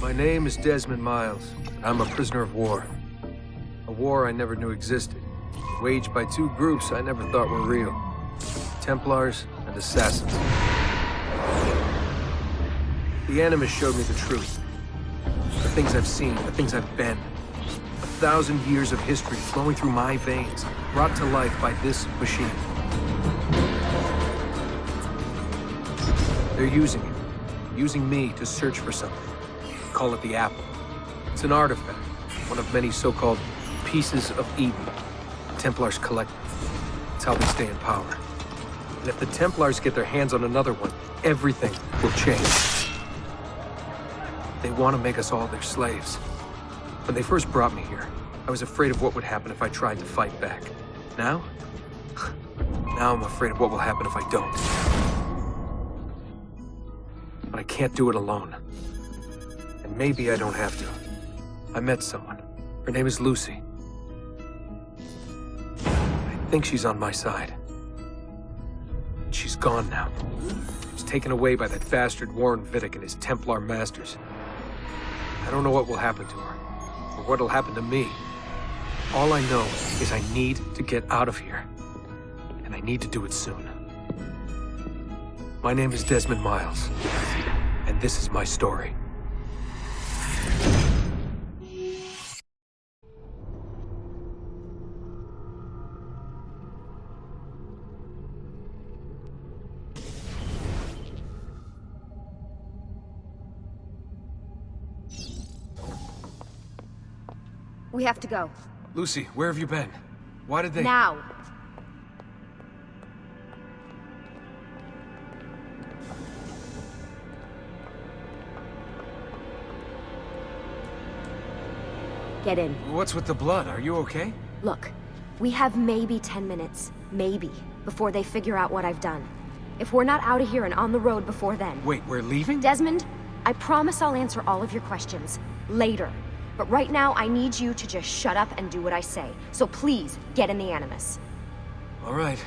My name is Desmond Miles. I'm a prisoner of war. A war I never knew existed. Waged by two groups I never thought were real. Templars and Assassins. The Animus showed me the truth. The things I've seen, the things I've been. 1,000 years of history flowing through my veins, brought to life by this machine. They're using it. Using me to search for something. Call it the Apple. It's an artifact. One of many so-called pieces of Eden. Templars collect them. It's how they stay in power. And if the Templars get their hands on another one, everything will change. They want to make us all their slaves. When they first brought me here, I was afraid of what would happen if I tried to fight back. Now? Now I'm afraid of what will happen if I don't. But I can't do it alone. And maybe I don't have to. I met someone. Her name is Lucy. I think she's on my side. She's gone now. She was taken away by that bastard Warren Vidic and his Templar masters. I don't know what will happen to her, or what'll happen to me. All I know is I need to get out of here. And I need to do it soon. My name is Desmond Miles, and this is my story. We have to go. Lucy, where have you been? Why did they— Now! Get in. What's with the blood? Are you okay? Look, we have maybe 10 minutes, maybe, before they figure out what I've done. If we're not out of here and on the road before then... Wait, we're leaving? Desmond, I promise I'll answer all of your questions. Later. But right now, I need you to just shut up and do what I say. So please, get in the Animus. All right.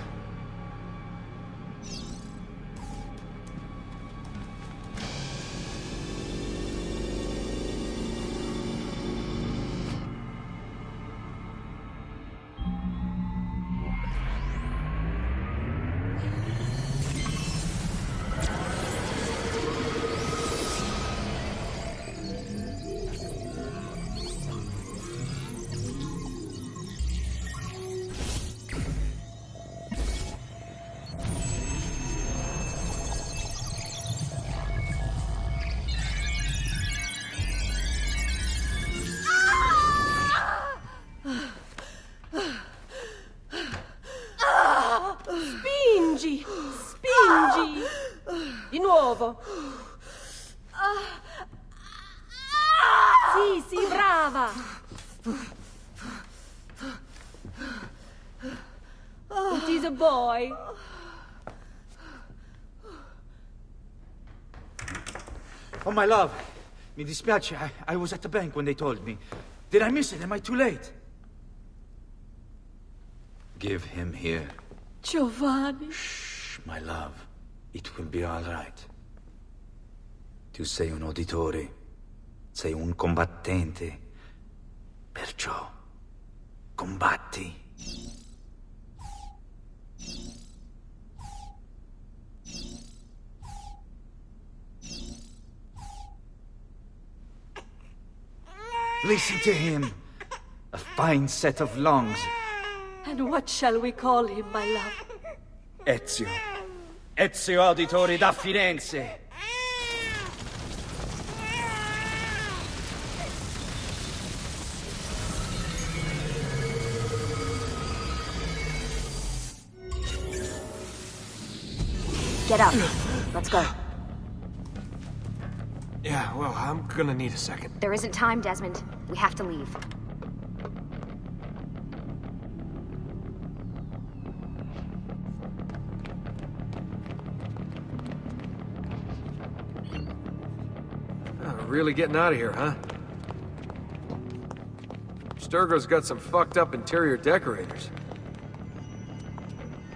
Spingi! Spingi! Di nuovo! Sì, sì, brava! It is a boy. Oh, my love. Mi dispiace. I was at the bank when they told me. Did I miss it? Am I too late? Give him here. Giovanni. Shh, my love. It will be all right. Tu sei un auditore. Sei un combattente. Perciò, combatti. Listen to him. A fine set of lungs. And what shall we call him, my love? Ezio. Ezio Auditore da Firenze. Get up. Let's go. Yeah, well, I'm gonna need a second. There isn't time, Desmond. We have to leave. Really getting out of here, huh? Sturgo's got some fucked up interior decorators.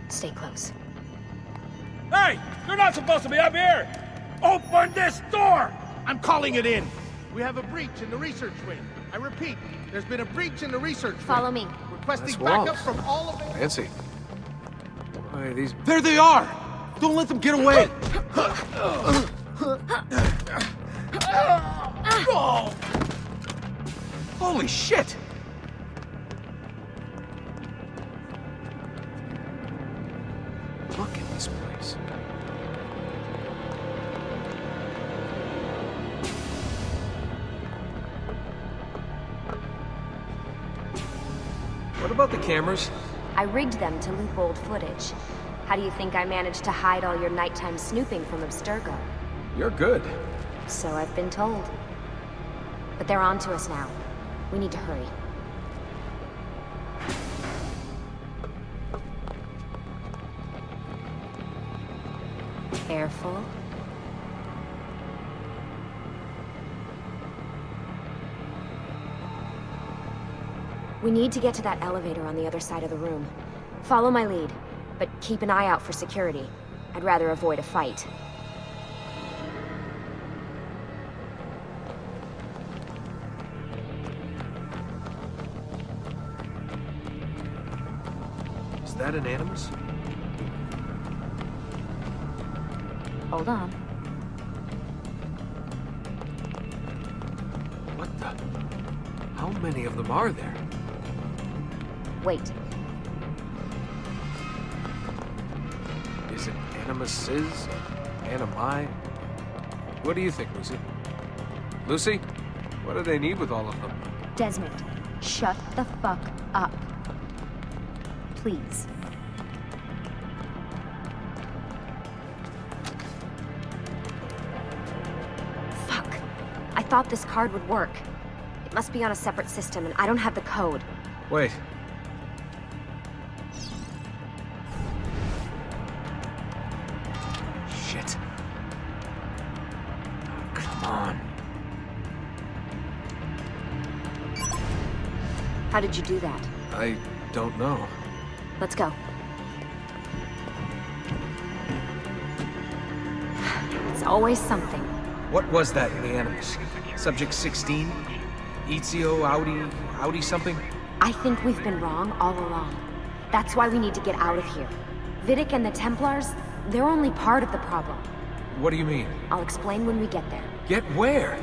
Stay close. Hey! You're not supposed to be up here! Open this door! I'm calling it in! We have a breach in the research wing. I repeat, there's been a breach in the research wing. Follow me. Requesting Nice backup walls. from all of the... Fancy. Why, these... There they are! Don't let them get away! Holy shit! Look at this place. What about the cameras? I rigged them to loop old footage. How do you think I managed to hide all your nighttime snooping from Abstergo? You're good. So I've been told. But they're on to us now. We need to hurry. Careful. We need to get to that elevator on the other side of the room. Follow my lead, but keep an eye out for security. I'd rather avoid a fight. Is that an Animus? Hold on. What the? How many of them are there? Wait. Is it Animuses? Animi? What do you think, Lucy? Lucy? What do they need with all of them? Desmond, shut the fuck up. Please. Fuck. I thought this card would work. It must be on a separate system, and I don't have the code. Wait. Shit. Come on. How did you do that? I don't know. Let's go. It's always something. What was that in the Animus? Subject 16? Ezio, Audi something? I think we've been wrong all along. That's why we need to get out of here. Vidic and the Templars, they're only part of the problem. What do you mean? I'll explain when we get there. Get where?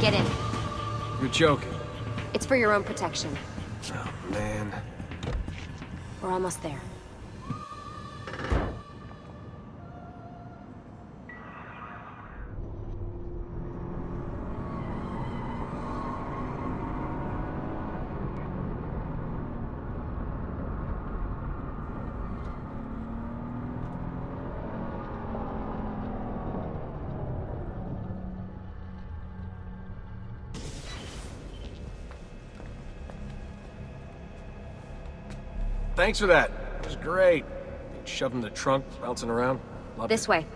Get in. You're joking. It's for your own protection. Oh, man. We're almost there. Thanks for that. It was great. Shoved in the trunk, bouncing around. Loved This it. way.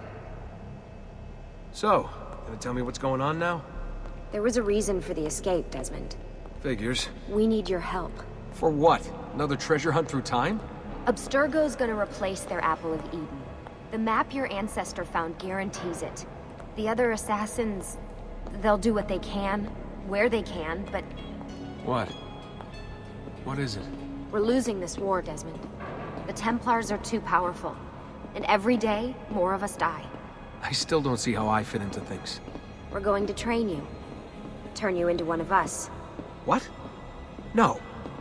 So, gonna tell me what's going on now? There was a reason for the escape, Desmond. Figures. We need your help. For what? Another treasure hunt through time? Abstergo's gonna replace their Apple of Eden. The map your ancestor found guarantees it. The other assassins, they'll do what they can, where they can, but What? What is it? we're losing this war, Desmond. The Templars are too powerful. And every day, more of us die. I still don't see how I fit into things. We're going to train you. Turn you into one of us. What? No.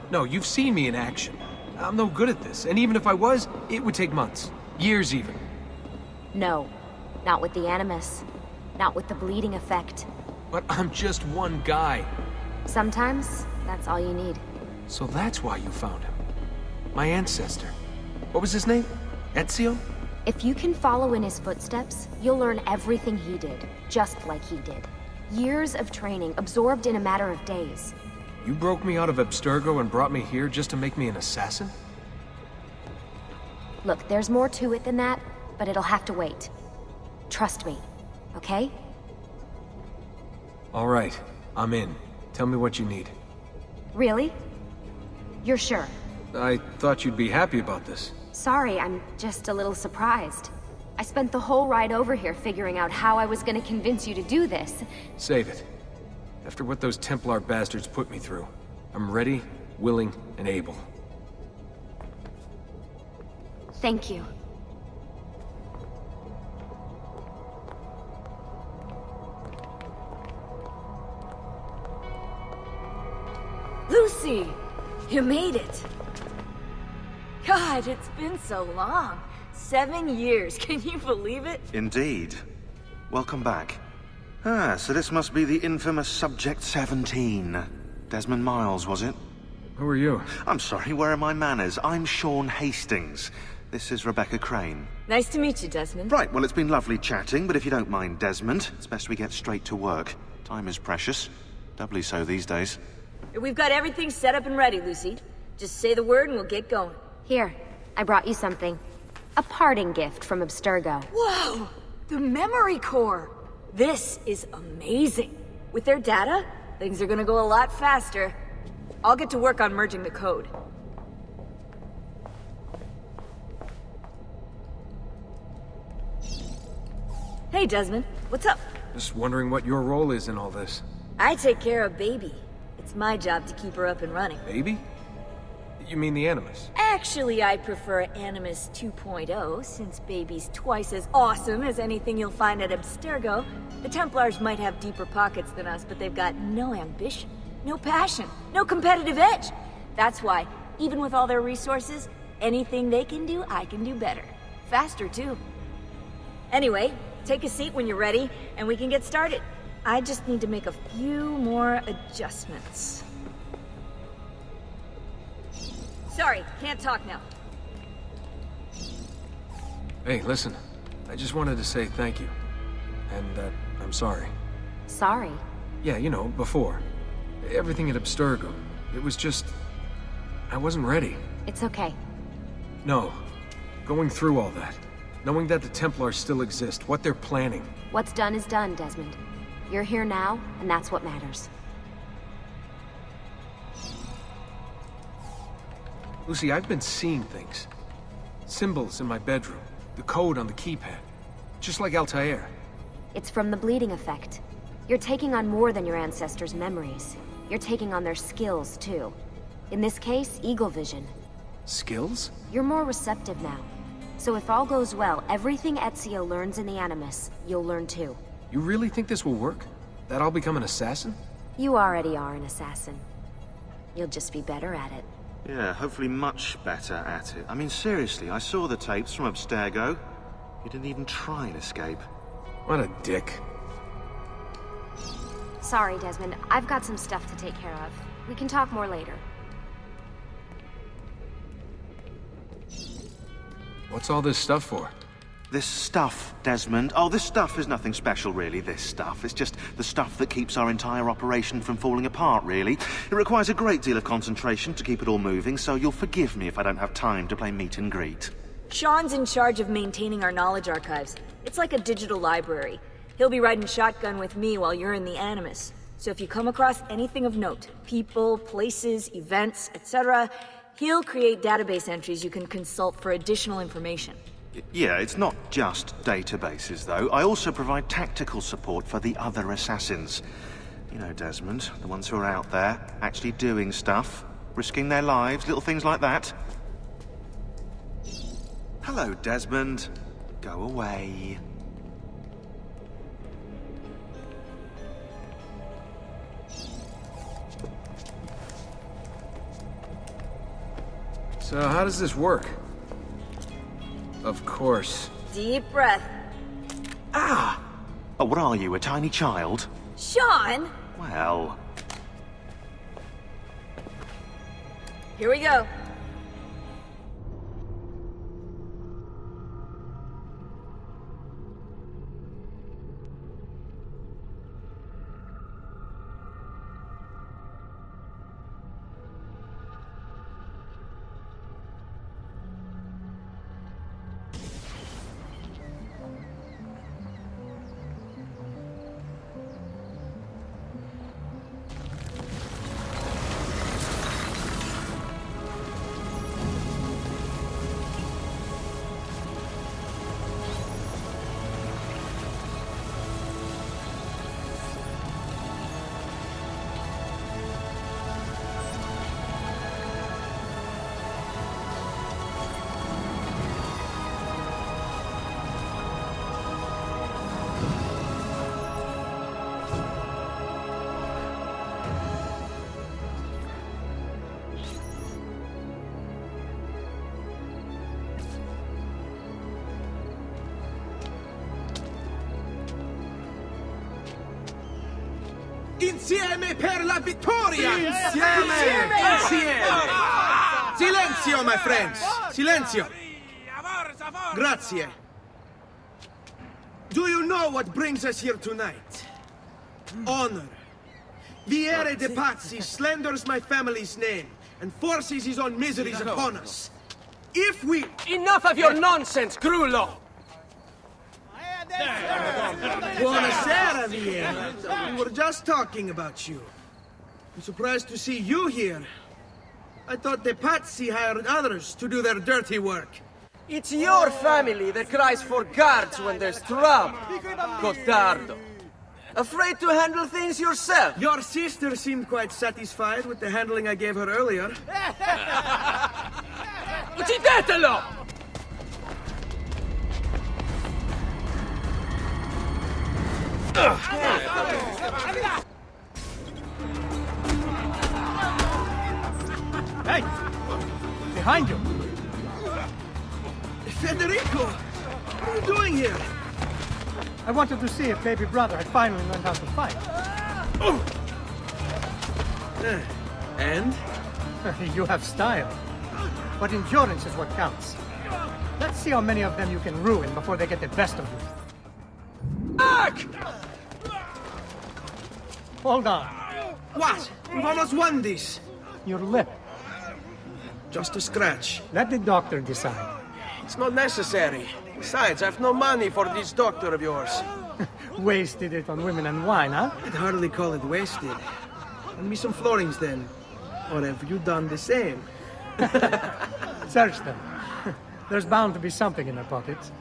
No, you've seen me in action. I'm no good at this, and even if I was, it would take months. Years even. No. Not with the Animus. Not with the bleeding effect. But I'm just one guy. Sometimes, that's all you need. So that's why you found him. My ancestor. What was his name? Ezio? If you can follow in his footsteps, you'll learn everything he did, just like he did. Years of training absorbed in a matter of days. You broke me out of Abstergo and brought me here just to make me an assassin? Look, there's more to it than that, but it'll have to wait. Trust me, okay? All right, I'm in. Tell me what you need. Really? You're sure? I thought you'd be happy about this. Sorry, I'm just a little surprised. I spent the whole ride over here figuring out how I was gonna convince you to do this. Save it. After what those Templar bastards put me through, I'm ready, willing, and able. Thank you. Lucy! You made it! God, it's been so long. 7 years, can you believe it? Indeed. Welcome back. So this must be the infamous Subject 17. Desmond Miles, was it? Who are you? I'm sorry, where are my manners? I'm Sean Hastings. This is Rebecca Crane. Nice to meet you, Desmond. Right, well, it's been lovely chatting, but if you don't mind, Desmond, it's best we get straight to work. Time is precious. Doubly so these days. We've got everything set up and ready, Lucy. Just say the word and we'll get going. Here, I brought you something. A parting gift from Abstergo. Whoa! The memory core! This is amazing. With their data, things are gonna go a lot faster. I'll get to work on merging the code. Hey, Desmond. What's up? Just wondering what your role is in all this. I take care of Baby. It's my job to keep her up and running. Baby? You mean the Animus? Actually, I prefer Animus 2.0, since Baby's twice as awesome as anything you'll find at Abstergo. The Templars might have deeper pockets than us, but they've got no ambition, no passion, no competitive edge. That's why, even with all their resources, anything they can do, I can do better. Faster, too. Anyway, take a seat when you're ready, and we can get started. I just need to make a few more adjustments. Sorry, can't talk now. Hey, listen. I just wanted to say thank you. And, I'm sorry. Sorry. Yeah, you know, before. Everything at Abstergo. It was just... I wasn't ready. It's okay. No. Going through all that. Knowing that the Templars still exist, what they're planning. What's done is done, Desmond. You're here now, and that's what matters. Lucy, I've been seeing things. Symbols in my bedroom. The code on the keypad. Just like Altair. It's from the bleeding effect. You're taking on more than your ancestors' memories. You're taking on their skills, too. In this case, eagle vision. Skills? You're more receptive now. So if all goes well, everything Ezio learns in the Animus, you'll learn too. You really think this will work? That I'll become an assassin? You already are an assassin. You'll just be better at it. Yeah, hopefully much better at it. I mean, seriously, I saw the tapes from Abstergo. You didn't even try and escape. What a dick. Sorry, Desmond. I've got some stuff to take care of. We can talk more later. What's all this stuff for? This stuff, Desmond. Oh, this stuff is nothing special, really, this stuff. It's just the stuff that keeps our entire operation from falling apart, really. It requires a great deal of concentration to keep it all moving, so you'll forgive me if I don't have time to play meet and greet. Sean's in charge of maintaining our knowledge archives. It's like a digital library. He'll be riding shotgun with me while you're in the Animus. So if you come across anything of note, people, places, events, etc., he'll create database entries you can consult for additional information. Yeah, it's not just databases, though. I also provide tactical support for the other assassins. You know, Desmond, the ones who are out there, actually doing stuff, risking their lives, little things like that. Hello, Desmond. Go away. So how does this work? Of course. Deep breath. Ah! Oh, what are you, a tiny child? Sean! Well... Here we go. Insieme per la vittoria! Insieme! Insieme! Silenzio, my friends! Silenzio! Grazie. Do you know what brings us here tonight? Honor. Viere de Pazzi slanders my family's name and forces his own miseries upon us. If we... Enough of your nonsense, Grullo! Buonasera, Viera. We were just talking about you. I'm surprised to see you here. I thought the Pazzi hired others to do their dirty work. It's your family that cries for guards when there's trouble, Gottardo. Afraid to handle things yourself? Your sister seemed quite satisfied with the handling I gave her earlier. Uccidetelo! Hey! Behind you! Federico! What are you doing here? I wanted to see if baby brother had finally learned how to fight. And? You have style. But endurance is what counts. Let's see how many of them you can ruin before they get the best of you. Back! Hold on. What? We've almost won this. Your lip. Just a scratch. Let the doctor decide. It's not necessary. Besides, I've no money for this doctor of yours. Wasted it on women and wine, huh? I'd hardly call it wasted. Lend me some florins then. Or have you done the same? Search them. There's bound to be something in their pockets.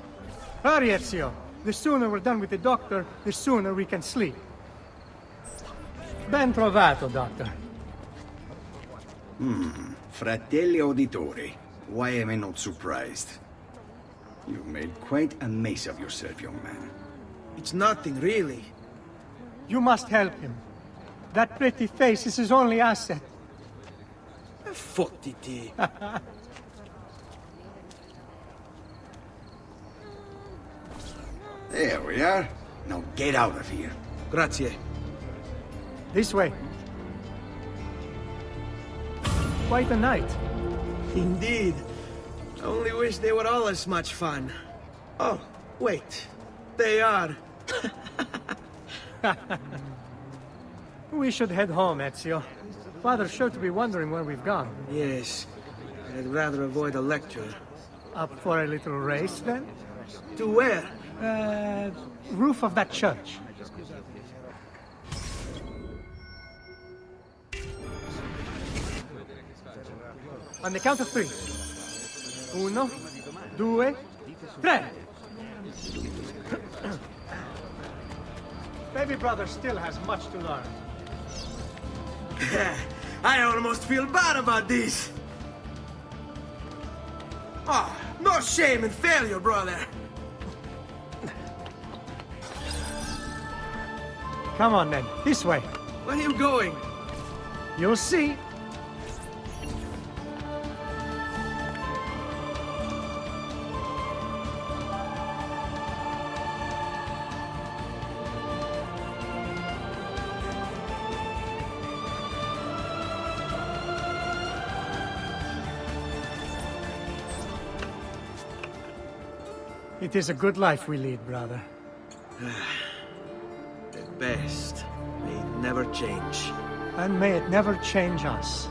Hurry, Ezio. The sooner we're done with the doctor, the sooner we can sleep. Ben trovato, doctor. Fratelli Auditore, why am I not surprised? You made quite a mess of yourself, young man. It's nothing, really. You must help him. That pretty face is his only asset. Fottiti. There we are. Now get out of here. Grazie. This way. Quite a night. Indeed. I only wish they were all as much fun. Oh, wait. They are. We should head home, Ezio. Father's sure to be wondering where we've gone. Yes. I'd rather avoid a lecture. Up for a little race, then? To where? Roof of that church. On the count of three. Uno, due, tre. Baby brother still has much to learn. I almost feel bad about this. Ah, no shame in failure, brother. Come on, then. This way. Where are you going? You'll see. It is a good life we lead, brother. The best. May it never change. And may it never change us.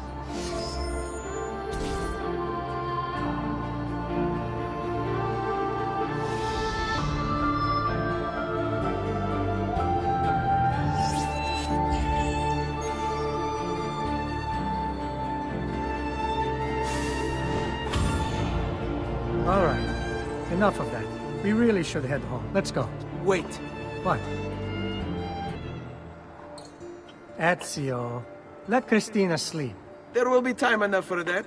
All right. Enough of that. We really should head home. Let's go. Wait. What? Ezio, let Christina sleep. There will be time enough for that.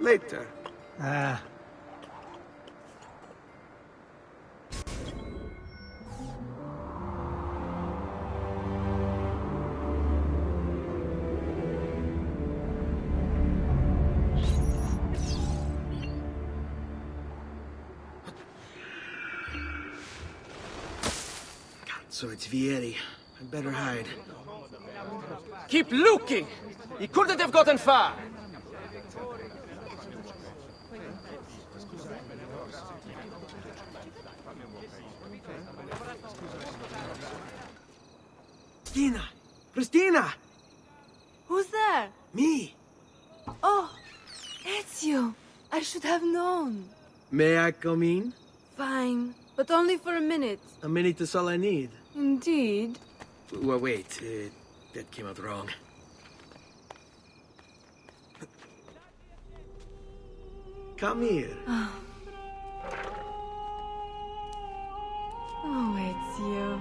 Later. Ah. So it's Vieri. I'd better hide. Keep looking! He couldn't have gotten far! Christina! Christina! Who's there? Me! Oh, Ezio. I should have known. May I come in? Fine, but only for a minute. A minute is all I need. Indeed. Well, wait. That came out wrong. Come here. Oh, Ezio.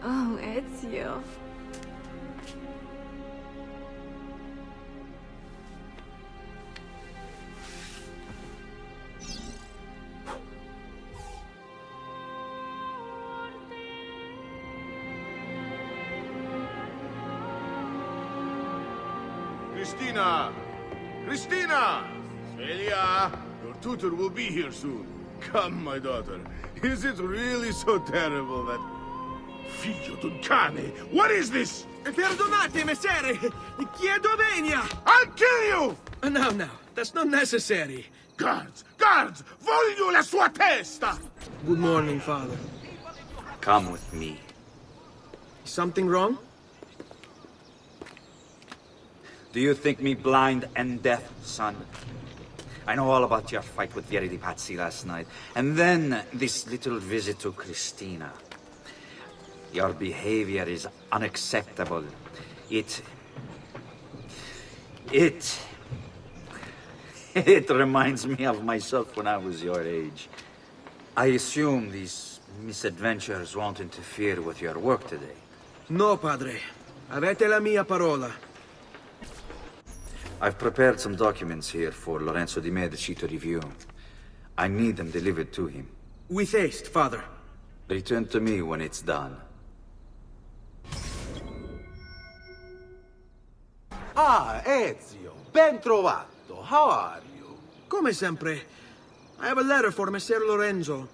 Oh, Ezio. Christina! Christina! Celia, your tutor will be here soon. Come, my daughter. Is it really so terrible that... Figlio d'un cane! What is this? Perdonate, messere! Chiedo venia! I'll kill you! No, that's not necessary. Guards! Guards! Voglio la sua testa! Good morning, father. Come with me. Is something wrong? Do you think me blind and deaf, son? I know all about your fight with Vieri di Pazzi last night, and then this little visit to Christina. Your behavior is unacceptable. It reminds me of myself when I was your age. I assume these misadventures won't interfere with your work today. No, padre. Avete la mia parola. I've prepared some documents here for Lorenzo di Medici to review. I need them delivered to him. With haste, father. Return to me when it's done. Ah, Ezio, ben trovato. How are you? Come sempre. I have a letter for Messer Lorenzo.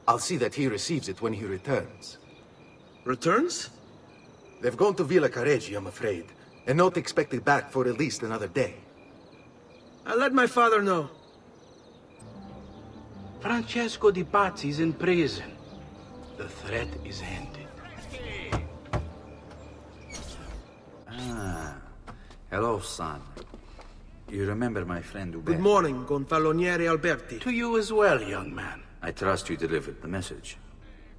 I'll see that he receives it when he returns. Returns? They've gone to Villa Careggi, I'm afraid, and not expected back for at least another day. I'll let my father know. Francesco di Pazzi is in prison. The threat is ended. Ah, hello, son. You remember my friend Uber? Good morning, Gonfaloniere Alberti. To you as well, young man. I trust you delivered the message.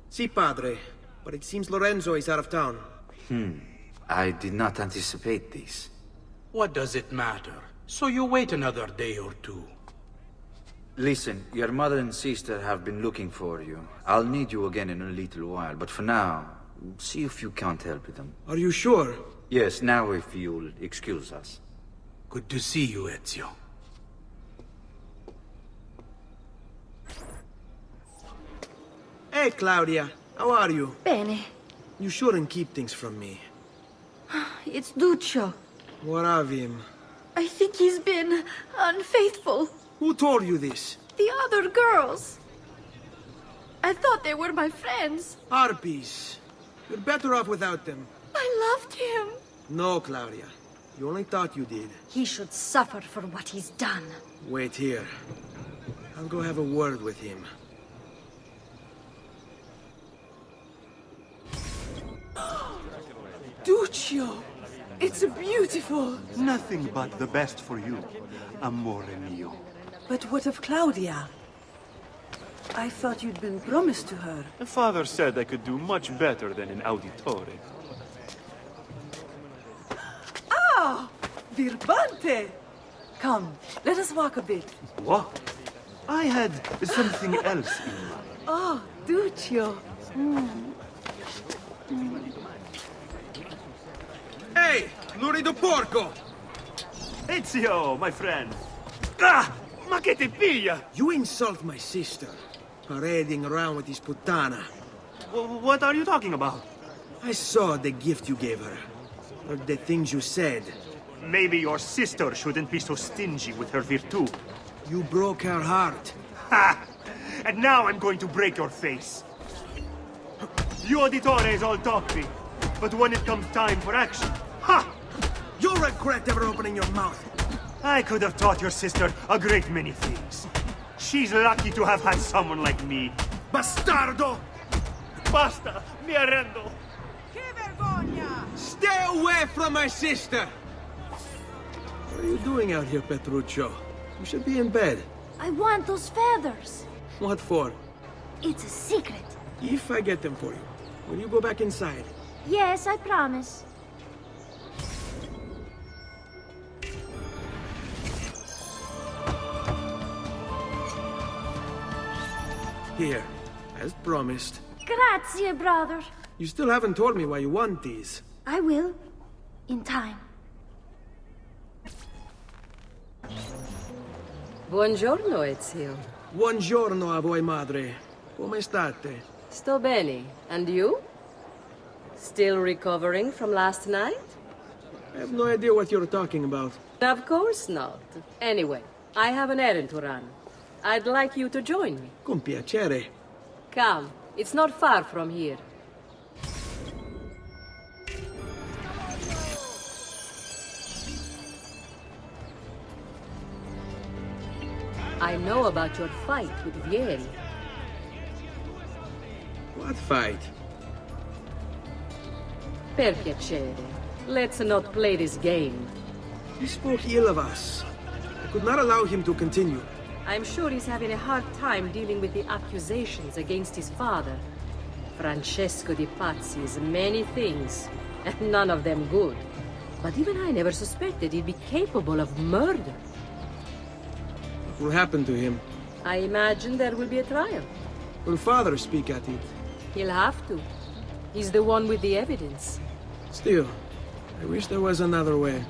Si, padre. But it seems Lorenzo is out of town. I did not anticipate this. What does it matter? So you wait another day or two. Listen, your mother and sister have been looking for you. I'll need you again in a little while, but for now, see if you can't help them. Are you sure? Yes, now if you'll excuse us. Good to see you, Ezio. Hey, Claudia. How are you? Bene. You shouldn't keep things from me. It's Duccio. What of him? I think he's been unfaithful. Who told you this? The other girls. I thought they were my friends. Harpies. You're better off without them. I loved him. No, Claudia. You only thought you did. He should suffer for what he's done. Wait here. I'll go have a word with him. Duccio. It's beautiful. Nothing but the best for you, amore mio. But what of Claudia? I thought you'd been promised to her. The father said I could do much better than in Auditore. Ah! Birbante! Come, let us walk a bit. What? I had something else in mind. Oh, Duccio. Hey! Lurido porco! Ezio, my friend. Ah! Ma che ti piglia? You insult my sister. Parading around with this puttana. What are you talking about? I saw the gift you gave her. Heard the things you said. Maybe your sister shouldn't be so stingy with her virtù. You broke her heart. Ha! And now I'm going to break your face. You Auditore is all talking, but when it comes time for action, ha! You'll regret ever opening your mouth. I could have taught your sister a great many things. She's lucky to have had someone like me. Bastardo! Basta! Mi arrendo! Stay away from my sister! What are you doing out here, Petruccio? You should be in bed. I want those feathers. What for? It's a secret. If I get them for you, will you go back inside? Yes, I promise. Here, as promised. Grazie, brother. You still haven't told me why you want these. I will. In time. Buongiorno, Ezio. Buongiorno a voi, madre. Come state? Sto bene. And you? Still recovering from last night? I have no idea what you're talking about. Of course not. Anyway, I have an errand to run. I'd like you to join me. Con piacere. Come. It's not far from here. I know about your fight with Vieri. What fight? Per piacere. Let's not play this game. He spoke ill of us. I could not allow him to continue. I'm sure he's having a hard time dealing with the accusations against his father. Francesco di Pazzi is many things, and none of them good. But even I never suspected he'd be capable of murder. What will happen to him? I imagine there will be a trial. Will father speak at it? He'll have to. He's the one with the evidence. Still, I wish there was another way.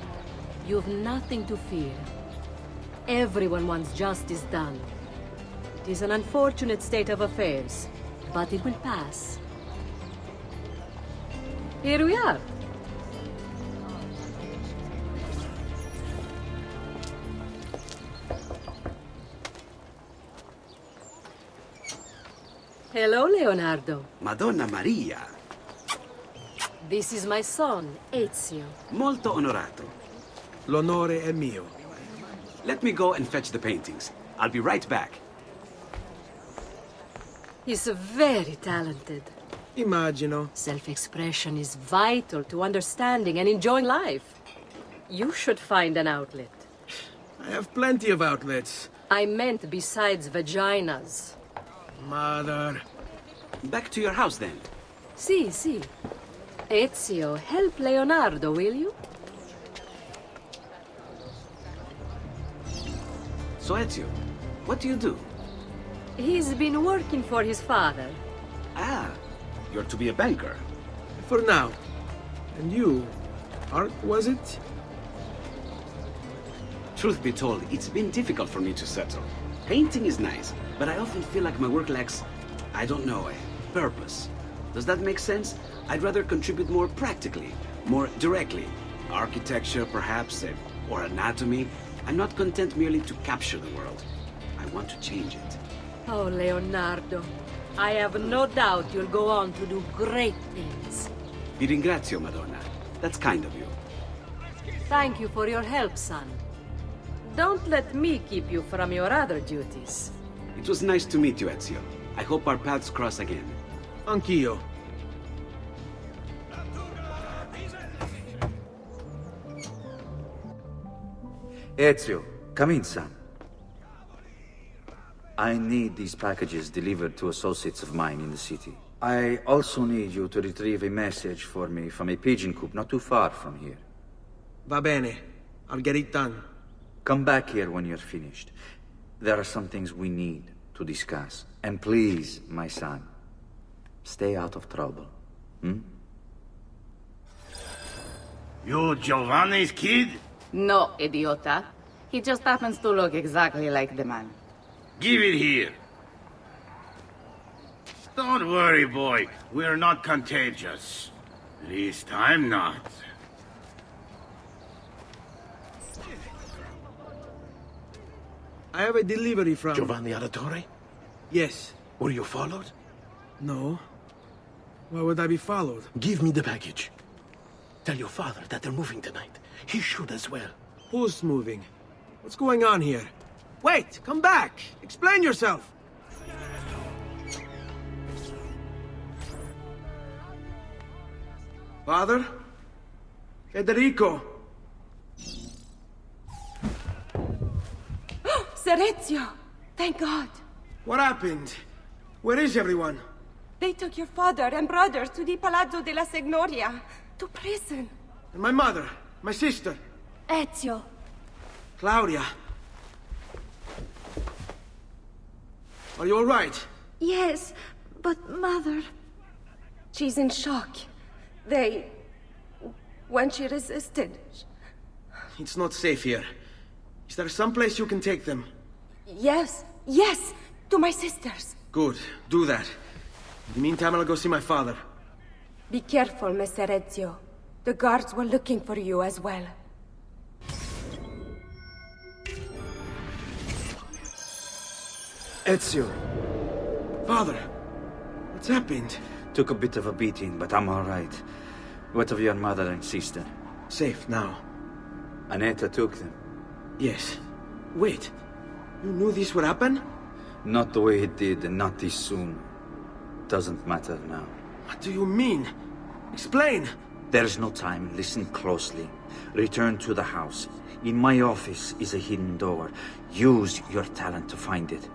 You've nothing to fear. Everyone wants justice done. It is an unfortunate state of affairs, but it will pass. Here we are. Hello, Leonardo. Madonna Maria. This is my son, Ezio. Molto onorato. L'onore è mio. Let me go and fetch the paintings. I'll be right back. He's very talented. Immagino. Self-expression is vital to understanding and enjoying life. You should find an outlet. I have plenty of outlets. I meant besides vaginas. Mother. Back to your house, then. Si. Ezio, help Leonardo, will you? So, Ezio, what do you do? He's been working for his father. Ah, you're to be a banker. For now. And you? Art, was it? Truth be told, it's been difficult for me to settle. Painting is nice, but I often feel like my work lacks, I don't know, a purpose. Does that make sense? I'd rather contribute more practically, more directly. Architecture, perhaps, or anatomy. I'm not content merely to capture the world. I want to change it. Oh, Leonardo. I have no doubt you'll go on to do great things. Vi ringrazio, Madonna. That's kind of you. Thank you for your help, son. Don't let me keep you from your other duties. It was nice to meet you, Ezio. I hope our paths cross again. Anch'io. Ezio, come in, son. I need these packages delivered to associates of mine in the city. I also need you to retrieve a message for me from a pigeon coop not too far from here. Va bene. I'll get it done. Come back here when you're finished. There are some things we need to discuss. And please, my son, stay out of trouble. You Giovanni's kid? No, idiota. He just happens to look exactly like the man. Give it here. Don't worry, boy. We're not contagious. At least I'm not. I have a delivery from... Giovanni Auditore? Yes. Were you followed? No. Why would I be followed? Give me the package. Tell your father that they're moving tonight. He should as well. Who's moving? What's going on here? Wait! Come back! Explain yourself! Father? Federico! Ser Ezio! Thank God! What happened? Where is everyone? They took your father and brothers to the Palazzo della Signoria, to prison. And my mother? My sister? Ezio. Claudia? Are you all right? Yes, but Mother... She's in shock. When she resisted... It's not safe here. Is there some place you can take them? Yes, to my sisters. Good, do that. In the meantime, I'll go see my father. Be careful, Messer Ezio. The guards were looking for you as well. Ezio. Father, what's happened? Took a bit of a beating, but I'm all right. What of your mother and sister? Safe now. Annetta took them. Yes. Wait. You knew this would happen? Not the way it did, and not this soon. Doesn't matter now. What do you mean? Explain! There's no time. Listen closely. Return to the house. In my office is a hidden door. Use your talent to find it.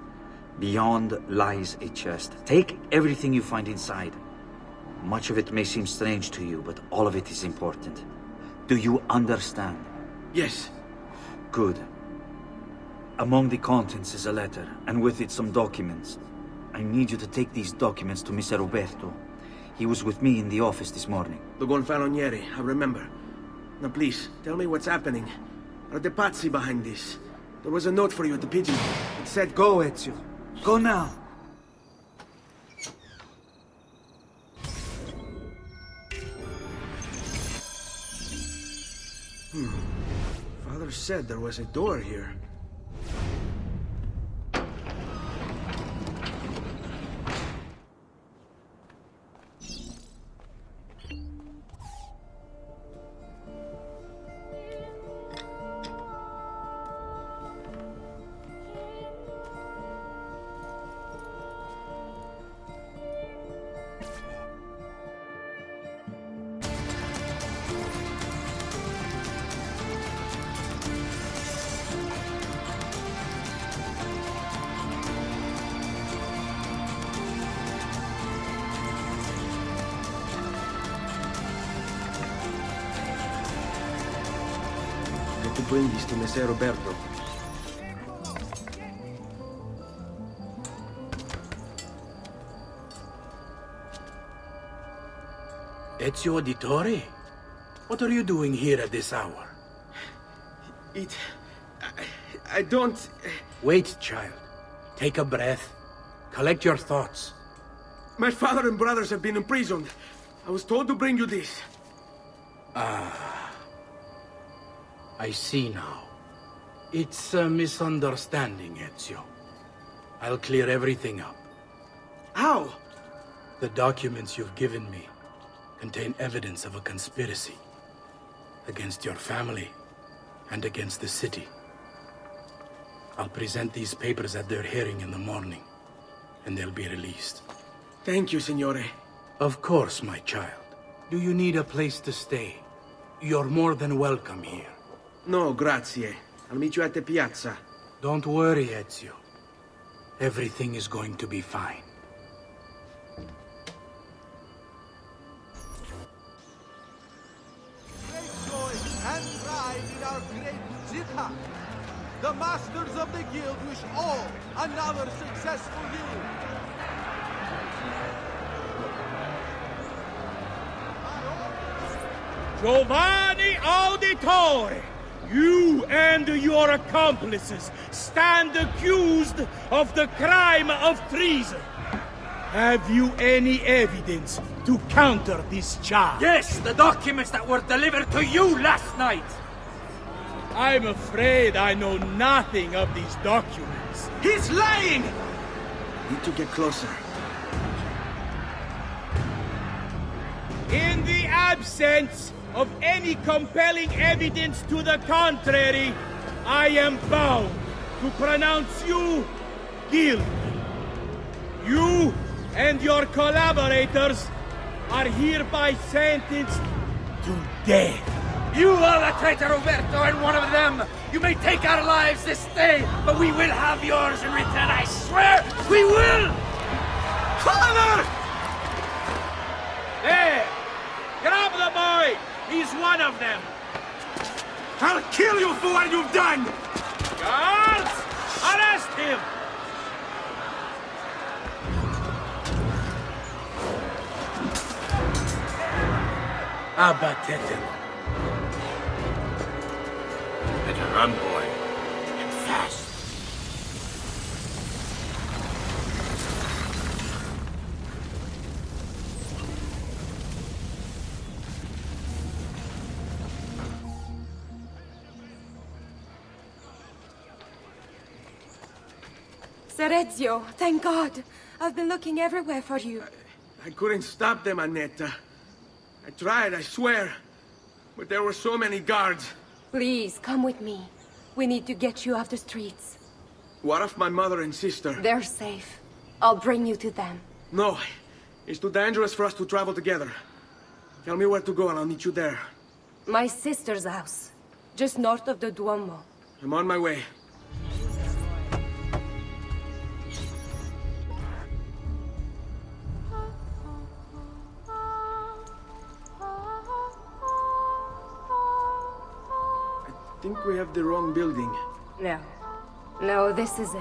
Beyond lies a chest. Take everything you find inside. Much of it may seem strange to you, but all of it is important. Do you understand? Yes. Good. Among the contents is a letter, and with it some documents. I need you to take these documents to Mr. Roberto. He was with me in the office this morning. The Gonfaloniere, I remember. Now please, tell me what's happening. Are the Pazzi behind this? There was a note for you at the pigeon. It said, "Go, Ezio. Go now." Father said there was a door here. To bring this to Messer Roberto. Ezio Auditore? What are you doing here at this hour? I don't... Wait, child. Take a breath. Collect your thoughts. My father and brothers have been imprisoned. I was told to bring you this. I see now. It's a misunderstanding, Ezio. I'll clear everything up. How? The documents you've given me contain evidence of a conspiracy against your family and against the city. I'll present these papers at their hearing in the morning, and they'll be released. Thank you, Signore. Of course, my child. Do you need a place to stay? You're more than welcome here. No, grazie. I'll meet you at the piazza. Don't worry, Ezio. Everything is going to be fine. Great joy and pride in our great Zita. The masters of the guild wish all another successful year. Giovanni Auditore! You and your accomplices stand accused of the crime of treason. Have you any evidence to counter this charge? Yes, the documents that were delivered to you last night. I'm afraid I know nothing of these documents. He's lying! Need to get closer. In the absence of any compelling evidence to the contrary, I am bound to pronounce you guilty. You and your collaborators are hereby sentenced to death. You are the traitor, Roberto, and one of them! You may take our lives this day, but we will have yours in return, I swear! We will! Father! There! Grab the boy! He's one of them! I'll kill you for what you've done! Guards! Arrest him! Abatetelo. Better run, boy. And fast. Ser Ezio, thank God. I've been looking everywhere for you. I couldn't stop them, Annetta. I tried, I swear. But there were so many guards. Please, come with me. We need to get you off the streets. What of my mother and sister? They're safe. I'll bring you to them. No. It's too dangerous for us to travel together. Tell me where to go and I'll meet you there. My sister's house. Just north of the Duomo. I'm on my way. I think we have the wrong building. No. No, this is it.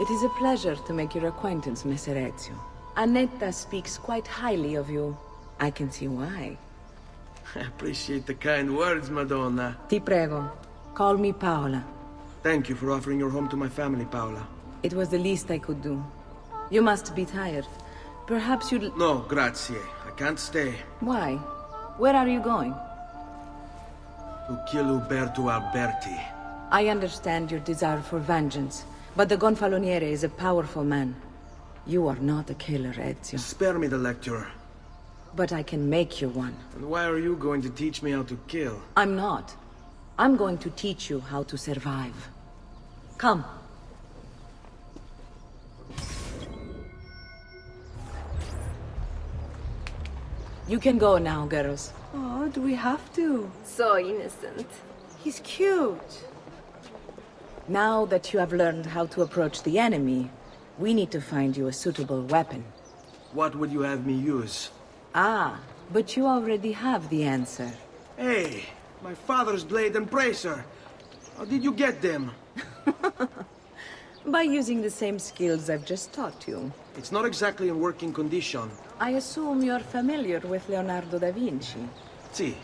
It is a pleasure to make your acquaintance, Messer Ezio. Annetta speaks quite highly of you. I can see why. I appreciate the kind words, Madonna. Ti prego, call me Paola. Thank you for offering your home to my family, Paola. It was the least I could do. You must be tired. Perhaps you'd... No, grazie. I can't stay. Why? Where are you going? To kill Uberto Alberti. I understand your desire for vengeance, but the Gonfaloniere is a powerful man. You are not a killer, Ezio. Spare me the lecture. But I can make you one. And why are you going to teach me how to kill? I'm not. I'm going to teach you how to survive. Come. You can go now, girls. Oh, do we have to? So innocent. He's cute. Now that you have learned how to approach the enemy, we need to find you a suitable weapon. What would you have me use? Ah, but you already have the answer. Hey, my father's blade and bracer. How did you get them? By using the same skills I've just taught you. It's not exactly in working condition. I assume you're familiar with Leonardo da Vinci. See,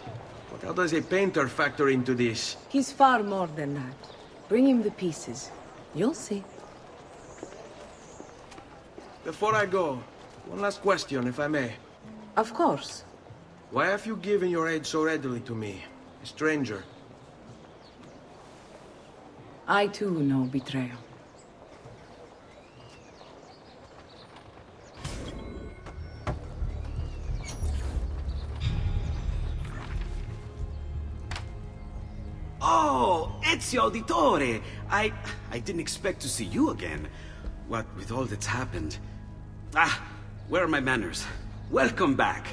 but how does a painter factor into this? He's far more than that. Bring him the pieces. You'll see. Before I go, one last question, if I may. Of course. Why have you given your aid so readily to me, a stranger? I too know betrayal. Oh, Ezio Auditore! I didn't expect to see you again. What with all that's happened. Ah, where are my manners? Welcome back.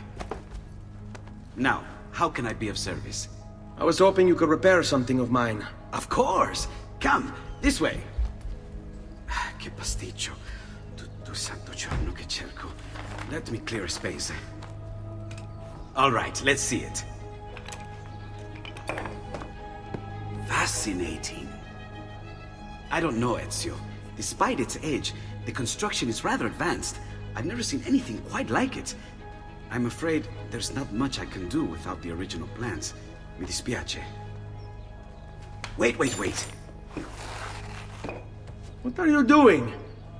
Now, how can I be of service? I was hoping you could repair something of mine. Of course! Come, this way! Che pasticcio. Tutto santo giorno che cerco. Let me clear a space. All right, let's see it. Fascinating. I don't know, Ezio. Despite its age, the construction is rather advanced. I've never seen anything quite like it. I'm afraid there's not much I can do without the original plans. Mi dispiace. Wait. What are you doing?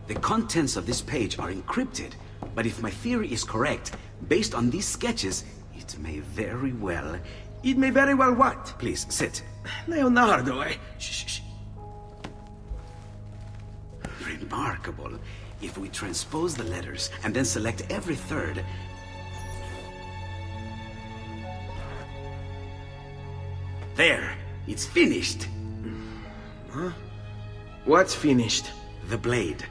The contents of this page are encrypted. But if my theory is correct, based on these sketches, it may very well... It may very well what? Please, sit. Leonardo, Shh. Remarkable. If we transpose the letters and then select every third... There! It's finished! Huh? What's finished? The blade.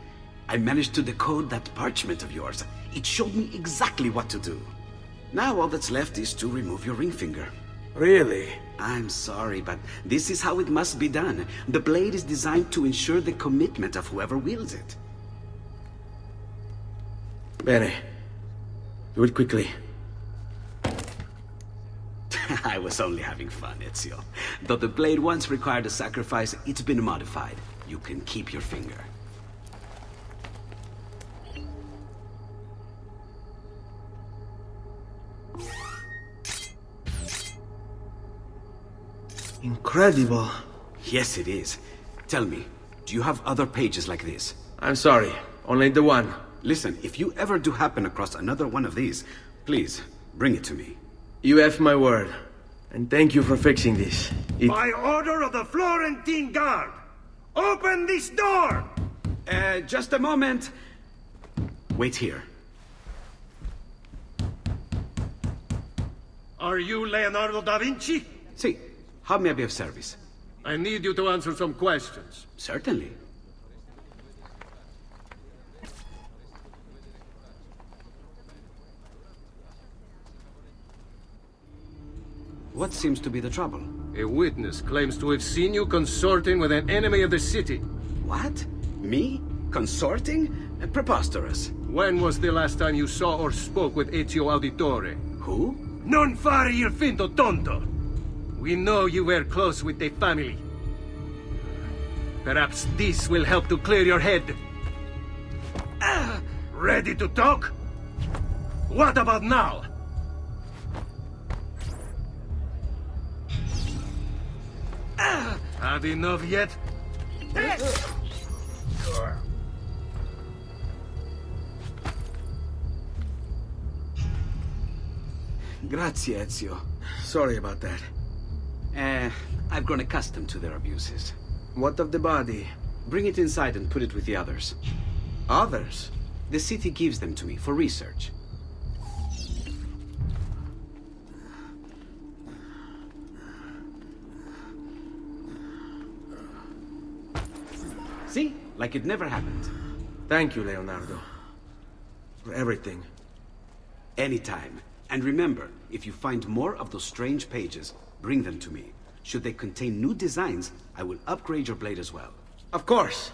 I managed to decode that parchment of yours. It showed me exactly what to do. Now all that's left is to remove your ring finger. Really? I'm sorry, but this is how it must be done. The blade is designed to ensure the commitment of whoever wields it. Bene. Do it quickly. I was only having fun, Ezio. Though the blade once required a sacrifice, it's been modified. You can keep your finger. Incredible. Yes, it is. Tell me, do you have other pages like this? I'm sorry, only the one. Listen, if you ever do happen across another one of these, please, bring it to me. You have my word. And thank you for fixing this. By order of the Florentine Guard! Open this door! Just a moment. Wait here. Are you Leonardo da Vinci? Si. How may I be of service? I need you to answer some questions. Certainly. What seems to be the trouble? A witness claims to have seen you consorting with an enemy of the city. What? Me? Consorting? Preposterous. When was the last time you saw or spoke with Ezio Auditore? Who? Non fare il finto tonto! We know you were close with the family. Perhaps this will help to clear your head. Ready to talk? What about now? Had enough yet? Grazie, Ezio. Sorry about that. I've grown accustomed to their abuses. What of the body? Bring it inside and put it with the others. Others? The city gives them to me for research. See? Like it never happened. Thank you, Leonardo. For everything. Anytime. And remember, if you find more of those strange pages, bring them to me. Should they contain new designs, I will upgrade your blade as well. Of course.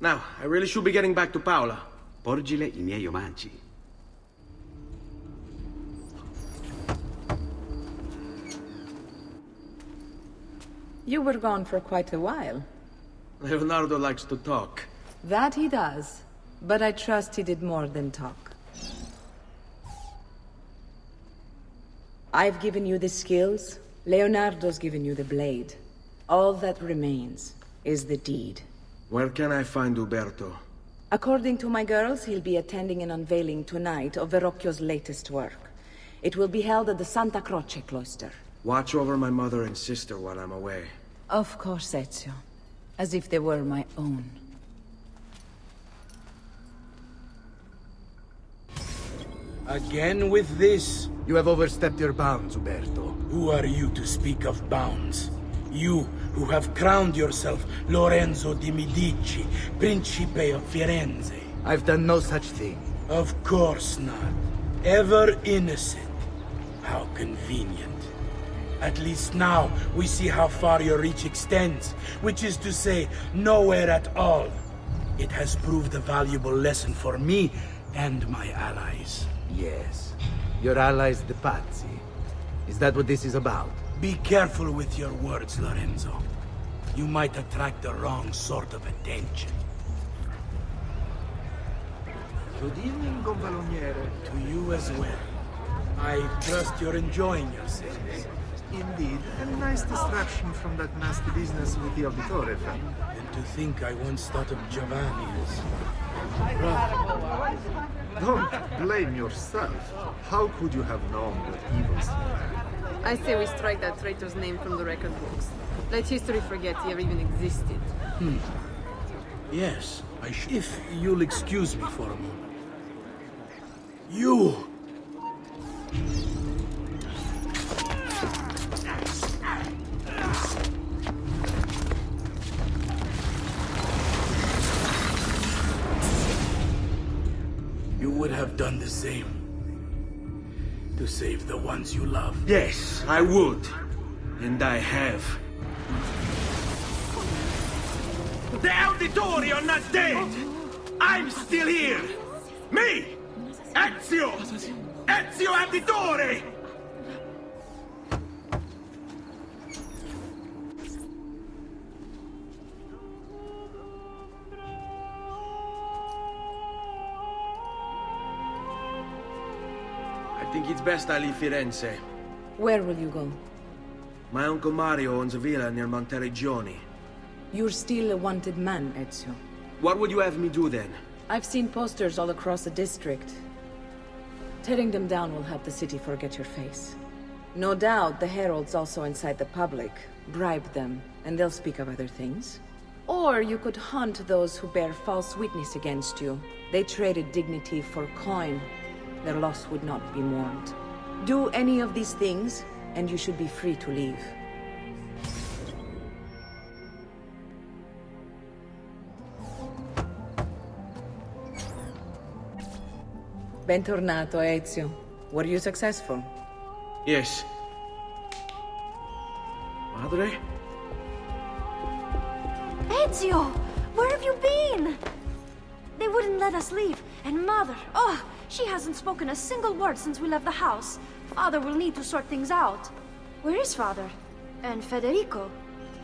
Now, I really should be getting back to Paola. Porgile I miei omaggi. You were gone for quite a while. Leonardo likes to talk. That he does. But I trust he did more than talk. I've given you the skills. Leonardo's given you the blade. All that remains is the deed. Where can I find Uberto? According to my girls, he'll be attending an unveiling tonight of Verrocchio's latest work. It will be held at the Santa Croce cloister. Watch over my mother and sister while I'm away. Of course, Ezio. As if they were my own. Again with this? You have overstepped your bounds, Uberto. Who are you to speak of bounds? You, who have crowned yourself Lorenzo di Medici, Principe of Firenze. I've done no such thing. Of course not. Ever innocent. How convenient. At least now, we see how far your reach extends, which is to say, nowhere at all. It has proved a valuable lesson for me and my allies. Yes. Your allies, the Pazzi. Is that what this is about? Be careful with your words, Lorenzo. You might attract the wrong sort of attention. Good evening, Gonfaloniere. To you as well. I trust you're enjoying yourselves. Indeed. A nice distraction from that nasty business with the Auditore family. And to think I once thought of Giovanni as brother. Don't blame yourself. How could you have known what evils he had? I say we strike that traitor's name from the record books. Let history forget he ever even existed. Yes, if you'll excuse me for a moment. You! You would have done the same. To save the ones you love. Yes, I would. And I have. The Auditore are not dead! I'm still here! Me! Ezio! Ezio Auditore! I think it's best I leave Firenze. Where will you go? My Uncle Mario owns a villa near Monteregioni. You're still a wanted man, Ezio. What would you have me do then? I've seen posters all across the district. Tearing them down will help the city forget your face. No doubt the heralds also incite the public. Bribe them, and they'll speak of other things. Or you could hunt those who bear false witness against you. They traded dignity for coin. Their loss would not be mourned. Do any of these things, and you should be free to leave. Bentornato, Ezio. Were you successful? Yes. Madre? Ezio! Where have you been? They wouldn't let us leave. And Mother, oh, she hasn't spoken a single word since we left the house. Father will need to sort things out. Where is Father? And Federico?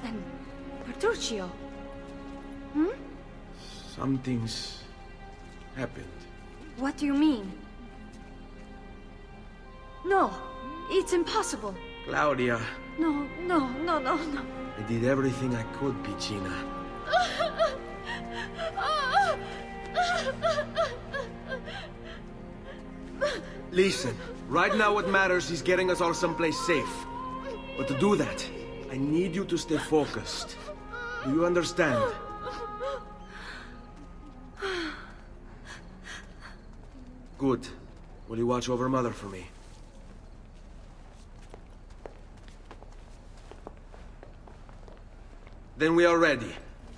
And Petruccio? Something's happened. What do you mean? No, it's impossible. Claudia, No. I did everything I could, Piccina. Listen, right now what matters is getting us all someplace safe. But to do that, I need you to stay focused. Do you understand? Good. Will you watch over Mother for me? Then we are ready.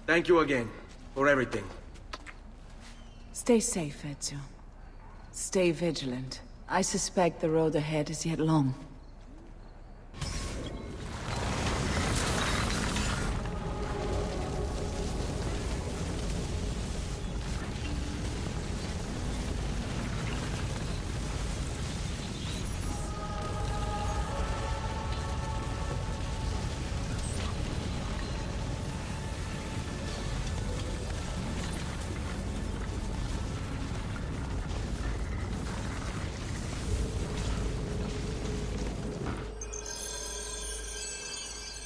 Thank you again for everything. Stay safe, Ezio. Stay vigilant. I suspect the road ahead is yet long.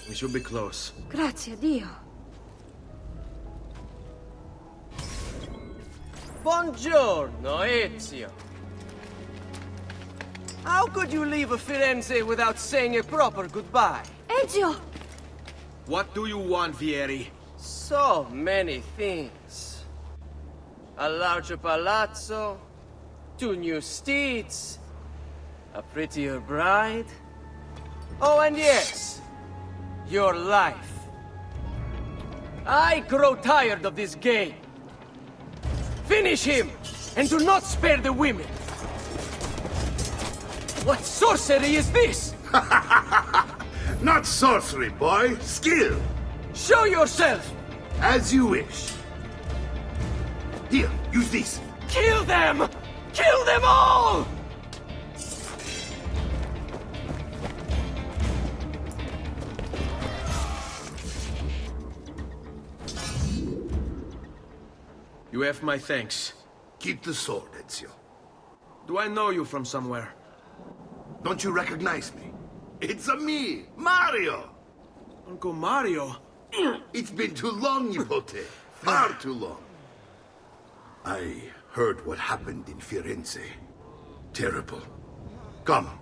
We should be close. Grazie, Dio. Buongiorno, Ezio. How could you leave Firenze without saying a proper goodbye? Ezio! What do you want, Vieri? So many things. A larger palazzo, 2 new steeds, a prettier bride. Oh, and yes, your life. I grow tired of this game. Finish him, and do not spare the women. What sorcery is this? Not sorcery, boy. Skill. Show yourself! As you wish. Here, use this. Kill them! Kill them all! You have my thanks. Keep the sword, Ezio. Do I know you from somewhere? Don't you recognize me? It's a me, Mario! Uncle Mario? It's been too long, Nipote. Far too long. I heard what happened in Firenze. Terrible. Come,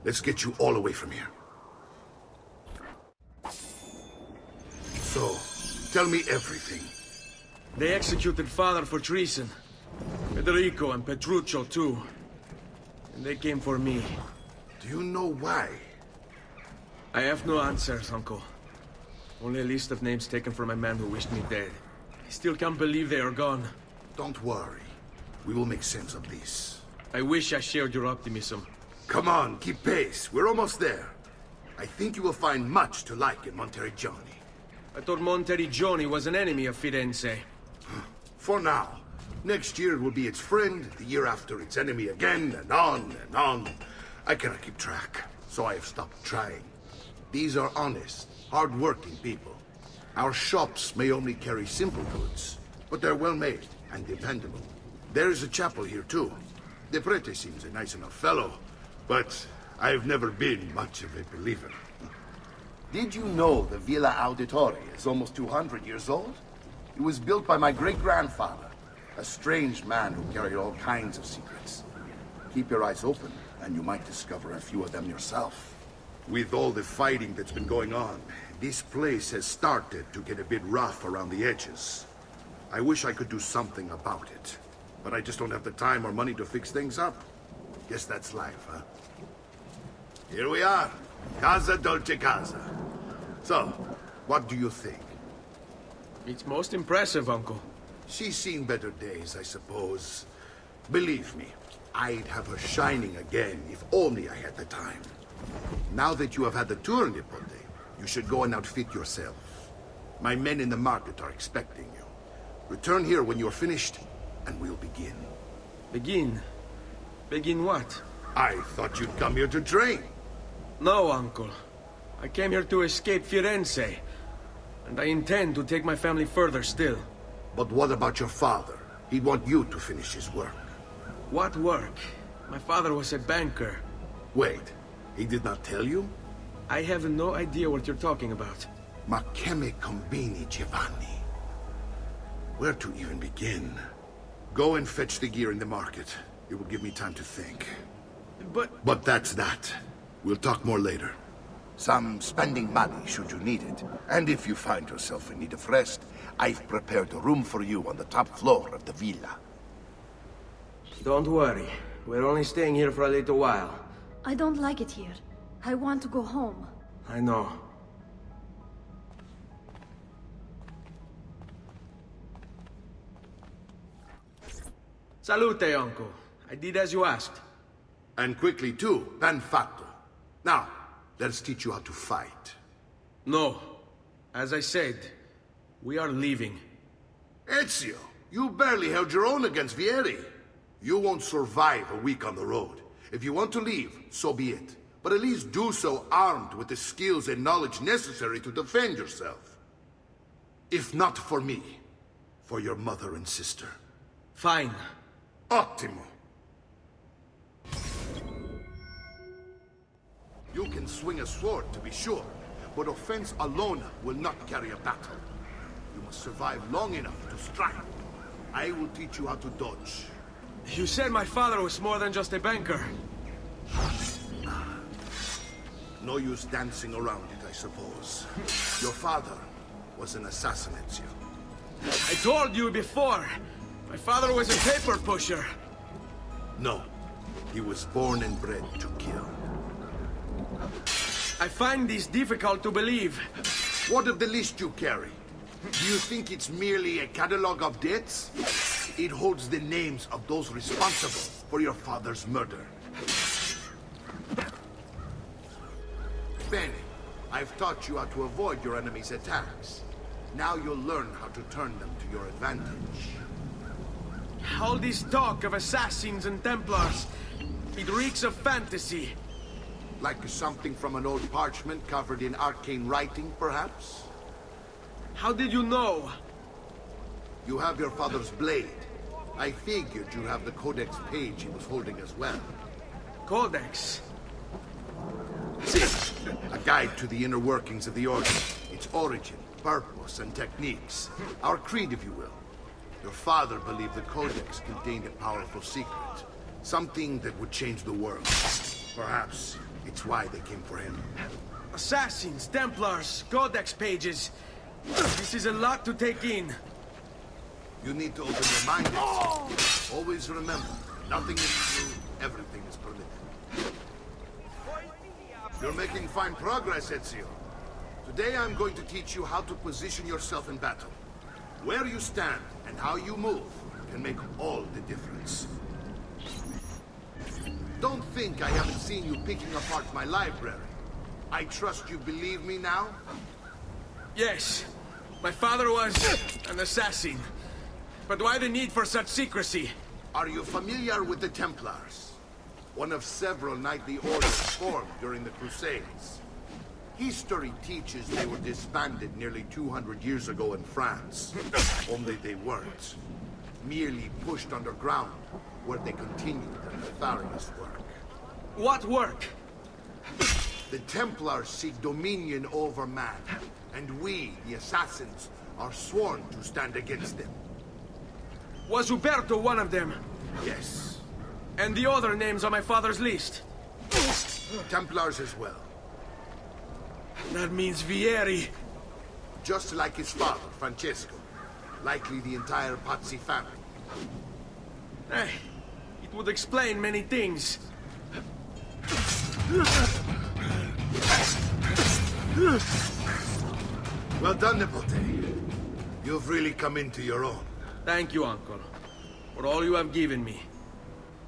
let's get you all away from here. So, tell me everything. They executed Father for treason. Federico and Petruccio, too. And they came for me. Do you know why? I have no answers, Uncle. Only a list of names taken from a man who wished me dead. I still can't believe they are gone. Don't worry. We will make sense of this. I wish I shared your optimism. Come on, keep pace. We're almost there. I think you will find much to like in Monteriggioni. I thought Monteriggioni was an enemy of Firenze. For now. Next year it will be its friend, the year after its enemy again, and on and on. I cannot keep track, so I have stopped trying. These are honest, hard-working people. Our shops may only carry simple goods, but they're well-made and dependable. There is a chapel here, too. The prete seems a nice enough fellow, but I've never been much of a believer. Did you know the Villa Auditore is almost 200 years old? It was built by my great-grandfather, a strange man who carried all kinds of secrets. Keep your eyes open, and you might discover a few of them yourself. With all the fighting that's been going on, this place has started to get a bit rough around the edges. I wish I could do something about it, but I just don't have the time or money to fix things up. Guess that's life, huh? Here we are. Casa Dolce Casa. So, what do you think? It's most impressive, Uncle. She's seen better days, I suppose. Believe me, I'd have her shining again if only I had the time. Now that you have had the tour, Nipote, you should go and outfit yourself. My men in the market are expecting you. Return here when you're finished, and we'll begin. Begin? Begin what? I thought you'd come here to train. No, Uncle. I came here to escape Firenze. And I intend to take my family further still. But what about your father? He'd want you to finish his work. What work? My father was a banker. Wait, he did not tell you? I have no idea what you're talking about. Ma che me combini, Giovanni? Where to even begin? Go and fetch the gear in the market. It will give me time to think. But that's that. We'll talk more later. Some spending money should you need it. And if you find yourself in need of rest, I've prepared a room for you on the top floor of the villa. Don't worry. We're only staying here for a little while. I don't like it here. I want to go home. I know. Salute, Uncle. I did as you asked. And quickly too, ben fatto. Now, let's teach you how to fight. No. As I said, we are leaving. Ezio, you barely held your own against Vieri. You won't survive a week on the road. If you want to leave, so be it. But at least do so armed with the skills and knowledge necessary to defend yourself. If not for me, for your mother and sister. Fine. Ottimo. You can swing a sword, to be sure, but offense alone will not carry a battle. You must survive long enough to strike. I will teach you how to dodge. You said my father was more than just a banker. No use dancing around it, I suppose. Your father was an assassin, Ezio. I told you before. My father was a paper pusher. No. He was born and bred to kill. I find this difficult to believe. What of the list you carry? Do you think it's merely a catalog of debts? It holds the names of those responsible for your father's murder. Bene, I've taught you how to avoid your enemy's attacks. Now you'll learn how to turn them to your advantage. All this talk of assassins and Templars, it reeks of fantasy. Like something from an old parchment covered in arcane writing, perhaps? How did you know? You have your father's blade. I figured you have the codex page he was holding as well. Codex? See, guide to the inner workings of the Order. Its origin, purpose, and techniques. Our creed, if you will. Your father believed the Codex contained a powerful secret. Something that would change the world. Perhaps it's why they came for him. Assassins, Templars, Codex pages. This is a lot to take in. You need to open your mind, Ezio. Always remember, nothing is true, everything is permitted. You're making fine progress, Ezio. Today I'm going to teach you how to position yourself in battle. Where you stand and how you move can make all the difference. Don't think I haven't seen you picking apart my library. I trust you believe me now? Yes. My father was an assassin. But why the need for such secrecy? Are you familiar with the Templars? One of several knightly orders formed during the Crusades. History teaches they were disbanded nearly 200 years ago in France. Only they weren't. Merely pushed underground, where they continued their nefarious work. What work? The Templars seek dominion over man, and we, the assassins, are sworn to stand against them. Was Uberto one of them? Yes. And the other names on my father's list? Templars as well. That means Vieri. Just like his father, Francesco. Likely the entire Pazzi family. Hey, it would explain many things. Well done, Nipote. You've really come into your own. Thank you, Uncle, for all you have given me.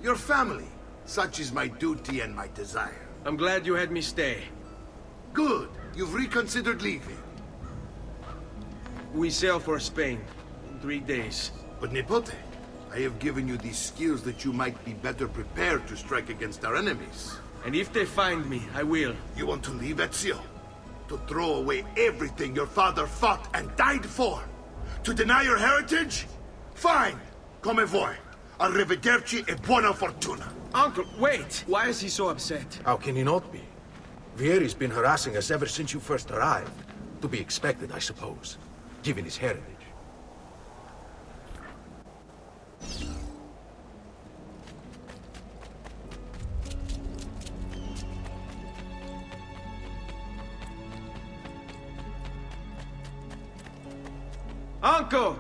Your family. Such is my duty and my desire. I'm glad you had me stay. Good. You've reconsidered leaving. We sail for Spain in 3 days. But Nipote, I have given you these skills that you might be better prepared to strike against our enemies. And if they find me, I will. You want to leave, Ezio? To throw away everything your father fought and died for? To deny your heritage? Fine. Come vuoi. Arrivederci e buona fortuna. Uncle, wait! Why is he so upset? How can he not be? Vieri's been harassing us ever since you first arrived. To be expected, I suppose, given his heritage. Uncle!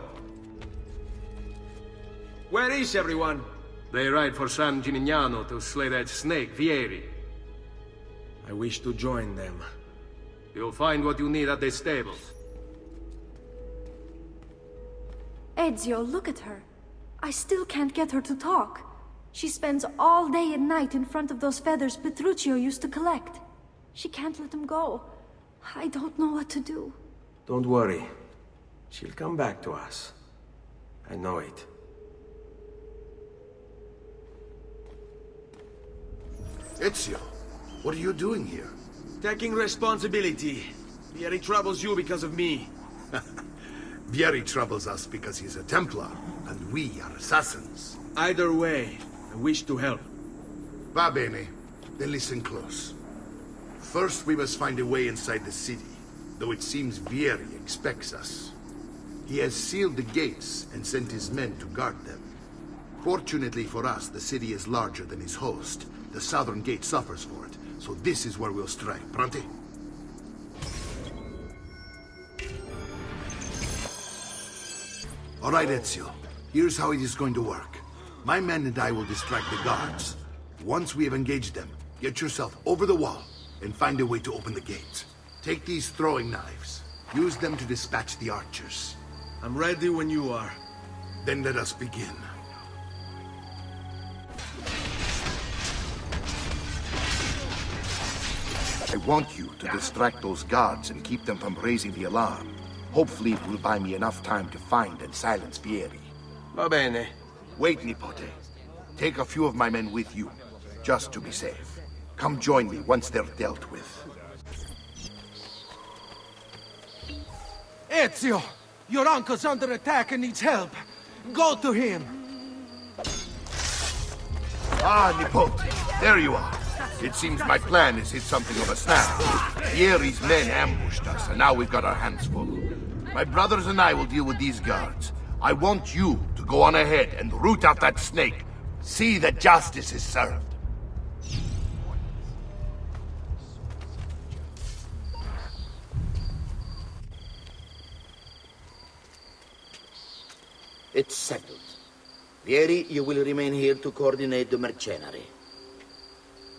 Where is everyone? They ride for San Gimignano to slay that snake, Vieri. I wish to join them. You'll find what you need at the stables. Ezio, look at her. I still can't get her to talk. She spends all day and night in front of those feathers Petruchio used to collect. She can't let them go. I don't know what to do. Don't worry. She'll come back to us. I know it. Ezio, what are you doing here? Taking responsibility. Vieri troubles you because of me. Vieri troubles us because he's a Templar, and we are assassins. Either way, I wish to help. Va bene. Then listen close. First, we must find a way inside the city, though it seems Vieri expects us. He has sealed the gates and sent his men to guard them. Fortunately for us, the city is larger than his host. The southern gate suffers for it, so this is where we'll strike. Pronti? All right, Ezio. Here's how it is going to work. My men and I will distract the guards. Once we have engaged them, get yourself over the wall and find a way to open the gate. Take these throwing knives. Use them to dispatch the archers. I'm ready when you are. Then let us begin. I want you to distract those guards and keep them from raising the alarm. Hopefully it will buy me enough time to find and silence Vieri. Va bene. Wait, Nipote. Take a few of my men with you, just to be safe. Come join me once they're dealt with. Ezio! Your uncle's under attack and needs help. Go to him! Ah, Nipote. There you are. It seems my plan has hit something of a snap. Vieri's men ambushed us, and now we've got our hands full. My brothers and I will deal with these guards. I want you to go on ahead and root out that snake. See that justice is served. It's settled. Vieri, you will remain here to coordinate the mercenary.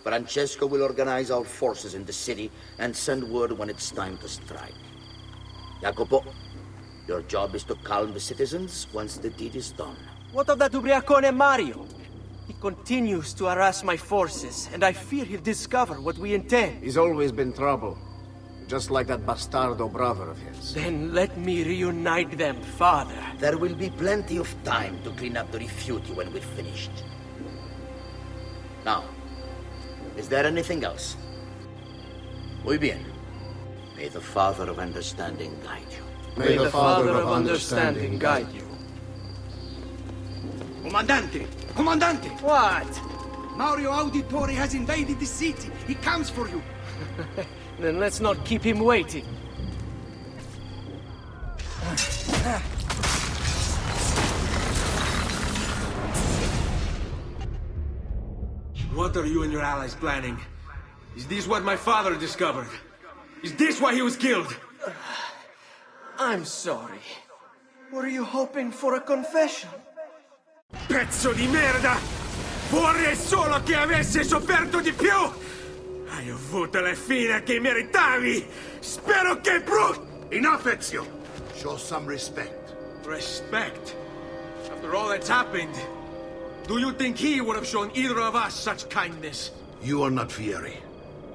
Francesco will organize our forces in the city and send word when it's time to strike. Jacopo, your job is to calm the citizens once the deed is done. What of that ubriacone Mario? He continues to harass my forces, and I fear he'll discover what we intend. He's always been trouble. Just like that bastardo brother of his. Then let me reunite them, father. There will be plenty of time to clean up the refuge when we're finished. Now, is there anything else? Muy bien. May the Father of Understanding guide you. May the Father of Understanding guide you. Comandante! Comandante! What? Mario Auditore has invaded the city. He comes for you. Then let's not keep him waiting. What are you and your allies planning? Is this what my father discovered? Is this why he was killed? I'm sorry. Were you hoping for a confession? Pezzo di merda! Vorrei solo che avesse sofferto di più! Hai avuto la fine che meritavi! Spero che Enough, Ezio! Show some respect. Respect? After all that's happened, do you think he would have shown either of us such kindness? You are not Vieri.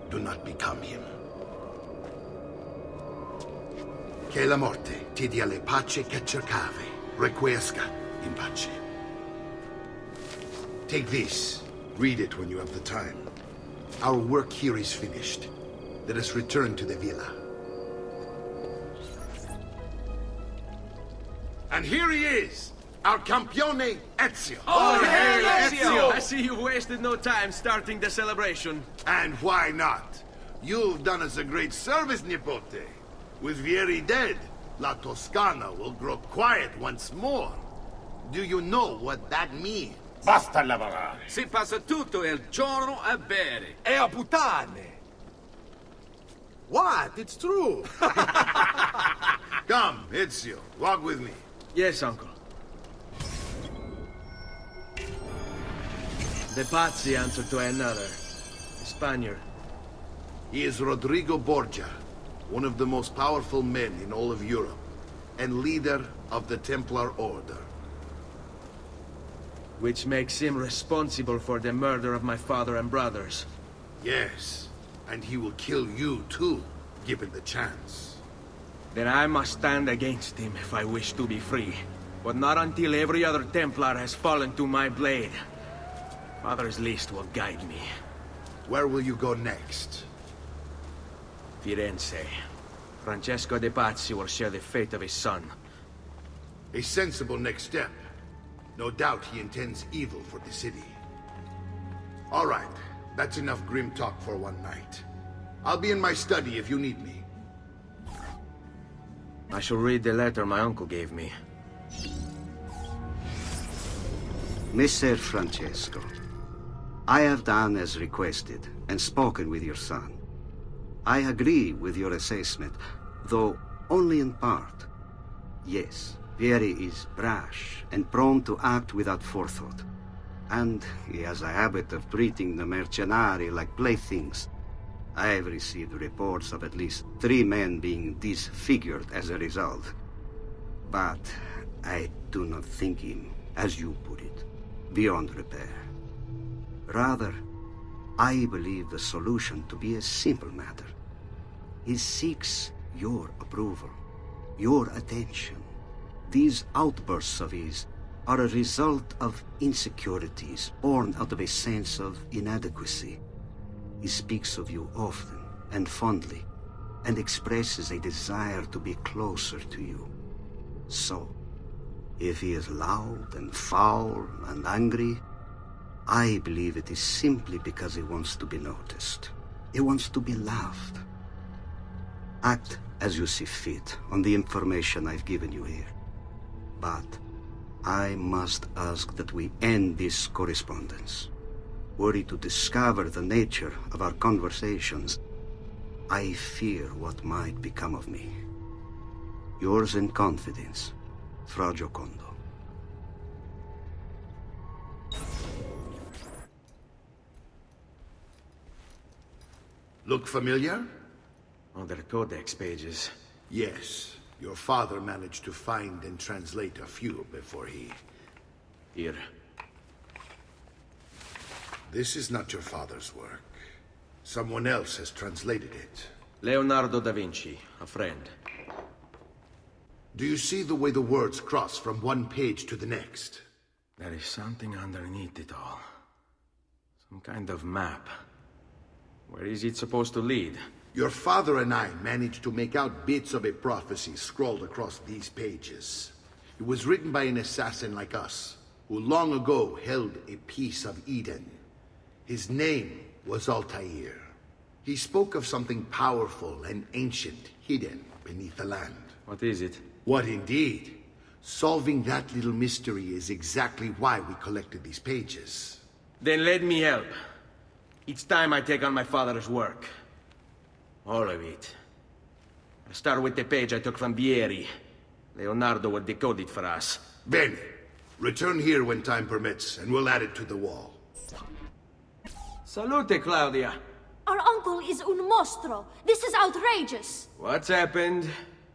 Do not become him. Che la morte ti dia le pace che cercavi. Requiesca in pace. Take this. Read it when you have the time. Our work here is finished. Let us return to the villa. And here he is, our campione Ezio. Oh, hey, Ezio! I see you wasted no time starting the celebration. And why not? You've done us a great service, Nipote. With Vieri dead, La Toscana will grow quiet once more. Do you know what that means? Basta lavorare. Si passa tutto il giorno a bere. E a puttane. What? It's true. Come, Ezio, walk with me. Yes, uncle. The Pazzi answer to another. Spaniard. He is Rodrigo Borgia, one of the most powerful men in all of Europe, and leader of the Templar Order. Which makes him responsible for the murder of my father and brothers. Yes, and he will kill you too, given the chance. Then I must stand against him if I wish to be free. But not until every other Templar has fallen to my blade. Father's list will guide me. Where will you go next? Firenze. Francesco de Pazzi will share the fate of his son. A sensible next step. No doubt he intends evil for the city. All right, that's enough grim talk for one night. I'll be in my study if you need me. I shall read the letter my uncle gave me. Messer Francesco, I have done as requested and spoken with your son. I agree with your assessment, though only in part. Yes, Vieri is brash and prone to act without forethought. And he has a habit of treating the mercenari like playthings. I have received reports of at least 3 men being disfigured as a result. But I do not think him, as you put it, beyond repair. Rather, I believe the solution to be a simple matter. He seeks your approval, your attention. These outbursts of his are a result of insecurities born out of a sense of inadequacy. He speaks of you often and fondly, and expresses a desire to be closer to you. So, if he is loud and foul and angry, I believe it is simply because he wants to be noticed. He wants to be loved. Act as you see fit on the information I've given you here. But I must ask that we end this correspondence. Were he to discover the nature of our conversations, I fear what might become of me. Yours in confidence, Fra Giocondo. Look familiar? Other codex pages. Yes. Your father managed to find and translate a few before he... Here. This is not your father's work. Someone else has translated it. Leonardo da Vinci, a friend. Do you see the way the words cross from one page to the next? There is something underneath it all. Some kind of map. Where is it supposed to lead? Your father and I managed to make out bits of a prophecy scrawled across these pages. It was written by an assassin like us, who long ago held a piece of Eden. His name was Altair. He spoke of something powerful and ancient hidden beneath the land. What is it? What indeed? Solving that little mystery is exactly why we collected these pages. Then let me help. It's time I take on my father's work. All of it. I'll start with the page I took from Vieri. Leonardo will decode it for us. Bene. Return here when time permits, and we'll add it to the wall. Salute, Claudia. Our uncle is un mostro. This is outrageous. What's happened?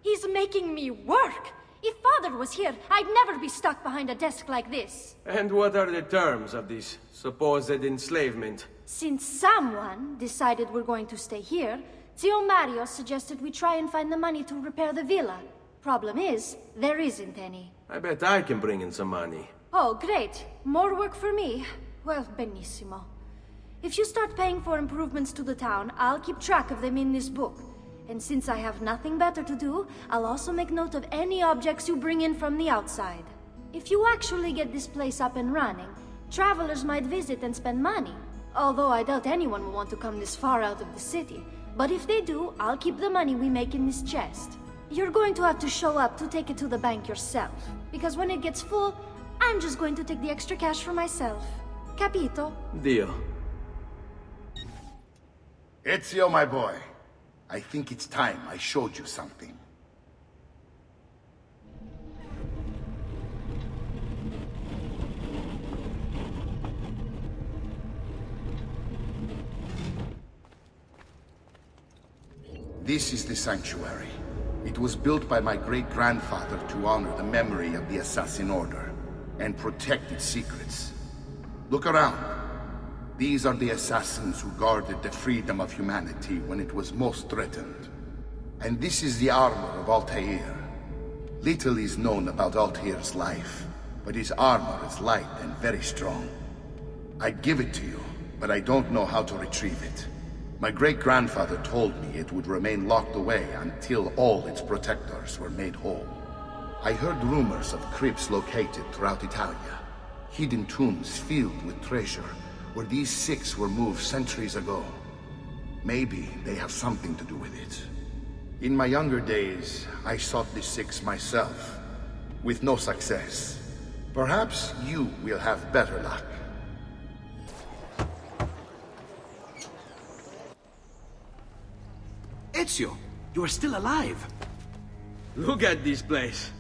He's making me work. If Father was here, I'd never be stuck behind a desk like this. And what are the terms of this supposed enslavement? Since someone decided we're going to stay here, Zio Mario suggested we try and find the money to repair the villa. Problem is, there isn't any. I bet I can bring in some money. Oh, great. More work for me. Well, benissimo. If you start paying for improvements to the town, I'll keep track of them in this book. And since I have nothing better to do, I'll also make note of any objects you bring in from the outside. If you actually get this place up and running, travelers might visit and spend money. Although I doubt anyone will want to come this far out of the city. But if they do, I'll keep the money we make in this chest. You're going to have to show up to take it to the bank yourself. Because when it gets full, I'm just going to take the extra cash for myself. Capito? Deal. Ezio, my boy. I think it's time I showed you something. This is the sanctuary. It was built by my great-grandfather to honor the memory of the Assassin Order and protect its secrets. Look around. These are the assassins who guarded the freedom of humanity when it was most threatened. And this is the armor of Altair. Little is known about Altair's life, but his armor is light and very strong. I'd give it to you, but I don't know how to retrieve it. My great-grandfather told me it would remain locked away until all its protectors were made whole. I heard rumors of crypts located throughout Italia, hidden tombs filled with treasure, where these six were moved centuries ago. Maybe they have something to do with it. In my younger days, I sought the six myself, with no success. Perhaps you will have better luck. Ezio, you are still alive. Look at this place.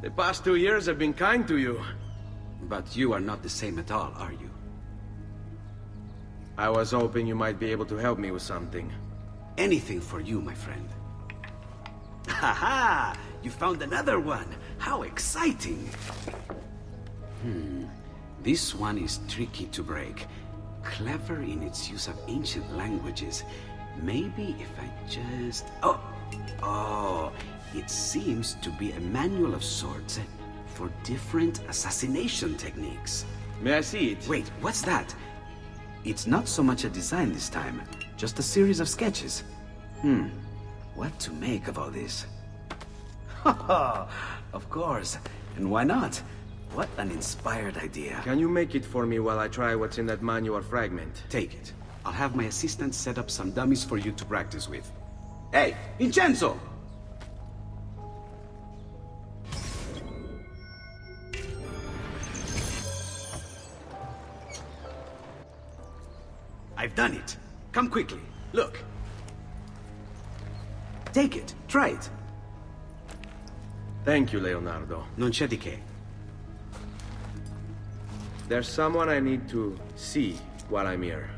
The past 2 years have been kind to you. But you are not the same at all, are you? I was hoping you might be able to help me with something. Anything for you, my friend. Ha-ha! You found another one! How exciting! This one is tricky to break. Clever in its use of ancient languages. Maybe if I just... Oh, it seems to be a manual of sorts for different assassination techniques. May I see it? Wait, what's that? It's not so much a design this time, just a series of sketches. What to make of all this? Of course, and why not? What an inspired idea. Can you make it for me while I try what's in that manual fragment? Take it. I'll have my assistant set up some dummies for you to practice with. Hey, Vincenzo! I've done it. Come quickly. Look. Take it. Try it. Thank you, Leonardo. Non c'è di che. There's someone I need to see while I'm here.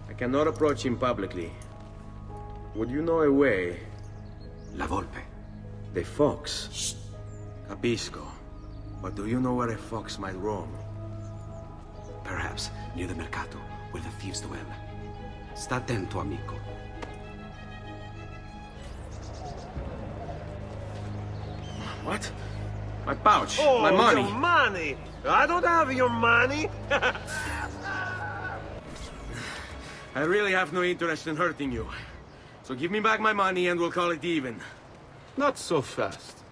I cannot approach him publicly. Would you know a way? La Volpe. The fox. Shh. Capisco. But do you know where a fox might roam? Perhaps near the Mercato, where the thieves dwell. Sta attento, amico. What? My pouch. Oh, my money. Your money! I don't have your money! I really have no interest in hurting you. So give me back my money and we'll call it even. Not so fast.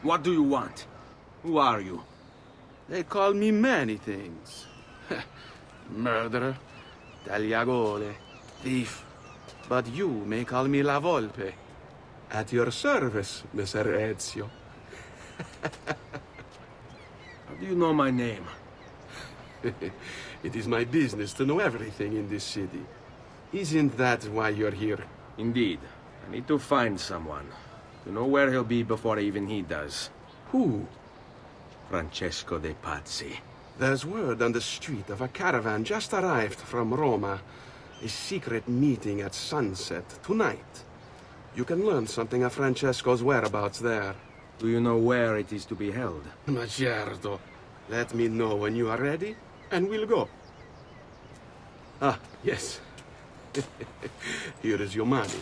What do you want? Who are you? They call me many things. Murderer, tagliagole, thief. But you may call me La Volpe. At your service, Mr. Ezio. How do you know my name? It is my business to know everything in this city. Isn't that why you're here? Indeed. I need to find someone. To know where he'll be before even he does. Who? Francesco de Pazzi. There's word on the street of a caravan just arrived from Roma. A secret meeting at sunset tonight. You can learn something of Francesco's whereabouts there. Do you know where it is to be held? Ma certo. Let me know when you are ready, and we'll go. Ah, yes. Here is your money.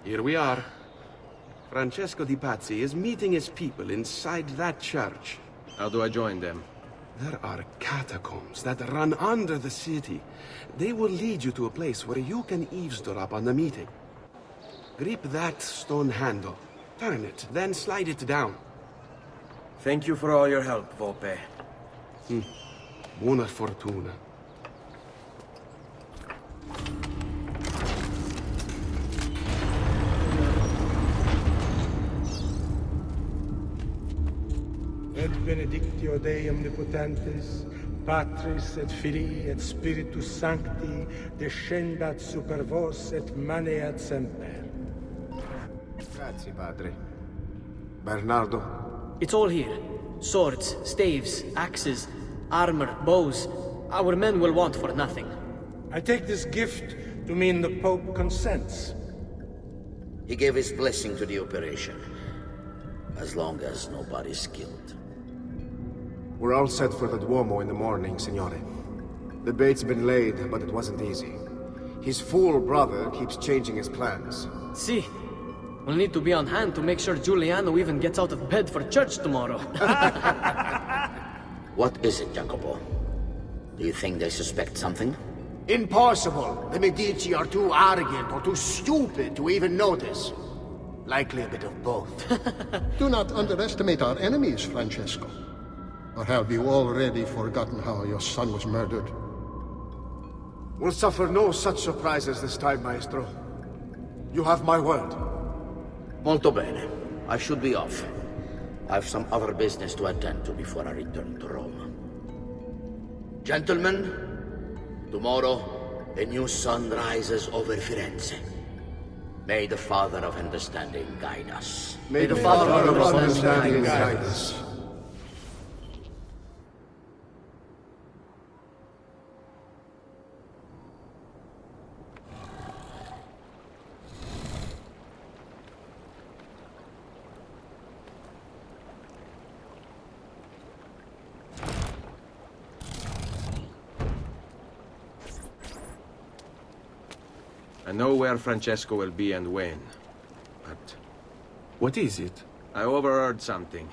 Here we are. Francesco di Pazzi is meeting his people inside that church. How do I join them? There are catacombs that run under the city. They will lead you to a place where you can eavesdrop on the meeting. Grip that stone handle. Turn it, then slide it down. Thank you for all your help, Volpe. Buona fortuna. Et benedictio Dei omnipotentes, Patris et Filii et Spiritus Sancti, descendat super vos et maneat semper. Grazie, Padre. Bernardo? It's all here. Swords, staves, axes, armor, bows. Our men will want for nothing. I take this gift to mean the Pope consents. He gave his blessing to the operation. As long as nobody's killed. We're all set for the Duomo in the morning, Signore. The bait's been laid, but it wasn't easy. His fool brother keeps changing his plans. See, we'll need to be on hand to make sure Giuliano even gets out of bed for church tomorrow. What is it, Jacopo? Do you think they suspect something? Impossible! The Medici are too arrogant or too stupid to even notice. Likely a bit of both. Do not underestimate our enemies, Francesco. Or have you already forgotten how your son was murdered? We'll suffer no such surprises this time, Maestro. You have my word. Molto bene. I should be off. I have some other business to attend to before I return to Rome. Gentlemen, tomorrow, a new sun rises over Firenze. May the Father of Understanding guide us. May the Father of Understanding guide us. I know where Francesco will be and when, but... What is it? I overheard something.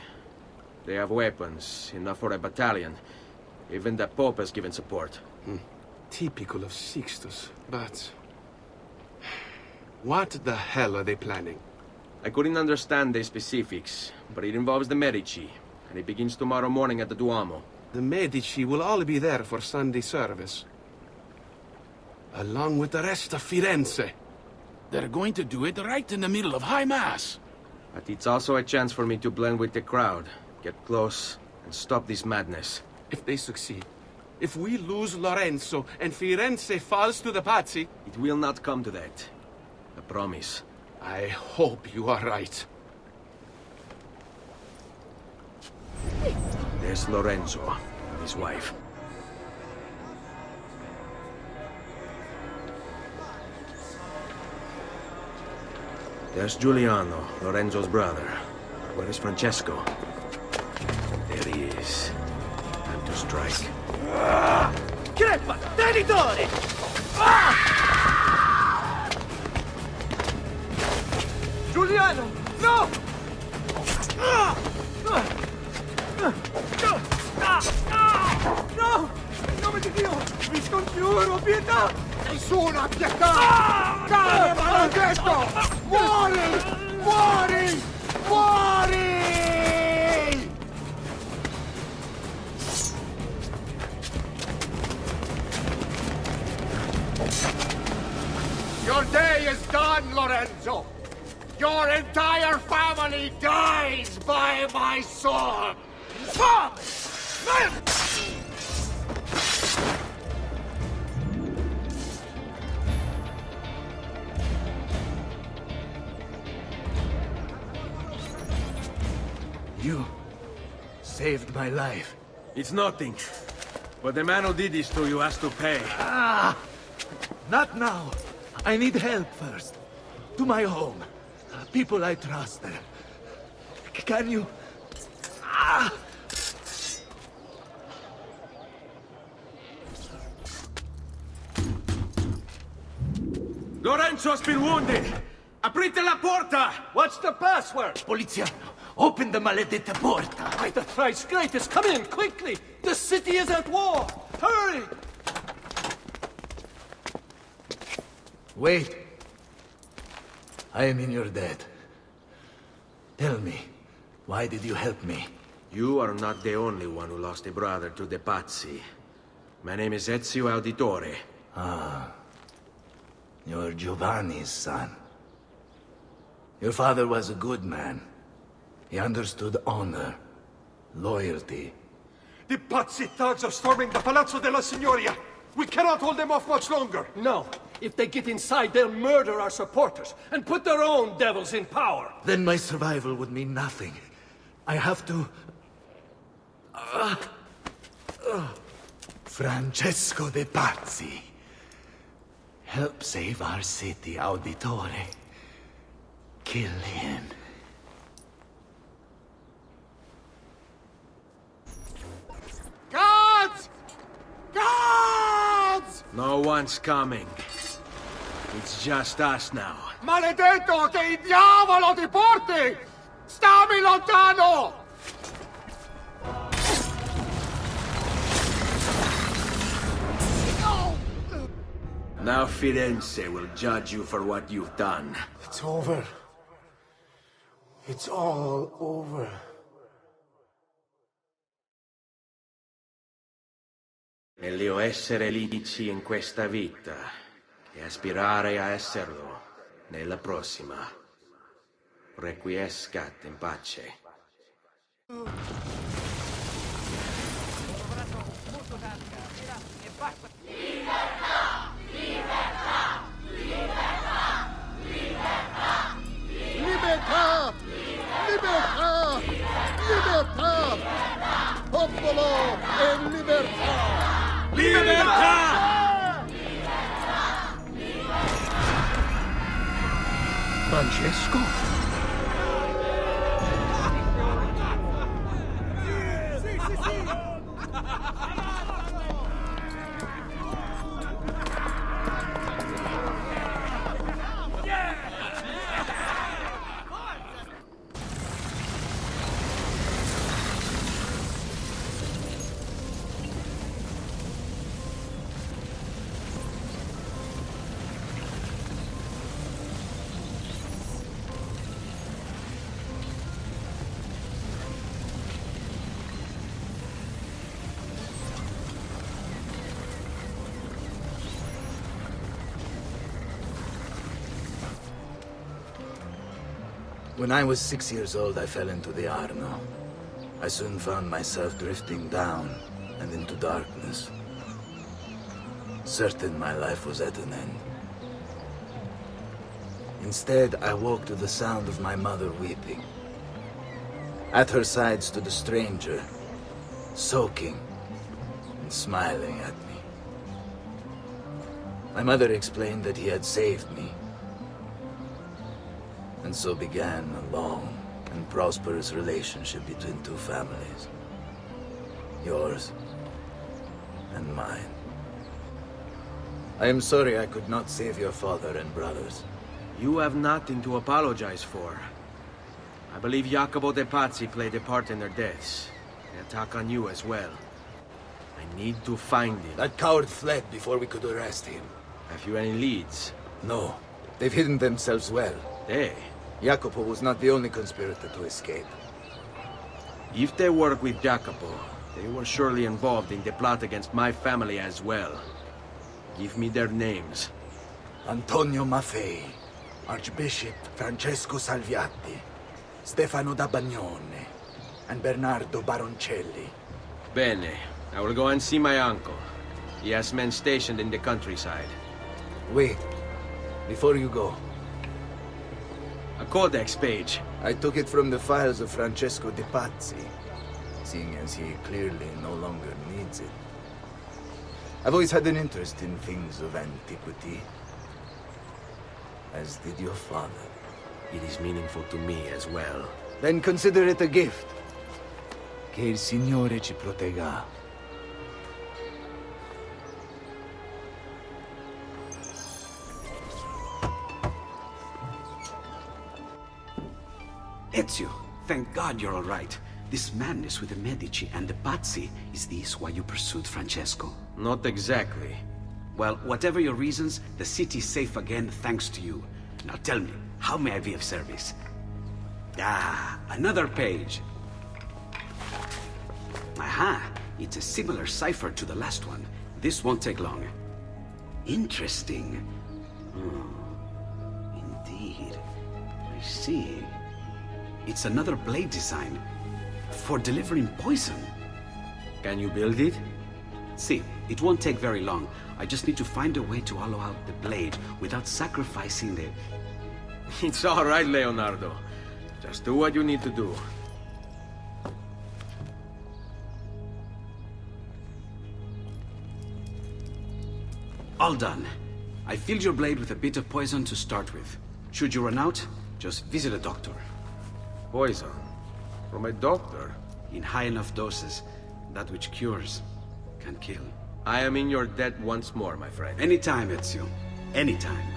They have weapons, enough for a battalion. Even the Pope has given support. Typical of Sixtus, but... What the hell are they planning? I couldn't understand the specifics, but it involves the Medici, and it begins tomorrow morning at the Duomo. The Medici will all be there for Sunday service. Along with the rest of Firenze. They're going to do it right in the middle of High Mass. But it's also a chance for me to blend with the crowd, get close, and stop this madness. If they succeed, if we lose Lorenzo and Firenze falls to the Pazzi... It will not come to that. I promise. I hope you are right. There's Lorenzo and his wife. There's Giuliano, Lorenzo's brother. Where is Francesco? There he is. Time to strike. Crepa! Auditore! Giuliano! No! No! In nome di Dio! Vi scongiuro, pietà! Nessuna pietà! Cane maledetto! Muori! Muori! Muori! Your day is done, Lorenzo! Your entire family dies by my sword! You saved my life. It's nothing. But the man who did this to you has to pay. Not now. I need help first. To my home. People I trust. Can you... Lorenzo has been wounded! Aprite la porta! What's the password? Poliziano, open the maledetta porta. By the thrice greatest, come in, quickly! The city is at war! Hurry! Wait. I am in your debt. Tell me, why did you help me? You are not the only one who lost a brother to the Pazzi. My name is Ezio Auditore. You're Giovanni's son. Your father was a good man. He understood honor, loyalty. The Pazzi thugs are storming the Palazzo della Signoria! We cannot hold them off much longer! No! If they get inside, they'll murder our supporters and put their own devils in power! Then my survival would mean nothing. I have to... Francesco de Pazzi. Help save our city, Auditore. Kill him. Guards! Guards! No one's coming. It's just us now. Maledetto che il diavolo ti porti! Stammi lontano! Now Firenze will judge you for what you've done. It's over. It's all over. Meglio essere litici in questa vita che aspirare a esserlo nella prossima. Requiescat in pace. Libertà! Libertà! Libertà! Popolo e libertà! Libertà! Francesco? When I was 6 years old, I fell into the Arno. I soon found myself drifting down and into darkness. Certain my life was at an end. Instead, I woke to the sound of my mother weeping. At her side stood a stranger, soaking and smiling at me. My mother explained that he had saved me. And so began a long and prosperous relationship between two families. Yours and mine. I am sorry I could not save your father and brothers. You have nothing to apologize for. I believe Jacopo de Pazzi played a part in their deaths. They attack on you as well. I need to find him. That coward fled before we could arrest him. Have you any leads? No. They've hidden themselves well. They? Jacopo was not the only conspirator to escape. If they work with Jacopo, they were surely involved in the plot against my family as well. Give me their names. Antonio Maffei, Archbishop Francesco Salviati, Stefano da Bagnone, and Bernardo Baroncelli. Bene. I will go and see my uncle. He has men stationed in the countryside. Wait. Before you go. A codex page. I took it from the files of Francesco de Pazzi, seeing as he clearly no longer needs it. I've always had an interest in things of antiquity, as did your father. It is meaningful to me as well. Then consider it a gift. Che il Signore ci protegga. Ezio, thank God you're all right. This madness with the Medici and the Pazzi, is this why you pursued Francesco? Not exactly. Well, whatever your reasons, the city's safe again thanks to you. Now tell me, how may I be of service? Ah, another page. Aha, it's a similar cipher to the last one. This won't take long. Interesting. Indeed. I see. It's another blade design. For delivering poison. Can you build it? See, it won't take very long. I just need to find a way to hollow out the blade without sacrificing the... It's all right, Leonardo. Just do what you need to do. All done. I filled your blade with a bit of poison to start with. Should you run out, just visit a doctor. Poison? From a doctor? In high enough doses, that which cures can kill. I am in your debt once more, my friend. Anytime, Ezio. Anytime.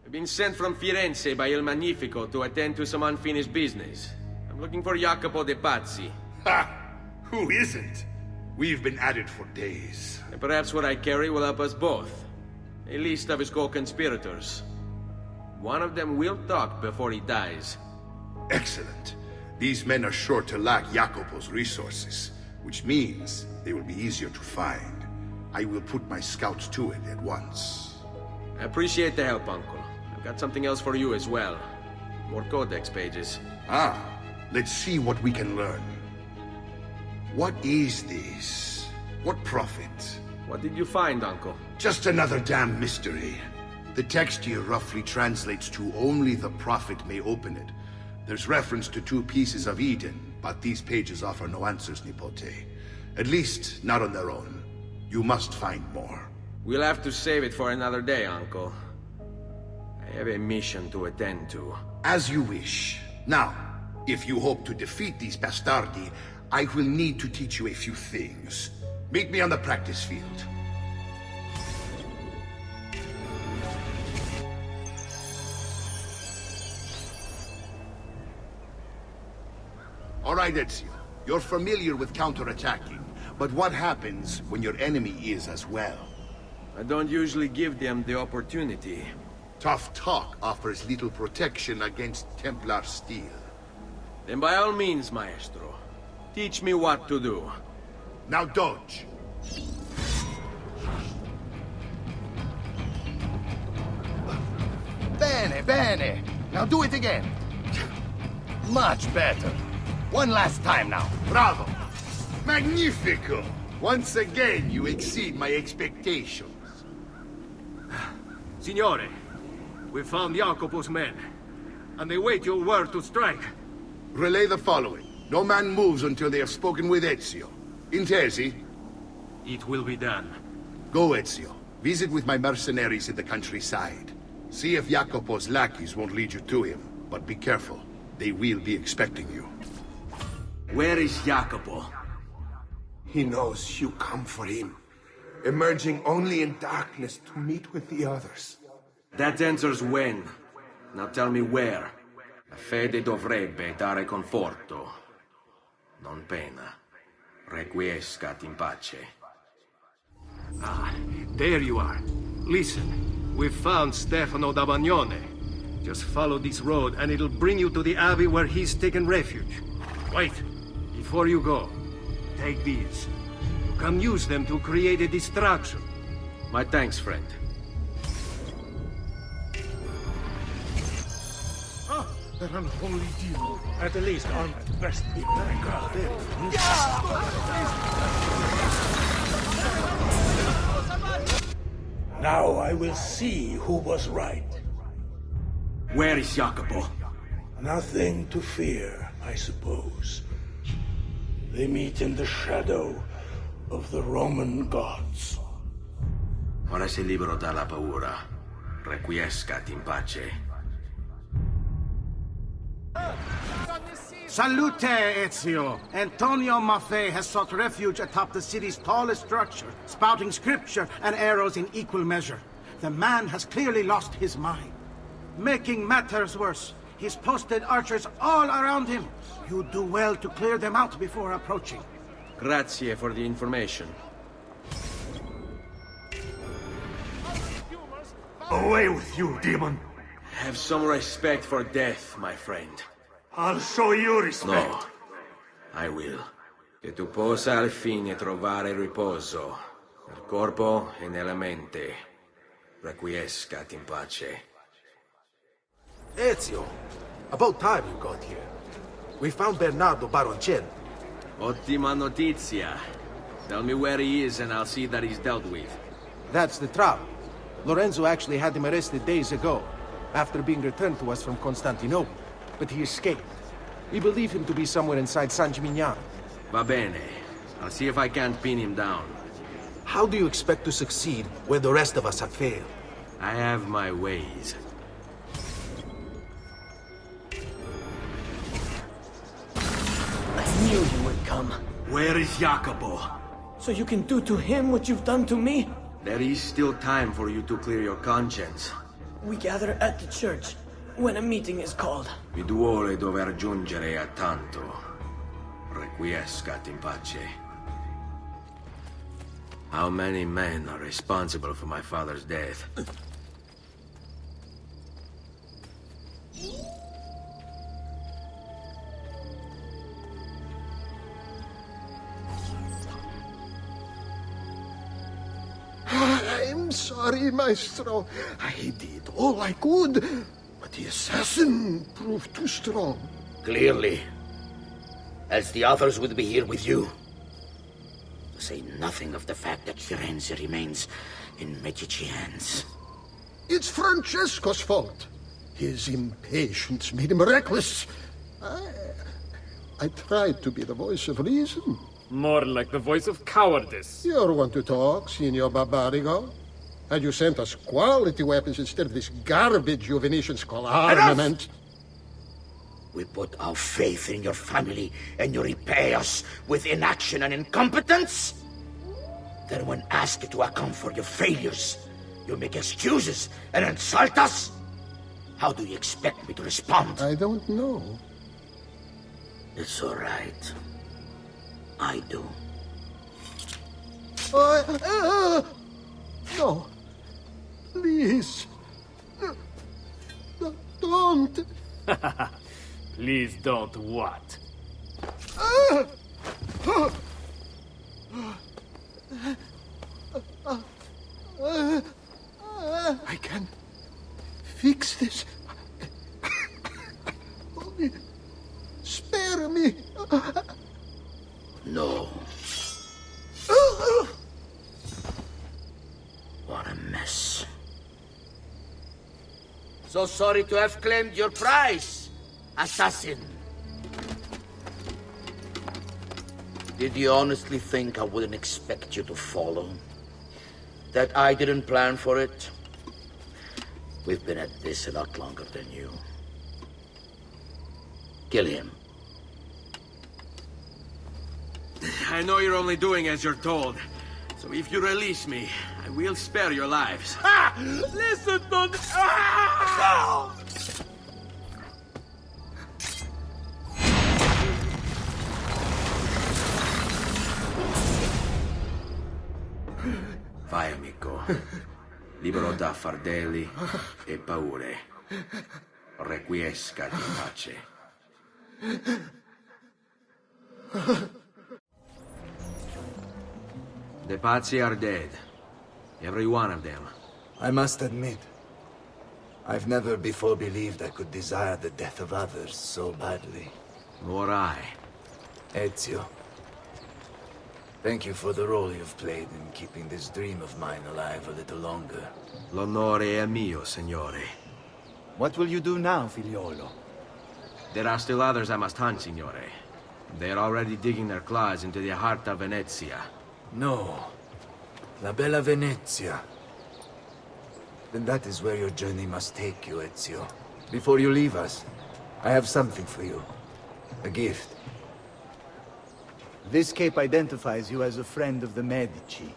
I've been sent from Firenze by Il Magnifico to attend to some unfinished business. I'm looking for Jacopo de Pazzi. Ha! Who isn't? We've been at it for days. And perhaps what I carry will help us both. A list of his co-conspirators. One of them will talk before he dies. Excellent. These men are sure to lack Jacopo's resources, which means they will be easier to find. I will put my scouts to it at once. I appreciate the help, Uncle. I've got something else for you as well. More codex pages. Ah, let's see what we can learn. What is this? What prophet? What did you find, Uncle? Just another damn mystery. The text here roughly translates to only the prophet may open it. There's reference to 2 pieces of Eden, but these pages offer no answers, Nipote. At least, not on their own. You must find more. We'll have to save it for another day, Uncle. I have a mission to attend to. As you wish. Now, if you hope to defeat these bastardi, I will need to teach you a few things. Meet me on the practice field. All right, Ezio. You're familiar with counterattacking, but what happens when your enemy is as well? I don't usually give them the opportunity. Tough talk offers little protection against Templar steel. Then by all means, Maestro. Teach me what to do. Now dodge. Bene, bene. Now do it again. Much better. One last time now. Bravo. Magnifico. Once again, you exceed my expectations. Signore, we found Jacopo's men, and they wait your word to strike. Relay the following. No man moves until they have spoken with Ezio. Intesi? It will be done. Go, Ezio. Visit with my mercenaries in the countryside. See if Jacopo's lackeys won't lead you to him. But be careful. They will be expecting you. Where is Jacopo? He knows you come for him, emerging only in darkness to meet with the others. That answers when. Now tell me where. La fede dovrebbe dare conforto, non pena. Requiescat in pace. Ah, there you are. Listen, we've found Stefano da Bagnone. Just follow this road and it'll bring you to the abbey where he's taken refuge. Wait, before you go, take these. You can use them to create a distraction. My thanks, friend. That unholy demon. At the least, armored, breastplate, very guard. Now I will see who was right. Where is Jacopo? Nothing to fear, I suppose. They meet in the shadow of the Roman gods. Ora sei libero dalla paura. Requiescat in pace. Salute, Ezio! Antonio Maffei has sought refuge atop the city's tallest structure, spouting scripture and arrows in equal measure. The man has clearly lost his mind. Making matters worse, he's posted archers all around him. You do well to clear them out before approaching. Grazie for the information. Away with you, demon! Have some respect for death, my friend. I'll show you respect. No, I will. Che tu possa al fine trovare riposo, nel corpo e nella mente. Requiescat in pace. Ezio, about time you got here. We found Bernardo Baroncelli. Ottima notizia. Tell me where he is and I'll see that he's dealt with. That's the trouble. Lorenzo actually had him arrested days ago, after being returned to us from Constantinople. But he escaped. We believe him to be somewhere inside San Gimignano. Va bene. I'll see if I can't pin him down. How do you expect to succeed when the rest of us have failed? I have my ways. I knew you would come. Where is Jacopo? So you can do to him what you've done to me? There is still time for you to clear your conscience. We gather at the church when a meeting is called. Vi duole dover giungere a tanto. Requiescat in pace. How many men are responsible for my father's death? I'm sorry, Maestro. I did all I could, but the assassin proved too strong. Clearly. Else the others would be here with you. To say nothing of the fact that Firenze remains in Medici hands. It's Francesco's fault. His impatience made him reckless. I tried to be the voice of reason. More like the voice of cowardice. You're one to talk, Signor Barbarigo. And you sent us quality weapons instead of this garbage you Venetians call armament. We put our faith in your family, and you repay us with inaction and incompetence? Then when asked to account for your failures, you make excuses and insult us? How do you expect me to respond? I don't know. It's all right. I do. No. Please. Don't. Please don't what? I can fix this. Yes. So sorry to have claimed your prize, assassin. Did you honestly think I wouldn't expect you to follow? That I didn't plan for it? We've been at this a lot longer than you. Kill him. I know you're only doing as you're told. So if you release me, I will spare your lives. Ah! Listen to the... Ah! Vai, amico. Libero da fardelli e paure. Requiescat in pace. The Pazzi are dead. Every one of them. I must admit, I've never before believed I could desire the death of others so badly. Nor I. Ezio, thank you for the role you've played in keeping this dream of mine alive a little longer. L'onore è mio, signore. What will you do now, figliolo? There are still others I must hunt, signore. They're already digging their claws into the heart of Venezia. No. La bella Venezia. Then that is where your journey must take you, Ezio. Before you leave us, I have something for you. A gift. This cape identifies you as a friend of the Medici.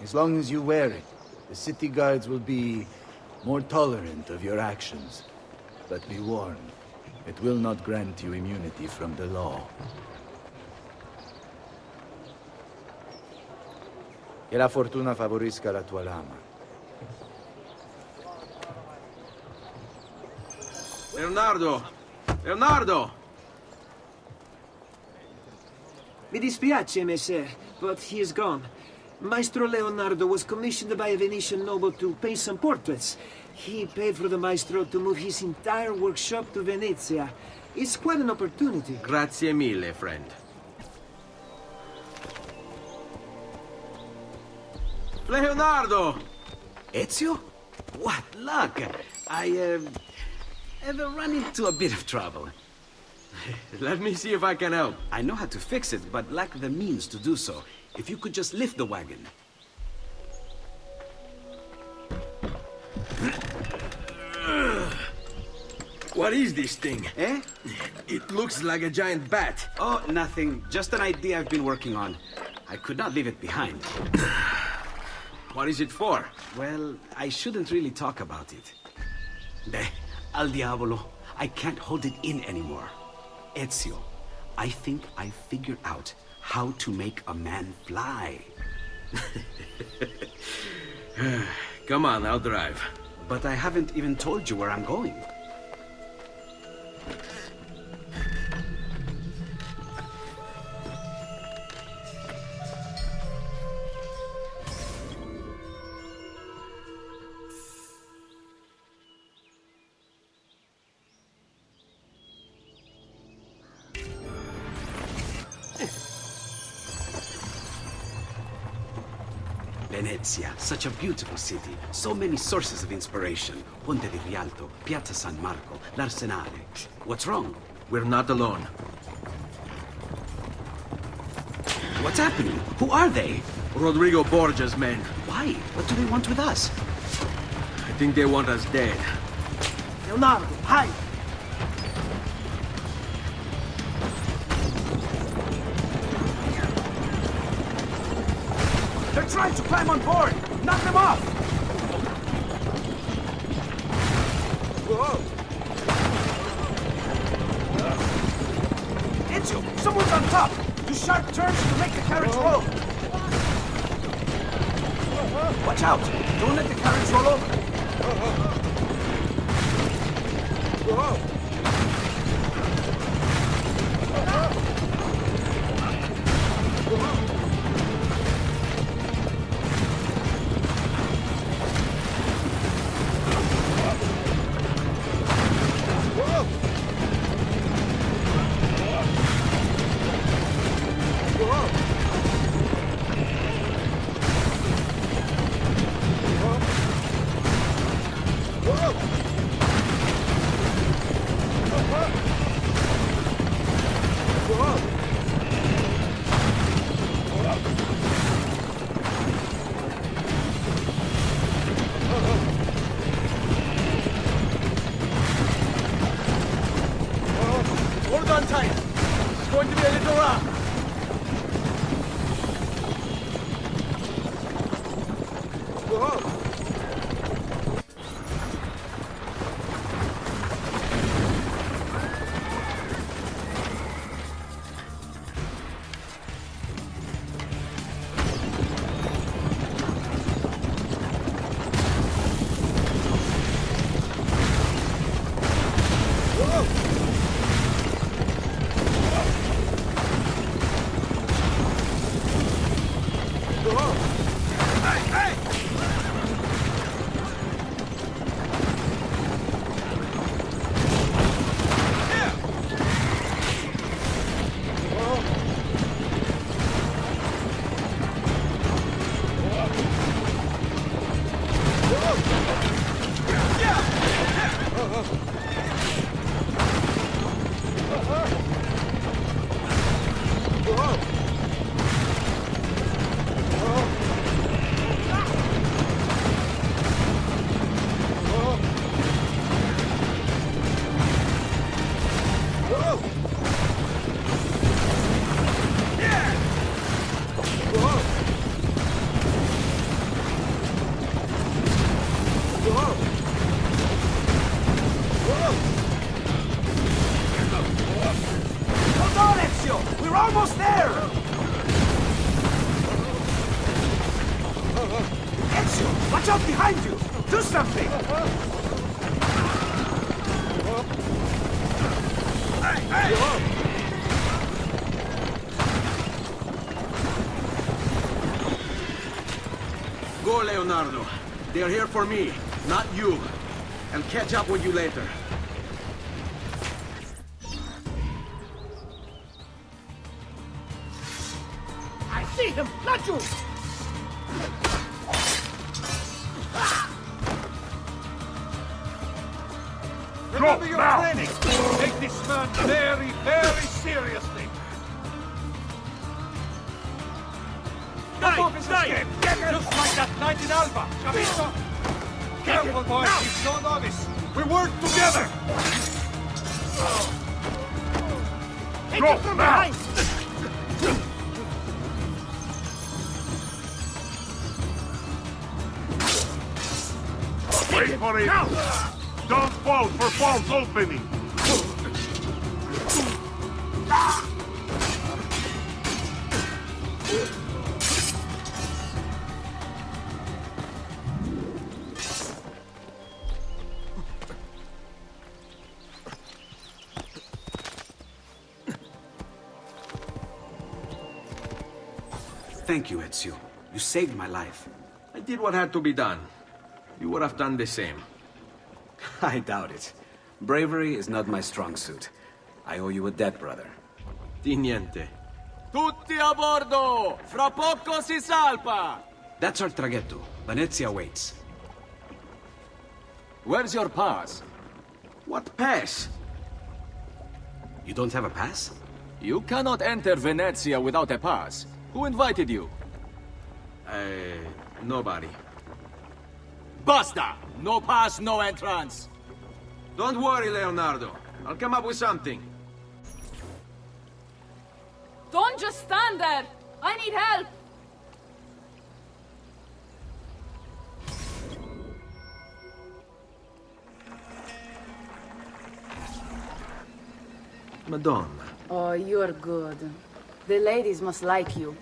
As long as you wear it, the city guards will be more tolerant of your actions. But be warned, it will not grant you immunity from the law. Che la fortuna favorisca la tua lama. Leonardo! Leonardo! Mi dispiace, messer, but he is gone. Maestro Leonardo was commissioned by a Venetian noble to paint some portraits. He paid for the maestro to move his entire workshop to Venezia. It's quite an opportunity. Grazie mille, friend. Leonardo! Ezio? What luck! I have run into a bit of trouble. Let me see if I can help. I know how to fix it, but lack the means to do so. If you could just lift the wagon. What is this thing? Eh? It looks like a giant bat. Oh, nothing. Just an idea I've been working on. I could not leave it behind. What is it for? Well, I shouldn't really talk about it. Al diavolo. I can't hold it in anymore. Ezio, I think I figured out how to make a man fly. Come on, I'll drive. But I haven't even told you where I'm going. Venezia, such a beautiful city. So many sources of inspiration. Ponte di Rialto, Piazza San Marco, l'Arsenale. What's wrong? We're not alone. What's happening? Who are they? Rodrigo Borgia's men. Why? What do they want with us? I think they want us dead. Leonardo, hide! They're trying to climb on board! Knock them off! Whoa! Ezio, someone's on top! Do sharp turns to make the carriage roll! Watch out! Don't let the carriage roll over! Whoa! Hold on, Ezio! We're almost there! Ezio, watch out behind you! Do something! Go, Leonardo. They're here for me, not you. I'll catch up with you later. I see him! Not you! Remember your training! Take this man very, very seriously! Escape! Just like that night in Alba! Capito? Careful, boys! He's no novice! We work together! Take him from behind! Wait for it! Now! Don't fall for false opening! Thank you, Ezio. You saved my life. I did what had to be done. You would have done the same. I doubt it. Bravery is not my strong suit. I owe you a debt, brother. Di niente. Tutti a bordo! Fra poco si salpa! That's our traghetto. Venezia waits. Where's your pass? What pass? You don't have a pass? You cannot enter Venezia without a pass. Who invited you? Nobody. Basta! No pass, no entrance! Don't worry, Leonardo. I'll come up with something. Don't just stand there! I need help! Madonna. Oh, you're good. The ladies must like you.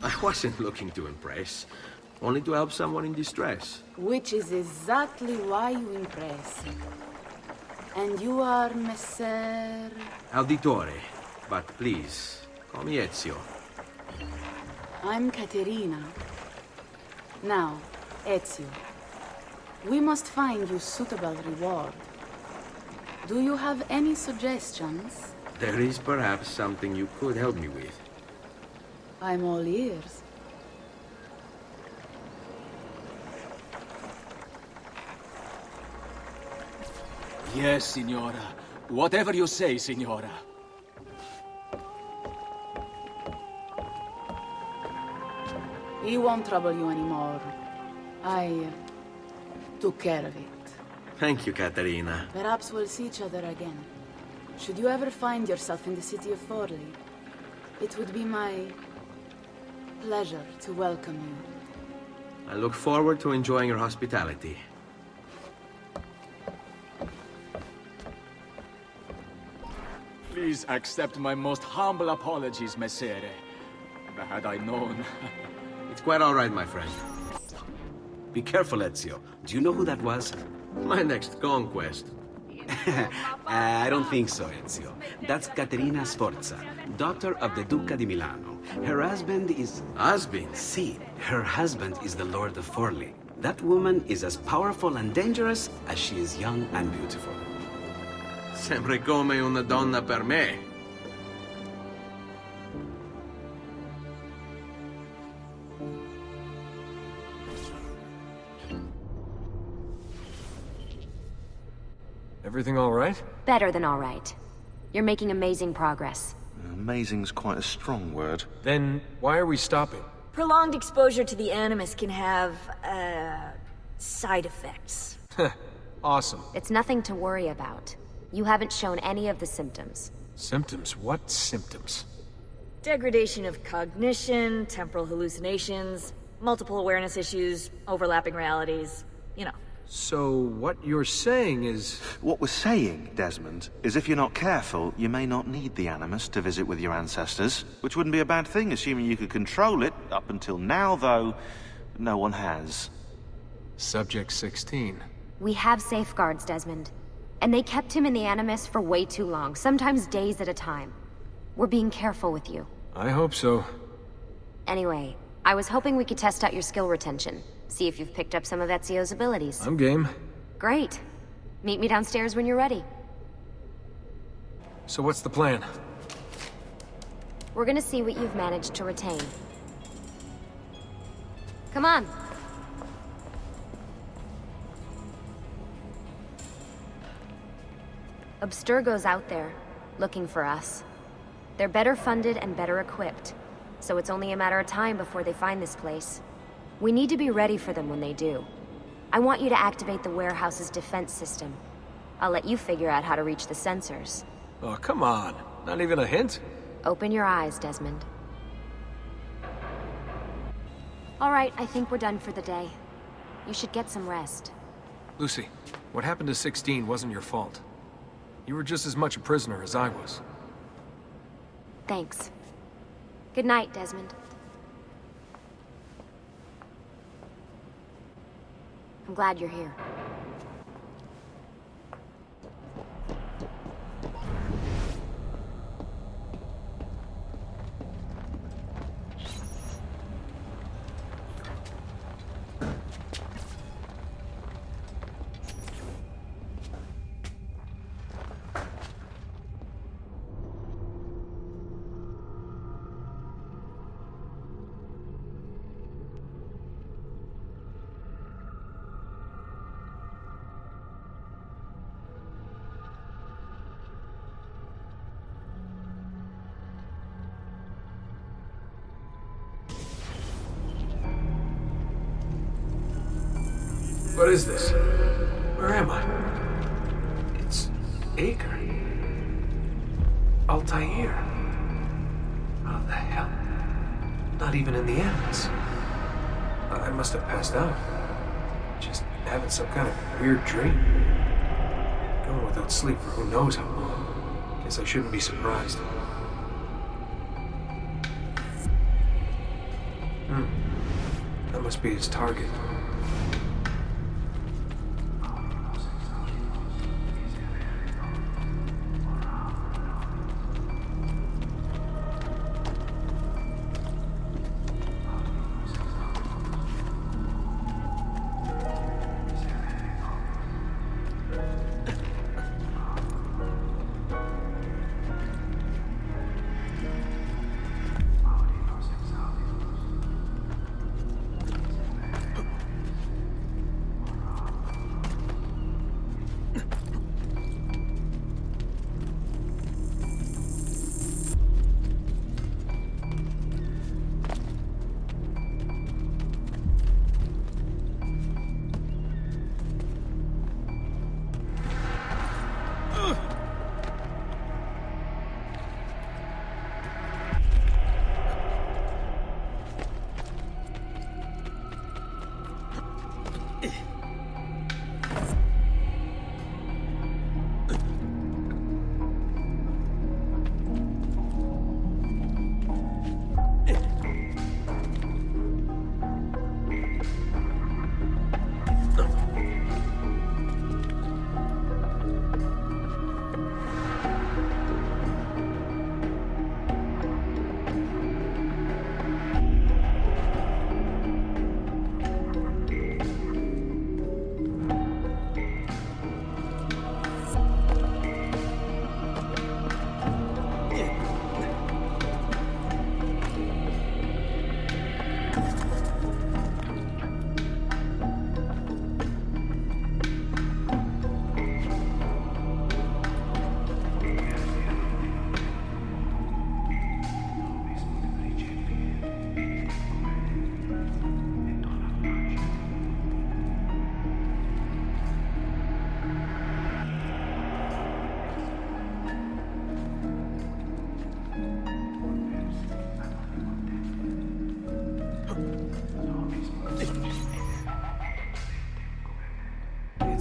I wasn't looking to impress. Only to help someone in distress. Which is exactly why you impress. And you are Messer... Auditore. But please, call me Ezio. I'm Caterina. Now, Ezio. We must find you suitable reward. Do you have any suggestions? There is perhaps something you could help me with. I'm all ears. Yes, Signora. Whatever you say, Signora. He won't trouble you anymore. I took care of it. Thank you, Caterina. Perhaps we'll see each other again. Should you ever find yourself in the city of Forli, it would be my pleasure to welcome you. I look forward to enjoying your hospitality. Please accept my most humble apologies, Messere. Had I known... It's quite all right, my friend. Be careful, Ezio. Do you know who that was? My next conquest. I don't think so, Ezio. That's Caterina Sforza, daughter of the Duca di Milano. Her husband is... Husband? Si, her husband is the Lord of Forli. That woman is as powerful and dangerous as she is young and beautiful. Sempre come una donna per me. Everything all right? Better than all right. You're making amazing progress. Amazing's quite a strong word. Then why are we stopping? Prolonged exposure to the Animus can have, side effects. Awesome. It's nothing to worry about. You haven't shown any of the symptoms. Symptoms? What symptoms? Degradation of cognition, temporal hallucinations, multiple awareness issues, overlapping realities, you know. So what you're saying is... What we're saying, Desmond, is if you're not careful, you may not need the Animus to visit with your ancestors, which wouldn't be a bad thing, assuming you could control it. Up until now, though, no one has. Subject 16. We have safeguards, Desmond. And they kept him in the Animus for way too long, sometimes days at a time. We're being careful with you. I hope so. Anyway, I was hoping we could test out your skill retention. See if you've picked up some of Ezio's abilities. I'm game. Great. Meet me downstairs when you're ready. So what's the plan? We're gonna see what you've managed to retain. Come on. Abstergo's out there, looking for us. They're better funded and better equipped, so it's only a matter of time before they find this place. We need to be ready for them when they do. I want you to activate the warehouse's defense system. I'll let you figure out how to reach the sensors. Oh, come on. Not even a hint? Open your eyes, Desmond. All right, I think we're done for the day. You should get some rest. Lucy, what happened to 16 wasn't your fault. You were just as much a prisoner as I was. Thanks. Good night, Desmond. I'm glad you're here. What is this? Where am I? It's Acre. Altair. How the hell? Not even in the Animus. I must have passed out. Just having some kind of weird dream. Going without sleep for who knows how long. Guess I shouldn't be surprised. That must be his target.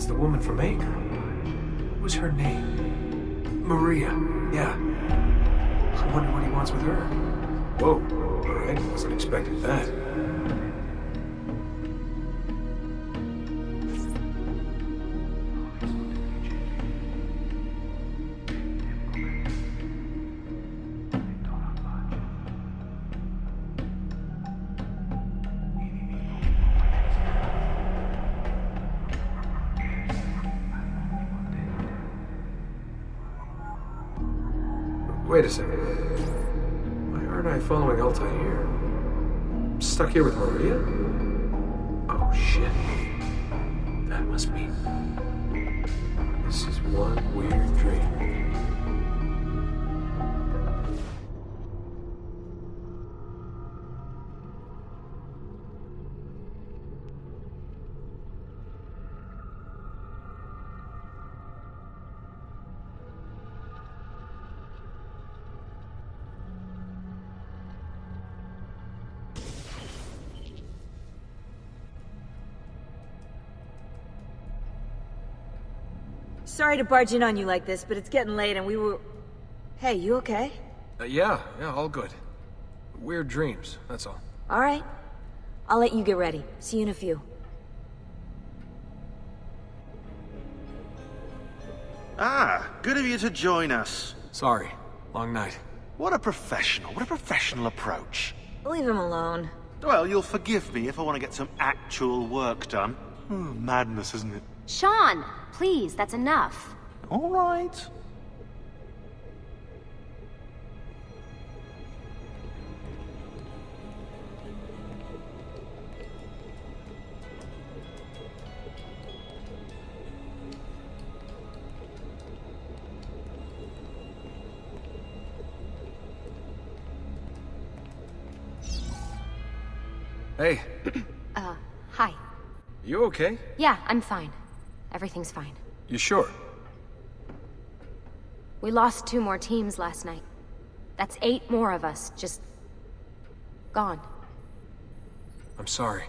the woman from Acre. What was her name? Maria. Yeah. I wonder what he wants with her. Whoa. Alright, wasn't expecting that. Wait a second. Why aren't I following Altai here? I'm stuck here with Maria? Oh shit. That must mean this is one weird dream. Sorry to barge in on you like this, but it's getting late and we were... Hey, you okay? Yeah, all good. Weird dreams, that's all. All right. I'll let you get ready. See you in a few. Ah, good of you to join us. Sorry, long night. What a professional approach. Leave him alone. Well, you'll forgive me if I want to get some actual work done. Madness, isn't it? Sean, please, that's enough. All right. Hey. Hi. You okay? Yeah, I'm fine. Everything's fine. You sure? We lost 2 more teams last night. That's 8 more of us, just... gone. I'm sorry.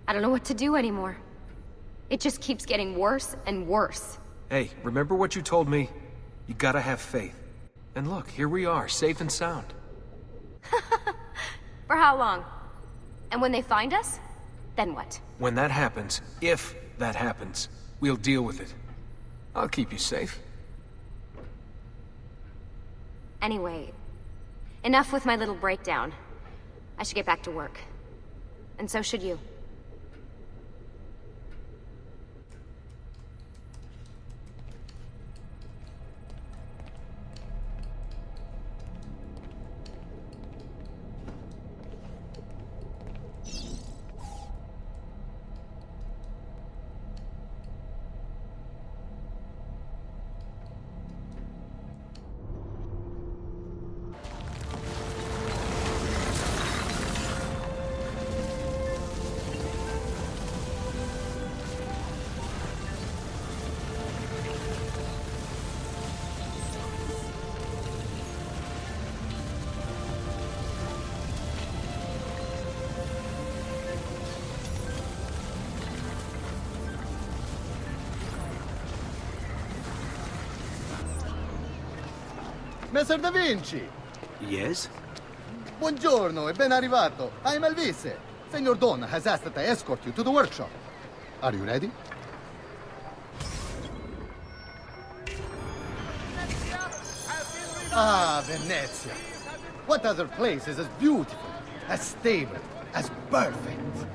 I don't know what to do anymore. It just keeps getting worse and worse. Hey, remember what you told me? You gotta have faith. And look, here we are, safe and sound. For how long? And when they find us, then what? When that happens, if that happens, we'll deal with it. I'll keep you safe. Anyway, enough with my little breakdown. I should get back to work. And so should you. Messer Da Vinci! Yes? Buongiorno e ben arrivato. I'm Elvise. Senor Don has asked that I escort you to the workshop. Are you ready? Ah, Venezia. What other place is as beautiful, as stable, as perfect?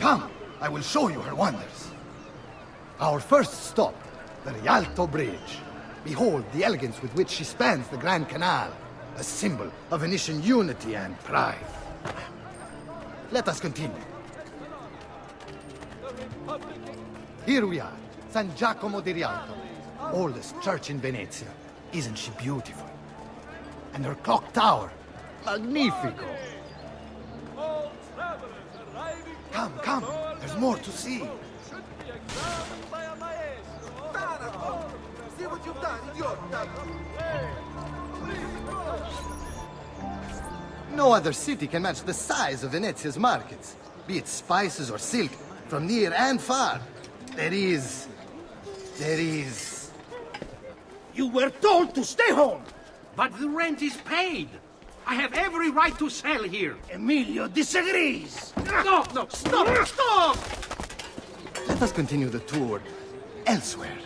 Come, I will show you her wonders. Our first stop, the Rialto Bridge. Behold the elegance with which she spans the Grand Canal, a symbol of Venetian unity and pride. Let us continue. Here we are, San Giacomo di Rialto, oldest church in Venezia. Isn't she beautiful? And her clock tower, magnifico. Come, come, there's more to see. See what you've done, idiot! No other city can match the size of Venezia's markets. be it spices or silk, from near and far. There is... You were told to stay home! But the rent is paid! I have every right to sell here! Emilio disagrees! No, stop! Let us continue the tour elsewhere.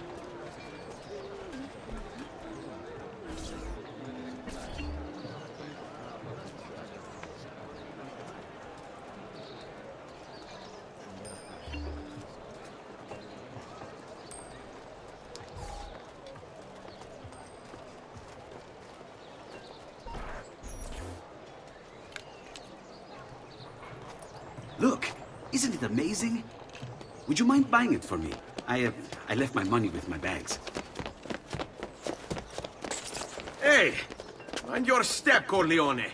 Look, isn't it amazing? Would you mind buying it for me? I left my money with my bags. Hey! Mind your step, Corleone!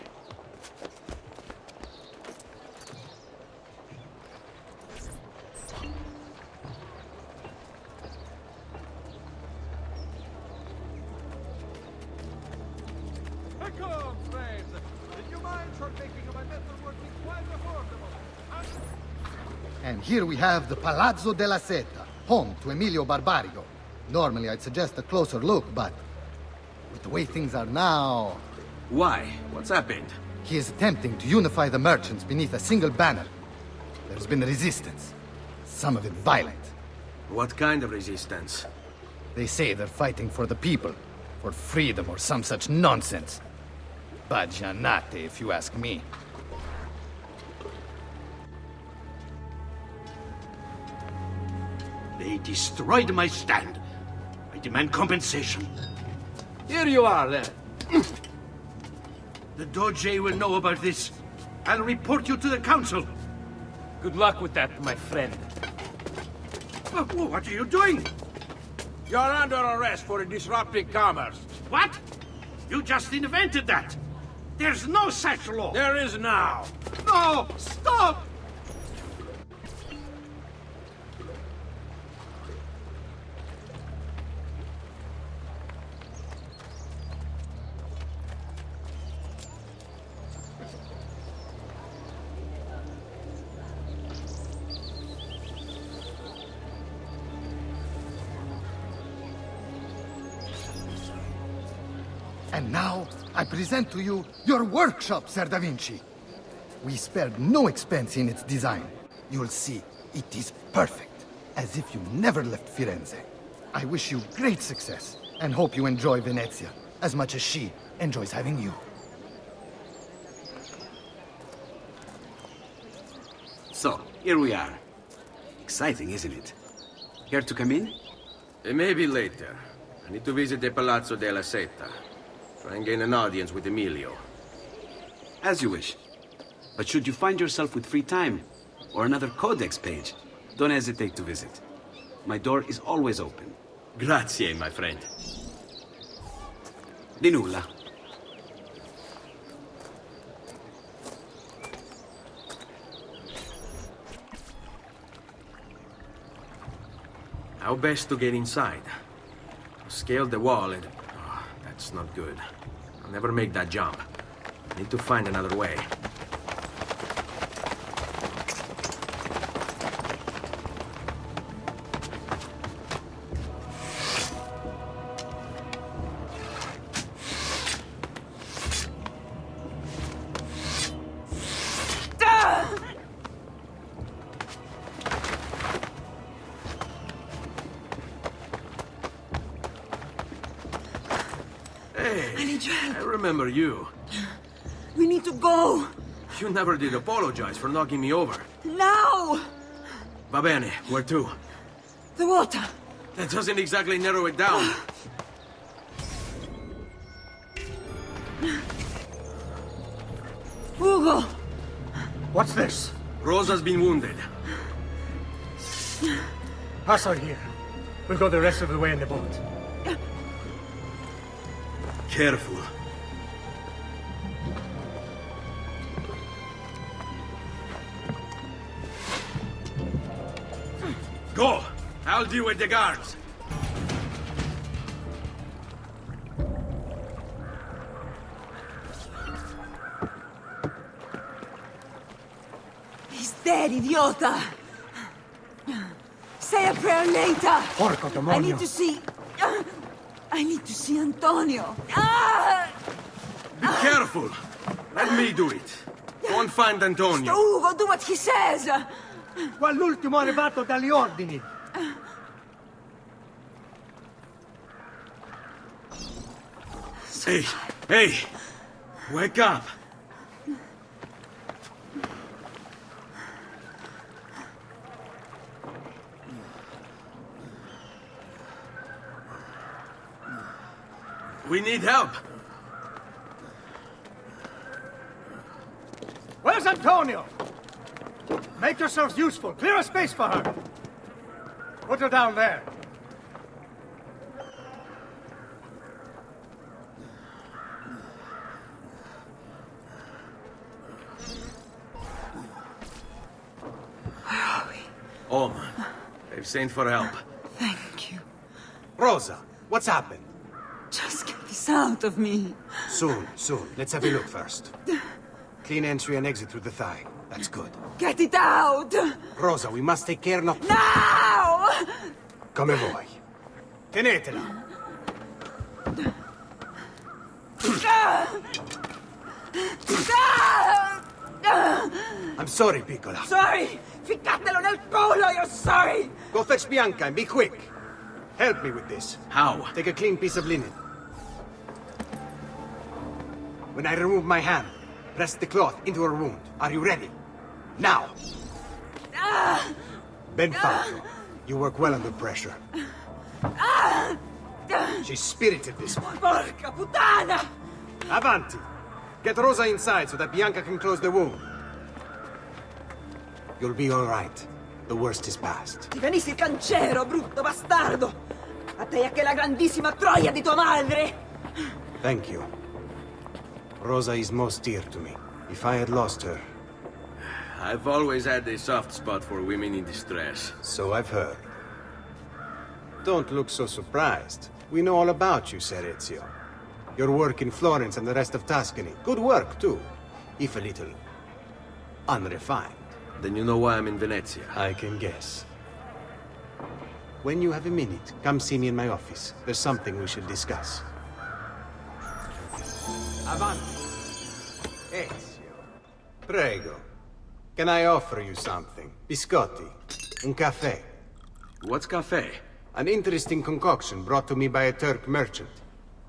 Come, friends! Did you mind partaking of my metalworking quite affordable? And here we have the Palazzo della Seta, home to Emilio Barbarigo. Normally I'd suggest a closer look, but with the way things are now... Why? What's happened? He is attempting to unify the merchants beneath a single banner. There's been resistance, some of it violent. What kind of resistance? They say they're fighting for the people, for freedom or some such nonsense. Baggianate, if you ask me. They destroyed my stand. I demand compensation. Here you are, then. The Doge will know about this. I'll report you to the council. Good luck with that, my friend. What are you doing? You're under arrest for disrupting commerce. What? You just invented that. There's no such law. There is now. No! Stop! And now, I present to you your workshop, Ser Da Vinci. We spared no expense in its design. You'll see, it is perfect, as if you never left Firenze. I wish you great success, and hope you enjoy Venezia, as much as she enjoys having you. So, here we are. Exciting, isn't it? Care to come in? Maybe later. I need to visit the Palazzo della Seta. Try and gain an audience with Emilio. As you wish. But should you find yourself with free time, or another codex page, don't hesitate to visit. My door is always open. Grazie, my friend. Di nulla. How best to get inside? Scale the wall and... Oh, that's not good. I'll never make that jump. Need to find another way. I remember you. We need to go! You never did apologize for knocking me over. Now! Va bene, where to? The water! That doesn't exactly narrow it down. Ugo! What's this? Rosa's been wounded. Pass out here. We'll go the rest of the way in the boat. Careful. Go! I'll deal with the guards. He's dead, idiota! Say a prayer later! Porco demonio! I need to see Antonio! Be careful! Let me do it. Go and find Antonio. Ugo, do what he says! Qua l'ultimo arrivato dagli ordini! Hey! Wake up! We need help! Where's Antonio? Make yourselves useful. Clear a space for her. Put her down there. Oh, man. They've sent for help. Thank you. Rosa, what's happened? Just get this out of me. Soon. Let's have a look first. Clean entry and exit through the thigh. That's good. Get it out! Rosa, we must take care not... Now! Come vuoi. Tenetela. I'm sorry, piccola. Sorry! Ficcatelo nel culo, you're sorry! Go fetch Bianca and be quick. Help me with this. How? Take a clean piece of linen. When I remove my hand, press the cloth into her wound. Are you ready? Now! Ben Falco, you work well under pressure. She's spirited, this one. Porca puttana! Avanti! Get Rosa inside so that Bianca can close the wound. You'll be all right. The worst is past. Ti venissi il cancero, brutto bastardo! A te e a che la grandissima troia di tua madre! Thank you. Rosa is most dear to me. If I had lost her... I've always had a soft spot for women in distress. So I've heard. Don't look so surprised. We know all about you, Ser Ezio. Your work in Florence and the rest of Tuscany. Good work, too. If a little... unrefined. Then you know why I'm in Venezia. I can guess. When you have a minute, come see me in my office. There's something we should discuss. Avanti. Ezio. Prego. Can I offer you something? Biscotti. Un caffè. What's caffè? An interesting concoction brought to me by a Turk merchant.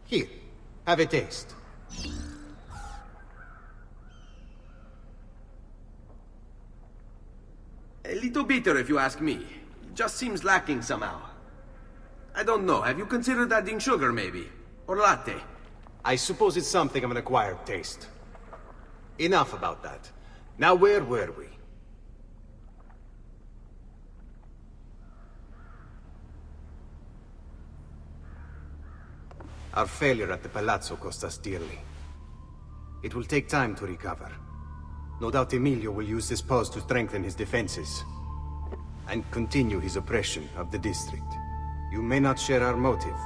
Here, have a taste. A little bitter, if you ask me. It just seems lacking somehow. I don't know. Have you considered adding sugar, maybe? Or latte? I suppose it's something of an acquired taste. Enough about that. Now, where were we? Our failure at the Palazzo cost us dearly. It will take time to recover. No doubt Emilio will use this pause to strengthen his defenses and continue his oppression of the district. You may not share our motive,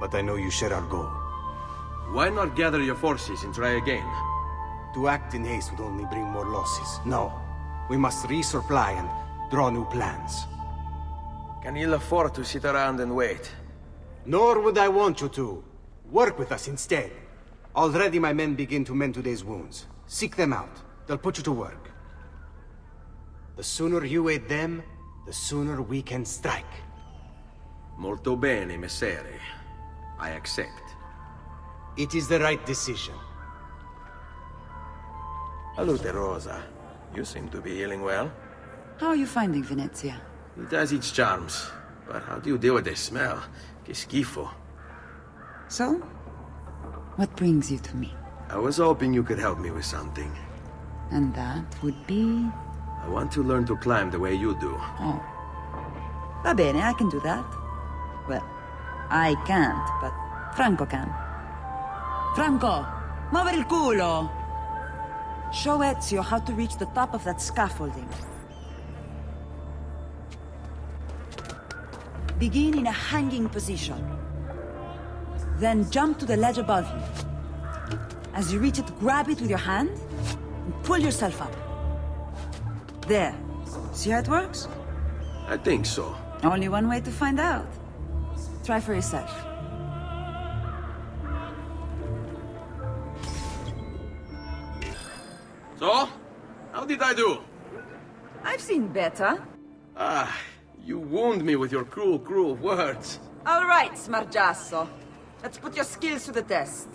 but I know you share our goal. Why not gather your forces and try again? To act in haste would only bring more losses. No. We must resupply and draw new plans. Can you afford to sit around and wait? Nor would I want you to. Work with us instead. Already my men begin to mend today's wounds. Seek them out. They'll put you to work. The sooner you aid them, the sooner we can strike. Molto bene, messere. I accept. It is the right decision. Salute, Rosa. You seem to be healing well. How are you finding Venezia? It has its charms. But how do you deal with the smell? Que schifo. So? What brings you to me? I was hoping you could help me with something. And that would be... I want to learn to climb the way you do. Oh. Va bene, I can do that. Well, I can't, but Franco can. Franco, muovere il culo! Show Ezio how to reach the top of that scaffolding. Begin in a hanging position. Then jump to the ledge above you. As you reach it, grab it with your hand and pull yourself up. There. See how it works? I think so. Only one way to find out. Try for yourself. So? How did I do? I've seen better. Ah, you wound me with your cruel, cruel words. All right, Smargiasso. Let's put your skills to the test.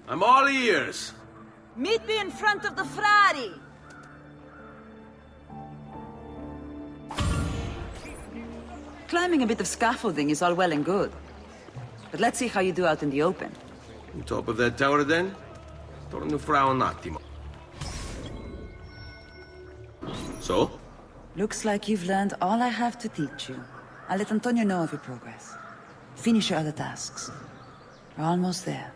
I'm all ears. Meet me in front of the Frari! Climbing a bit of scaffolding is all well and good. But let's see how you do out in the open. On top of that tower, then? Torno fra un attimo. So? Looks like you've learned all I have to teach you. I'll let Antonio know of your progress. Finish your other tasks. We're almost there.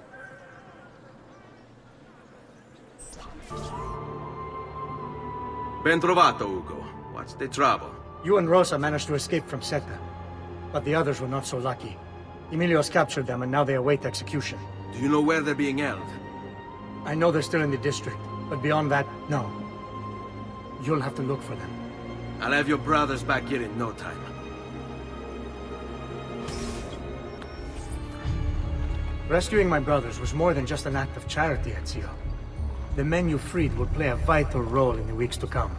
Ben trovato, Ugo. What's the trouble? You and Rosa managed to escape from Seta, but the others were not so lucky. Emilio's captured them and now they await execution. Do you know where they're being held? I know they're still in the district, but beyond that, no. You'll have to look for them. I'll have your brothers back here in no time. Rescuing my brothers was more than just an act of charity, Ezio. The men you freed will play a vital role in the weeks to come.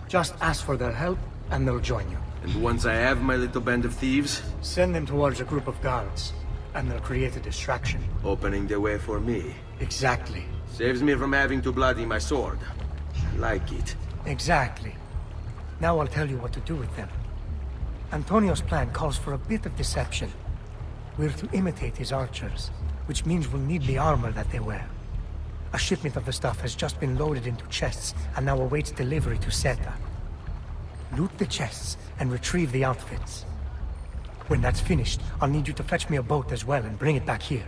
Just ask for their help, and they'll join you. And once I have my little band of thieves? Send them towards a group of guards, and they'll create a distraction. Opening the way for me. Exactly. Saves me from having to bloody my sword. I like it. Exactly. Now I'll tell you what to do with them. Antonio's plan calls for a bit of deception. We're to imitate his archers, which means we'll need the armor that they wear. A shipment of the stuff has just been loaded into chests and now awaits delivery to Seta. Loot the chests and retrieve the outfits. When that's finished, I'll need you to fetch me a boat as well and bring it back here.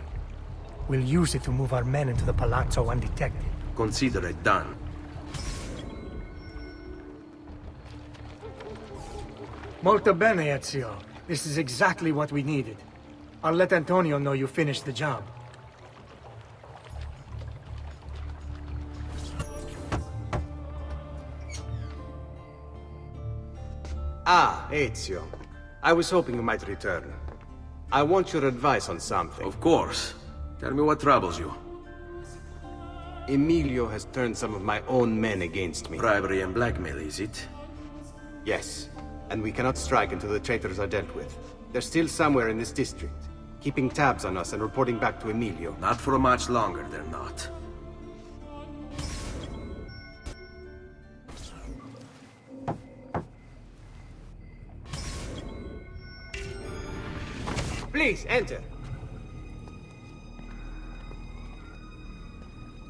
We'll use it to move our men into the palazzo undetected. Consider it done. Molto bene, Ezio. This is exactly what we needed. I'll let Antonio know you finished the job. Ah, Ezio. I was hoping you might return. I want your advice on something. Of course. Tell me what troubles you. Emilio has turned some of my own men against me. Bribery and blackmail, is it? Yes. And we cannot strike until the traitors are dealt with. They're still somewhere in this district, keeping tabs on us and reporting back to Emilio. Not for much longer, they're not. Please, enter.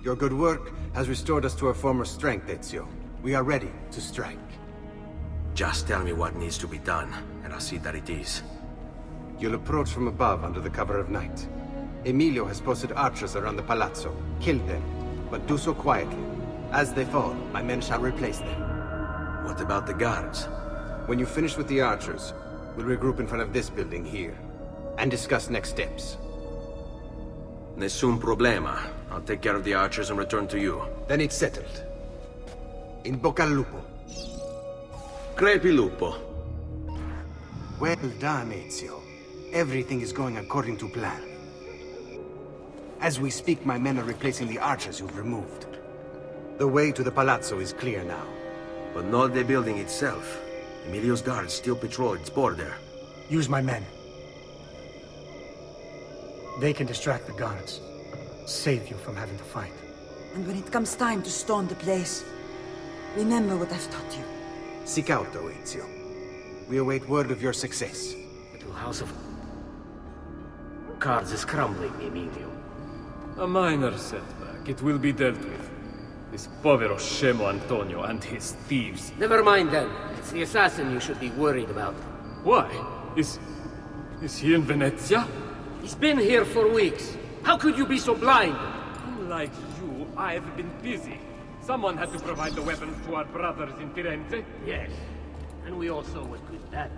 Your good work has restored us to our former strength, Ezio. We are ready to strike. Just tell me what needs to be done, and I'll see that it is. You'll approach from above under the cover of night. Emilio has posted archers around the palazzo. Kill them, but do so quietly. As they fall, my men shall replace them. What about the guards? When you finish with the archers, we'll regroup in front of this building here, and discuss next steps. Nessun problema. I'll take care of the archers and return to you. Then it's settled. In bocca al lupo. Crepi lupo. Well done, Ezio. Everything is going according to plan. As we speak, my men are replacing the archers you've removed. The way to the palazzo is clear now. But not the building itself. Emilio's guards still patrol its border. Use my men. They can distract the guards. Save you from having to fight. And when it comes time to storm the place, remember what I've taught you. Seek out, though, Ezio. We await word of your success. The little house of cards is crumbling, Emilio. A minor setback. It will be dealt with. This povero scemo Antonio and his thieves. Never mind then. It's the assassin you should be worried about. Why? Is he in Venezia? He's been here for weeks. How could you be so blind? Unlike you, I've been busy. Someone had to provide the weapons to our brothers in Firenze. Yes. And we all saw what good that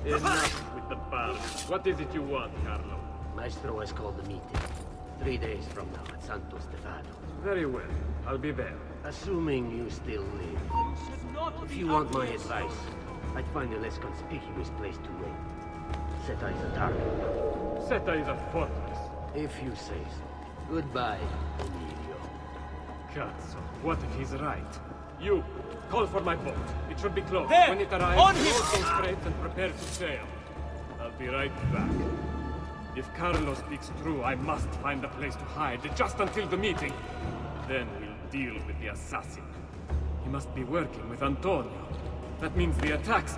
did. Enough with the bar. What is it you want, Carlo? Maestro has called a meeting. 3 days from now at Santo Stefano. Very well. I'll be there. Assuming you still live. If you want my advice, I'd find a less conspicuous place to wait. Seta is a target. Seta is a fortress. If you say so. Goodbye, Emilio. Cazzo, what if he's right? You, call for my boat. It should be close. There! When it arrives, On all him! go straight and prepare to sail. I'll be right back. If Carlo speaks true, I must find a place to hide just until the meeting. Then we'll deal with the assassin. He must be working with Antonio. That means the attacks...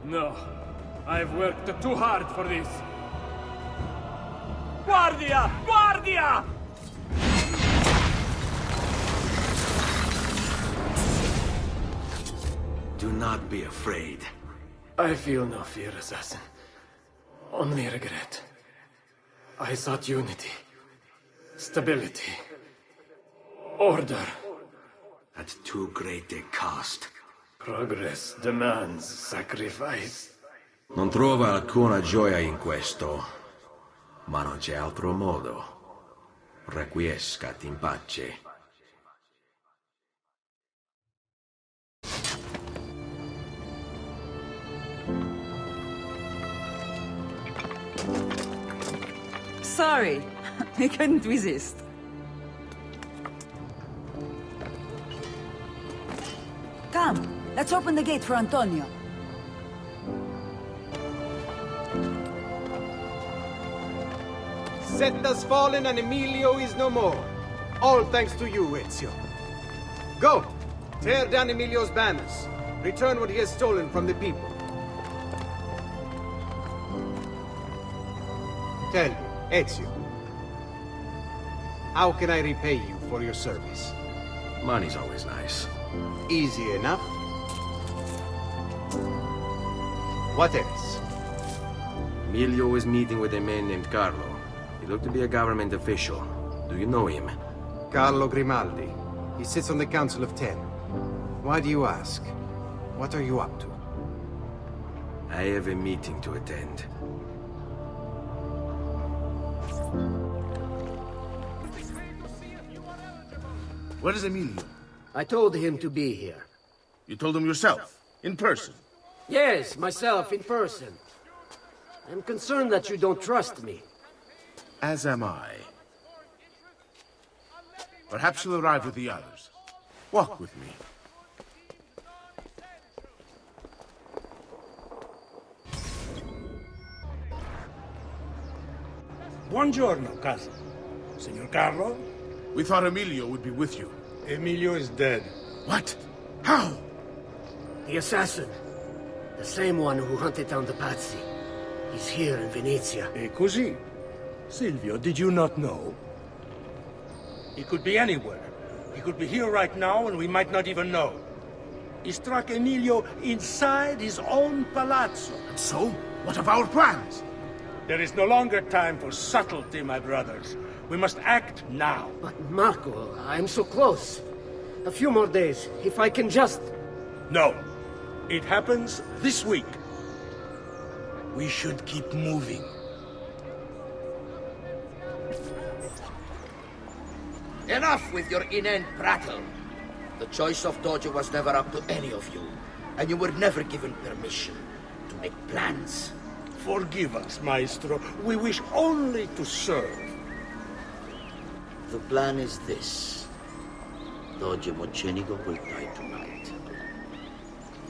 No. I've worked too hard for this. Guardia! Guardia! Do not be afraid. I feel no fear, assassin. Only regret. I sought unity, stability, order. At too great a cost. Progress demands sacrifice. Non trova alcuna gioia in questo, ma non c'è altro modo. Requiescat in pace. Sorry, I couldn't resist. Come, let's open the gate for Antonio. Seta's fallen and Emilio is no more. All thanks to you, Ezio. Go! Tear down Emilio's banners. Return what he has stolen from the people. Tell me, Ezio. How can I repay you for your service? Money's always nice. Easy enough. What else? Emilio is meeting with a man named Carlo. He looked to be a government official. Do you know him? Carlo Grimaldi. He sits on the Council of Ten. Why do you ask? What are you up to? I have a meeting to attend. Where is Emilio? I told him to be here. You told him yourself, in person? Yes, myself, in person. I'm concerned that you don't trust me. As am I. Perhaps you'll arrive with the others. Walk with me. Buongiorno, cousin. Signor Carlo? We thought Emilio would be with you. Emilio is dead. What? How? The assassin. The same one who hunted down the Pazzi. He's here in Venezia. E così? Silvio, did you not know? He could be anywhere. He could be here right now and we might not even know. He struck Emilio inside his own palazzo. And so? What of our plans? There is no longer time for subtlety, my brothers. We must act now. But Marco, I'm so close. A few more days, if I can just... No. It happens this week. We should keep moving. Enough with your inane prattle. The choice of Dojo was never up to any of you, and you were never given permission to make plans. Forgive us, Maestro. We wish only to serve. The plan is this. Dojo Mocenigo will die tonight.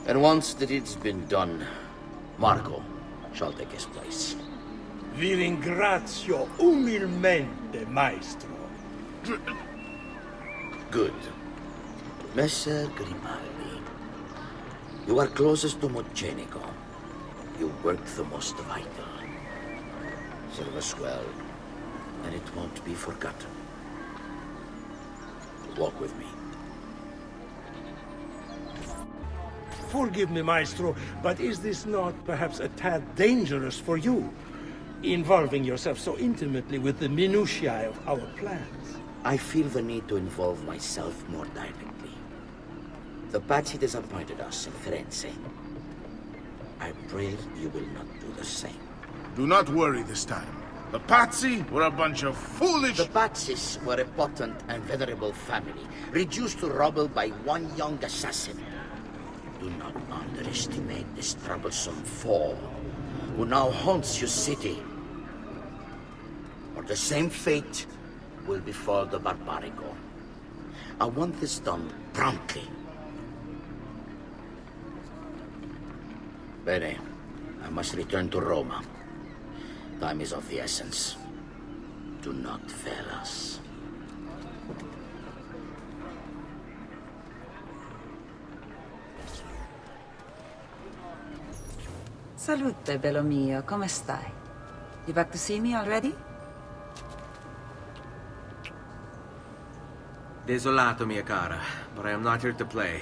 And once the deed's been done, Marco shall take his place. Vi ringrazio umilmente, Maestro. Good. Messer Grimaldi, you are closest to Mocenigo. You work the most vital. Serve us well, and it won't be forgotten. Walk with me. Forgive me, Maestro, but is this not perhaps a tad dangerous for you? Involving yourself so intimately with the minutiae of our plans. I feel the need to involve myself more directly. The Pazzi disappointed us in Firenze. I pray you will not do the same. Do not worry this time. The Pazzi were a bunch of foolish... The Pazzis were a potent and venerable family, reduced to rubble by one young assassin. Do not underestimate this troublesome foe, who now haunts your city. Or the same fate will befall the Barbarigo. I want this done promptly. Bene, I must return to Roma. Time is of the essence. Do not fail us. Salute, bello mio. Come stai? You back to see me already? Desolato, mia cara, but I am not here to play.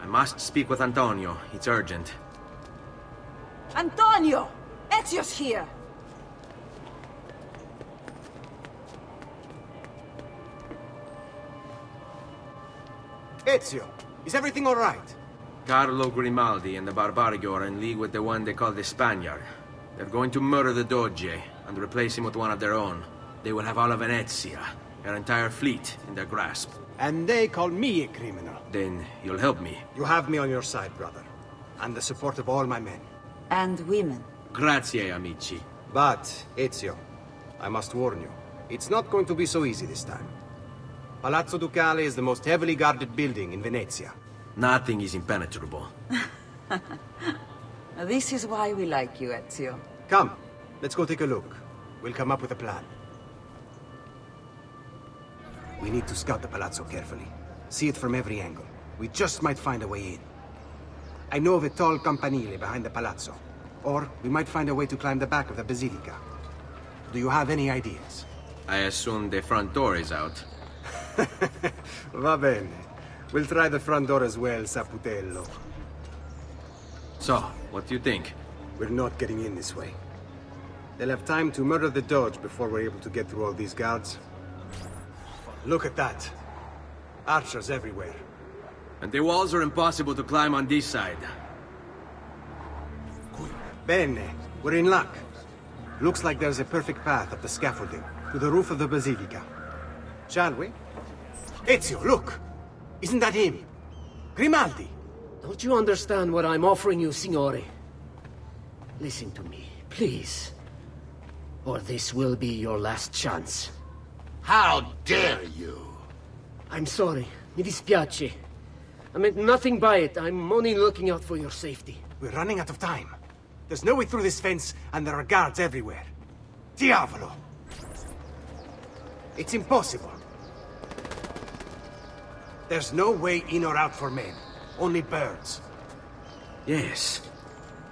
I must speak with Antonio. It's urgent. Antonio! Ezio's here! Ezio, is everything all right? Carlo Grimaldi and the Barbarigo are in league with the one they call the Spaniard. They're going to murder the Doge and replace him with one of their own. They will have all of Venezia, their entire fleet, in their grasp. And they call me a criminal. Then you'll help me. You have me on your side, brother. And the support of all my men. And women. Grazie, amici. But, Ezio, I must warn you. It's not going to be so easy this time. Palazzo Ducale is the most heavily guarded building in Venezia. Nothing is impenetrable. This is why we like you, Ezio. Come, let's go take a look. We'll come up with a plan. We need to scout the palazzo carefully. See it from every angle. We just might find a way in. I know of a tall campanile behind the palazzo. Or we might find a way to climb the back of the basilica. Do you have any ideas? I assume the front door is out. Va bene. We'll try the front door as well, Saputello. So, what do you think? We're not getting in this way. They'll have time to murder the Doge before we're able to get through all these guards. Look at that. Archers everywhere. And the walls are impossible to climb on this side. Bene. We're in luck. Looks like there's a perfect path up the scaffolding to the roof of the basilica. Shall we? Ezio, look! Isn't that him? Grimaldi! Don't you understand what I'm offering you, Signore? Listen to me, please. Or this will be your last chance. How dare you? I'm sorry. Mi dispiace. I meant nothing by it. I'm only looking out for your safety. We're running out of time. There's no way through this fence, and there are guards everywhere. Diavolo! It's impossible. There's no way in or out for men. Only birds. Yes.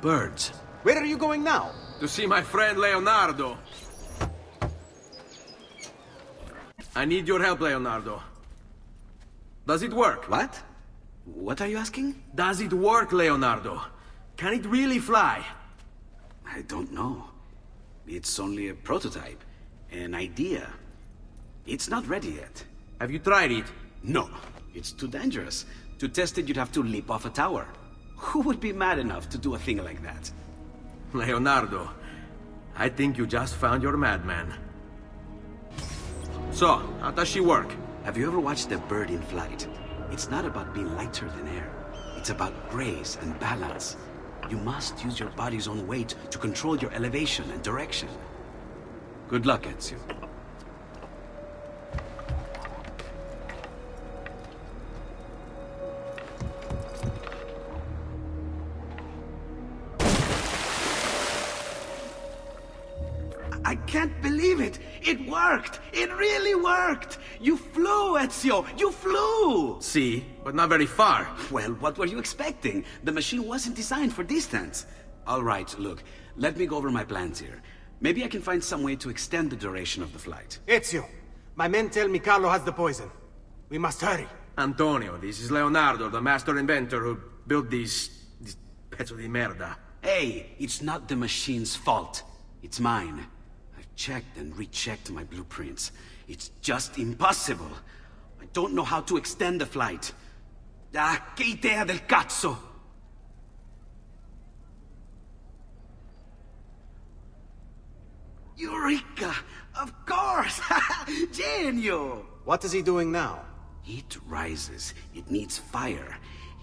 Birds. Where are you going now? To see my friend Leonardo. I need your help, Leonardo. Does it work? What? What are you asking? Does it work, Leonardo? Can it really fly? I don't know. It's only a prototype. An idea. It's not ready yet. Have you tried it? No. It's too dangerous. To test it, you'd have to leap off a tower. Who would be mad enough to do a thing like that? Leonardo, I think you just found your madman. So, how does she work? Have you ever watched a bird in flight? It's not about being lighter than air. It's about grace and balance. You must use your body's own weight to control your elevation and direction. Good luck, Ezio. I can't believe it! It worked! It really worked! You flew, Ezio! You flew! See, but not very far. Well, what were you expecting? The machine wasn't designed for distance. All right, look, let me go over my plans here. Maybe I can find some way to extend the duration of the flight. Ezio, my men tell me Carlo has the poison. We must hurry. Antonio, this is Leonardo, the master inventor who built this pezzo di merda. Hey, it's not the machine's fault. It's mine. Checked and rechecked my blueprints. It's just impossible. I don't know how to extend the flight. Ah, che idea del cazzo! You're Eureka! Of course! Genio! What is he doing now? It rises. It needs fire.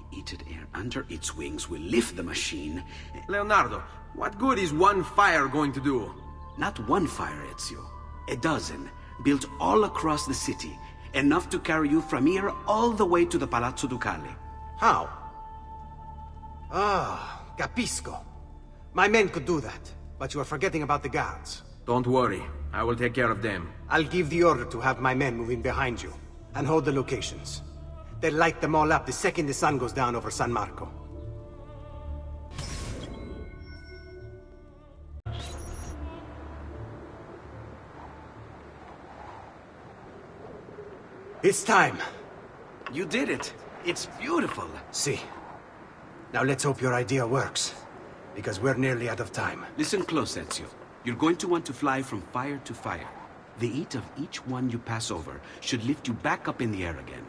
Heated air under its wings will lift the machine. Leonardo, what good is one fire going to do? Not one fire, Ezio. A dozen, built all across the city. Enough to carry you from here all the way to the Palazzo Ducale. How? Ah, capisco. My men could do that, but you are forgetting about the guards. Don't worry, I will take care of them. I'll give the order to have my men move in behind you, and hold the locations. They'll light them all up the second the sun goes down over San Marco. It's time. You did it. It's beautiful. See. Now let's hope your idea works, because we're nearly out of time. Listen close, Ezio. You're going to want to fly from fire to fire. The heat of each one you pass over should lift you back up in the air again.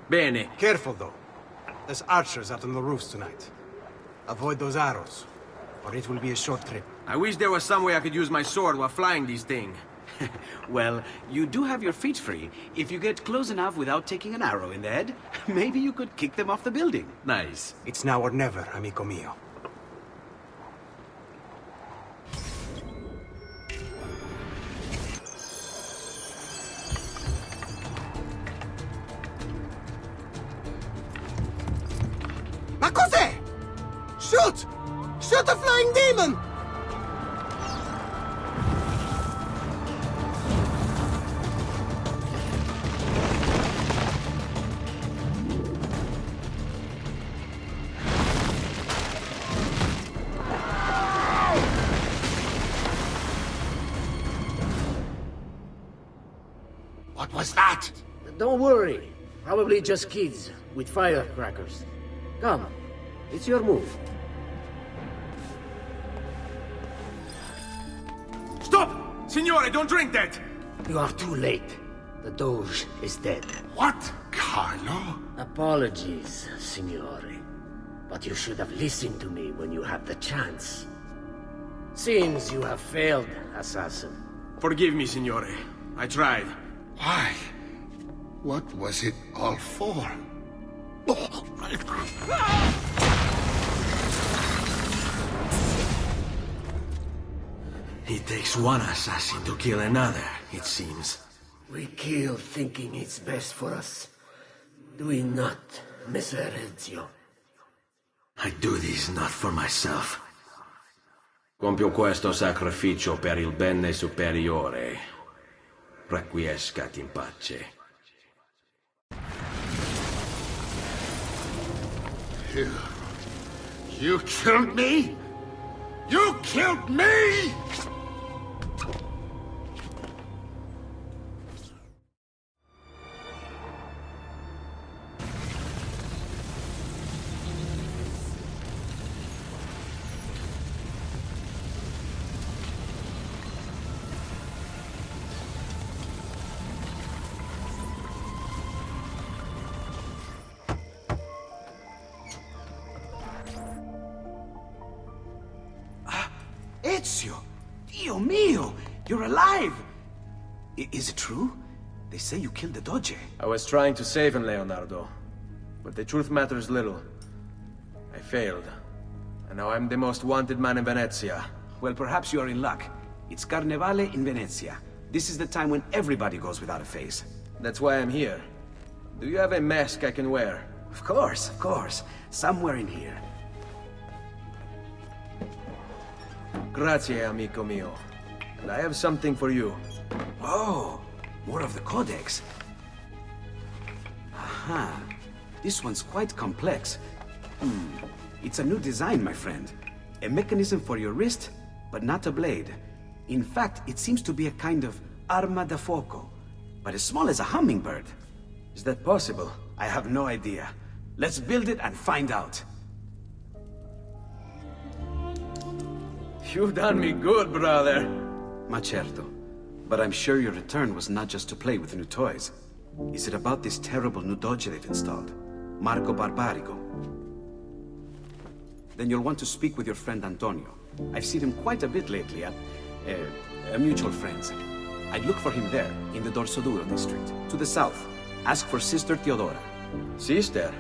Bene. Careful, though. There's archers out on the roofs tonight. Avoid those arrows, or it will be a short trip. I wish there was some way I could use my sword while flying these things. Well, you do have your feet free. If you get close enough without taking an arrow in the head, maybe you could kick them off the building. Nice. It's now or never, amico mio. Ma cos'è? Shoot! Shoot a flying demon! What was that? Don't worry. Probably just kids with firecrackers. Come, it's your move. Stop! Signore, don't drink that! You are too late. The Doge is dead. What, Carlo? Apologies, Signore. But you should have listened to me when you had the chance. Seems you have failed, assassin. Forgive me, Signore. I tried. Why? What was it all for? It takes one assassin to kill another, it seems. We kill thinking it's best for us. Do we not, Messer Ezio? I do this not for myself. Compio questo sacrificio per il bene superiore. Requiescat in pace. You killed me? You killed me?! Ezio! Dio mio! You're alive! Is it true? They say you killed the Doge. I was trying to save him, Leonardo. But the truth matters little. I failed. And now I'm the most wanted man in Venezia. Well, perhaps you are in luck. It's Carnevale in Venezia. This is the time when everybody goes without a face. That's why I'm here. Do you have a mask I can wear? Of course, of course. Somewhere in here. Grazie, amico mio. And I have something for you. Oh, more of the Codex. Aha. This one's quite complex. It's a new design, my friend. A mechanism for your wrist, but not a blade. In fact, it seems to be a kind of arma da fuoco, but as small as a hummingbird. Is that possible? I have no idea. Let's build it and find out. You've done me good, brother. Ma certo. But I'm sure your return was not just to play with new toys. Is it about this terrible new Doge they've installed? Marco Barbarigo? Then you'll want to speak with your friend Antonio. I've seen him quite a bit lately at mutual friends. I'd look for him there, in the Dorsoduro district. To the south. Ask for Sister Theodora. Sister?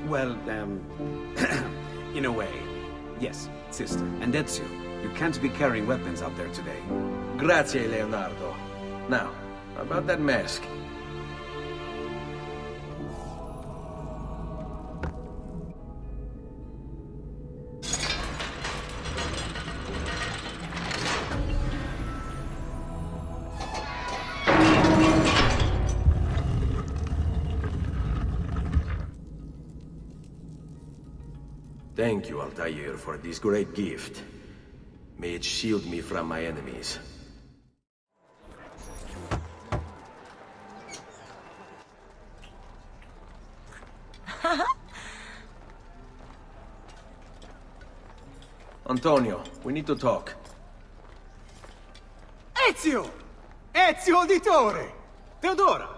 Well, in a way. Yes, sister. And Ezio, you can't be carrying weapons out there today. Grazie, Leonardo. Now, about that mask. Thank you, Altair, for this great gift. May it shield me from my enemies. Antonio, we need to talk. Ezio! Ezio Auditore! Theodora!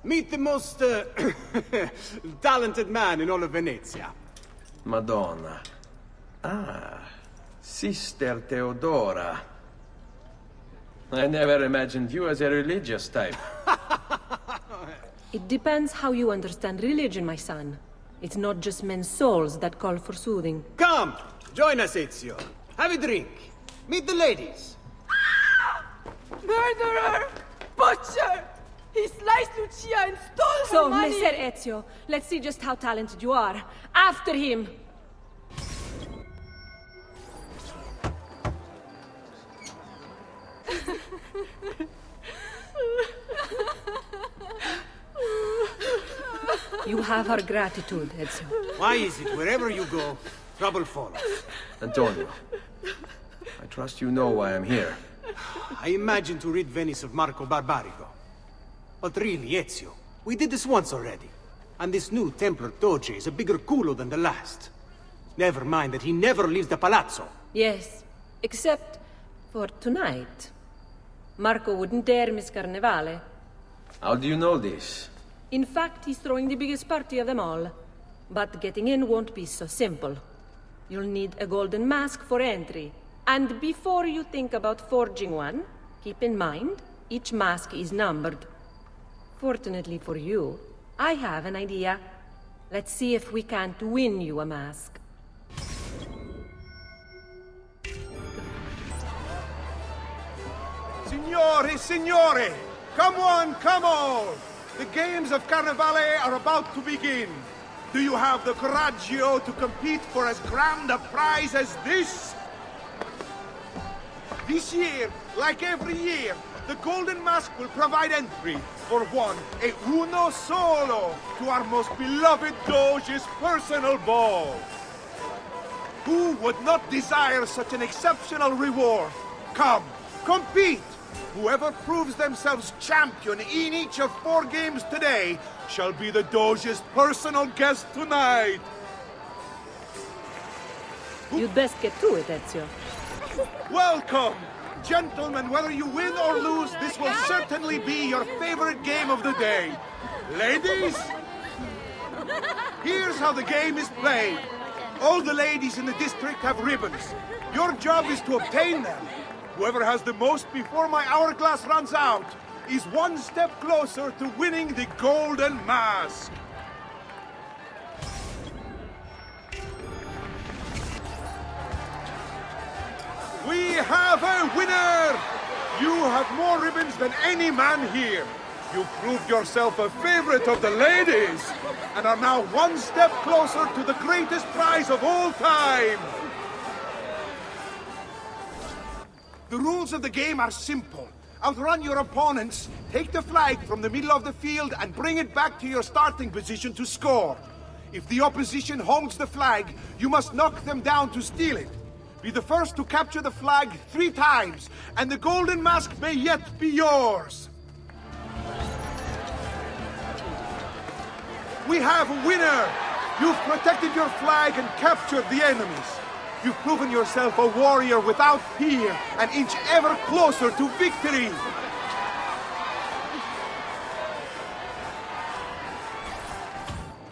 Meet the most, talented man in all of Venezia. Madonna. Ah, Sister Theodora. I never imagined you as a religious type. It depends how you understand religion, my son. It's not just men's souls that call for soothing. Come! Join us, Ezio. Have a drink. Meet the ladies. Murderer! Butcher! He sliced Lucia and stole her money! So, Messer Ezio, let's see just how talented you are. After him! You have our gratitude, Ezio. Why is it wherever you go, trouble follows? Antonio, I trust you know why I'm here. I imagine to rid Venice of Marco Barbarigo. But really, Ezio, we did this once already. And this new Templar Doge is a bigger culo than the last. Never mind that he never leaves the palazzo. Yes, except for tonight. Marco wouldn't dare miss Carnevale. How do you know this? In fact, he's throwing the biggest party of them all. But getting in won't be so simple. You'll need a golden mask for entry. And before you think about forging one, keep in mind, each mask is numbered. Fortunately for you, I have an idea. Let's see if we can't win you a mask. Signore, signore! Come on, come on! The games of Carnevale are about to begin. Do you have the coraggio to compete for as grand a prize as this? This year, like every year, the Golden Mask will provide entry for one, e uno solo, to our most beloved Doge's personal ball. Who would not desire such an exceptional reward? Come, compete! Whoever proves themselves champion in each of 4 games today shall be the Doge's personal guest tonight. You'd best get to it, Ezio. Welcome! Gentlemen, whether you win or lose, this will certainly be your favorite game of the day. Ladies, here's how the game is played. All the ladies in the district have ribbons. Your job is to obtain them. Whoever has the most before my hourglass runs out is one step closer to winning the Golden Mask. We have a winner! You have more ribbons than any man here. You've proved yourself a favorite of the ladies, and are now one step closer to the greatest prize of all time. The rules of the game are simple. Outrun your opponents, take the flag from the middle of the field, and bring it back to your starting position to score. If the opposition holds the flag, you must knock them down to steal it. Be the first to capture the flag 3 times, and the Golden Mask may yet be yours. We have a winner! You've protected your flag and captured the enemies. You've proven yourself a warrior without fear, an inch ever closer to victory.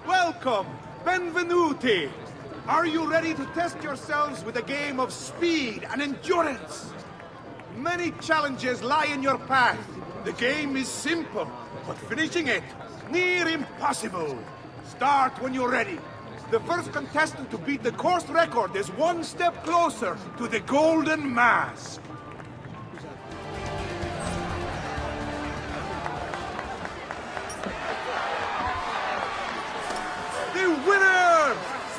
Welcome, benvenuti. Are you ready to test yourselves with a game of speed and endurance? Many challenges lie in your path. The game is simple, but finishing it, near impossible. Start when you're ready. The first contestant to beat the course record is one step closer to the Golden Mask. The winner!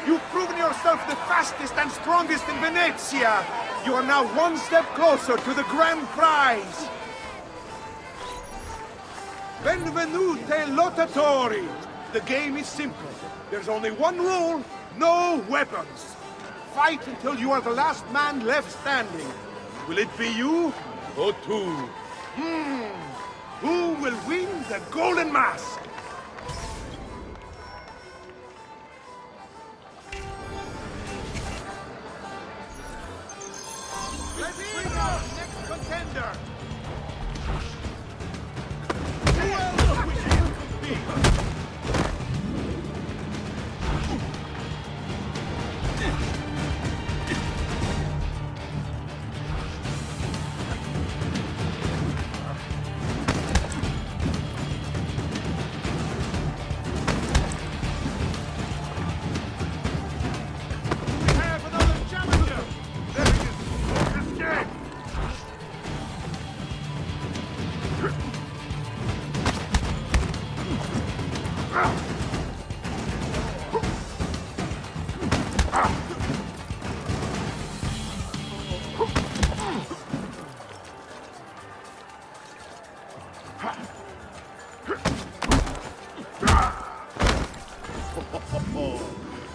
You've proven yourself the fastest and strongest in Venezia. You are now one step closer to the grand prize. Benvenute Lottatori. The game is simple. There's only one rule, no weapons. Fight until you are the last man left standing. Will it be you or two? Who will win the Golden Mask? Let's bring out next contender. Who else wishes to compete?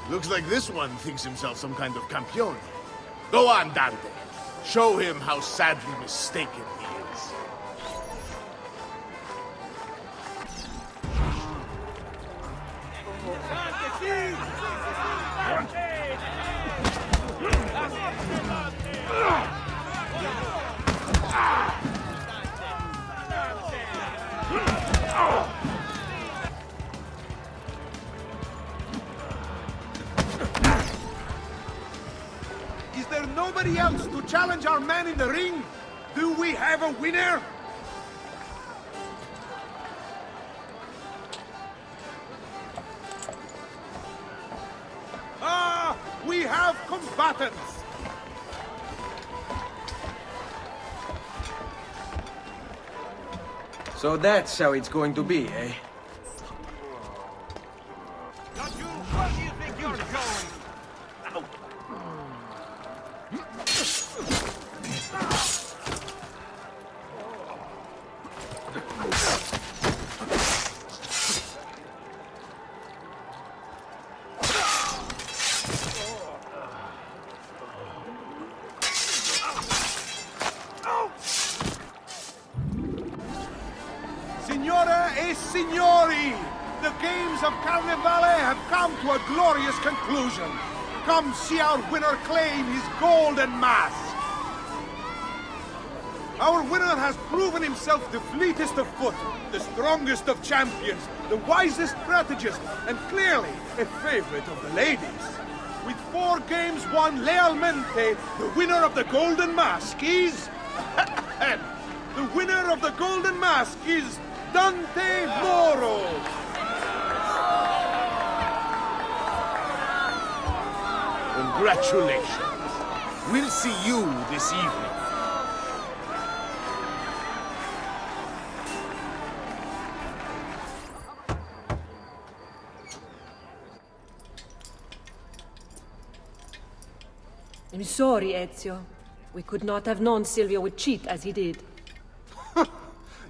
Looks like this one thinks himself some kind of campione. Go on, Dante. Show him how sadly mistaken he is. Is there nobody else to challenge our man in the ring? Do we have a winner? Ah, we have combatants! So that's how it's going to be, eh? Where do you think you're going? Signore e signori, the games of Carnevale have come to a glorious conclusion. Come see our winner claim his golden mask. Our winner has proven himself the fleetest of foot, the strongest of champions, the wisest strategist, and clearly a favorite of the ladies. With 4 games won lealmente, the winner of the Golden Mask is... the winner of the Golden Mask is Dante Moro! Congratulations. We'll see you this evening. I'm sorry, Ezio. We could not have known Silvio would cheat as he did.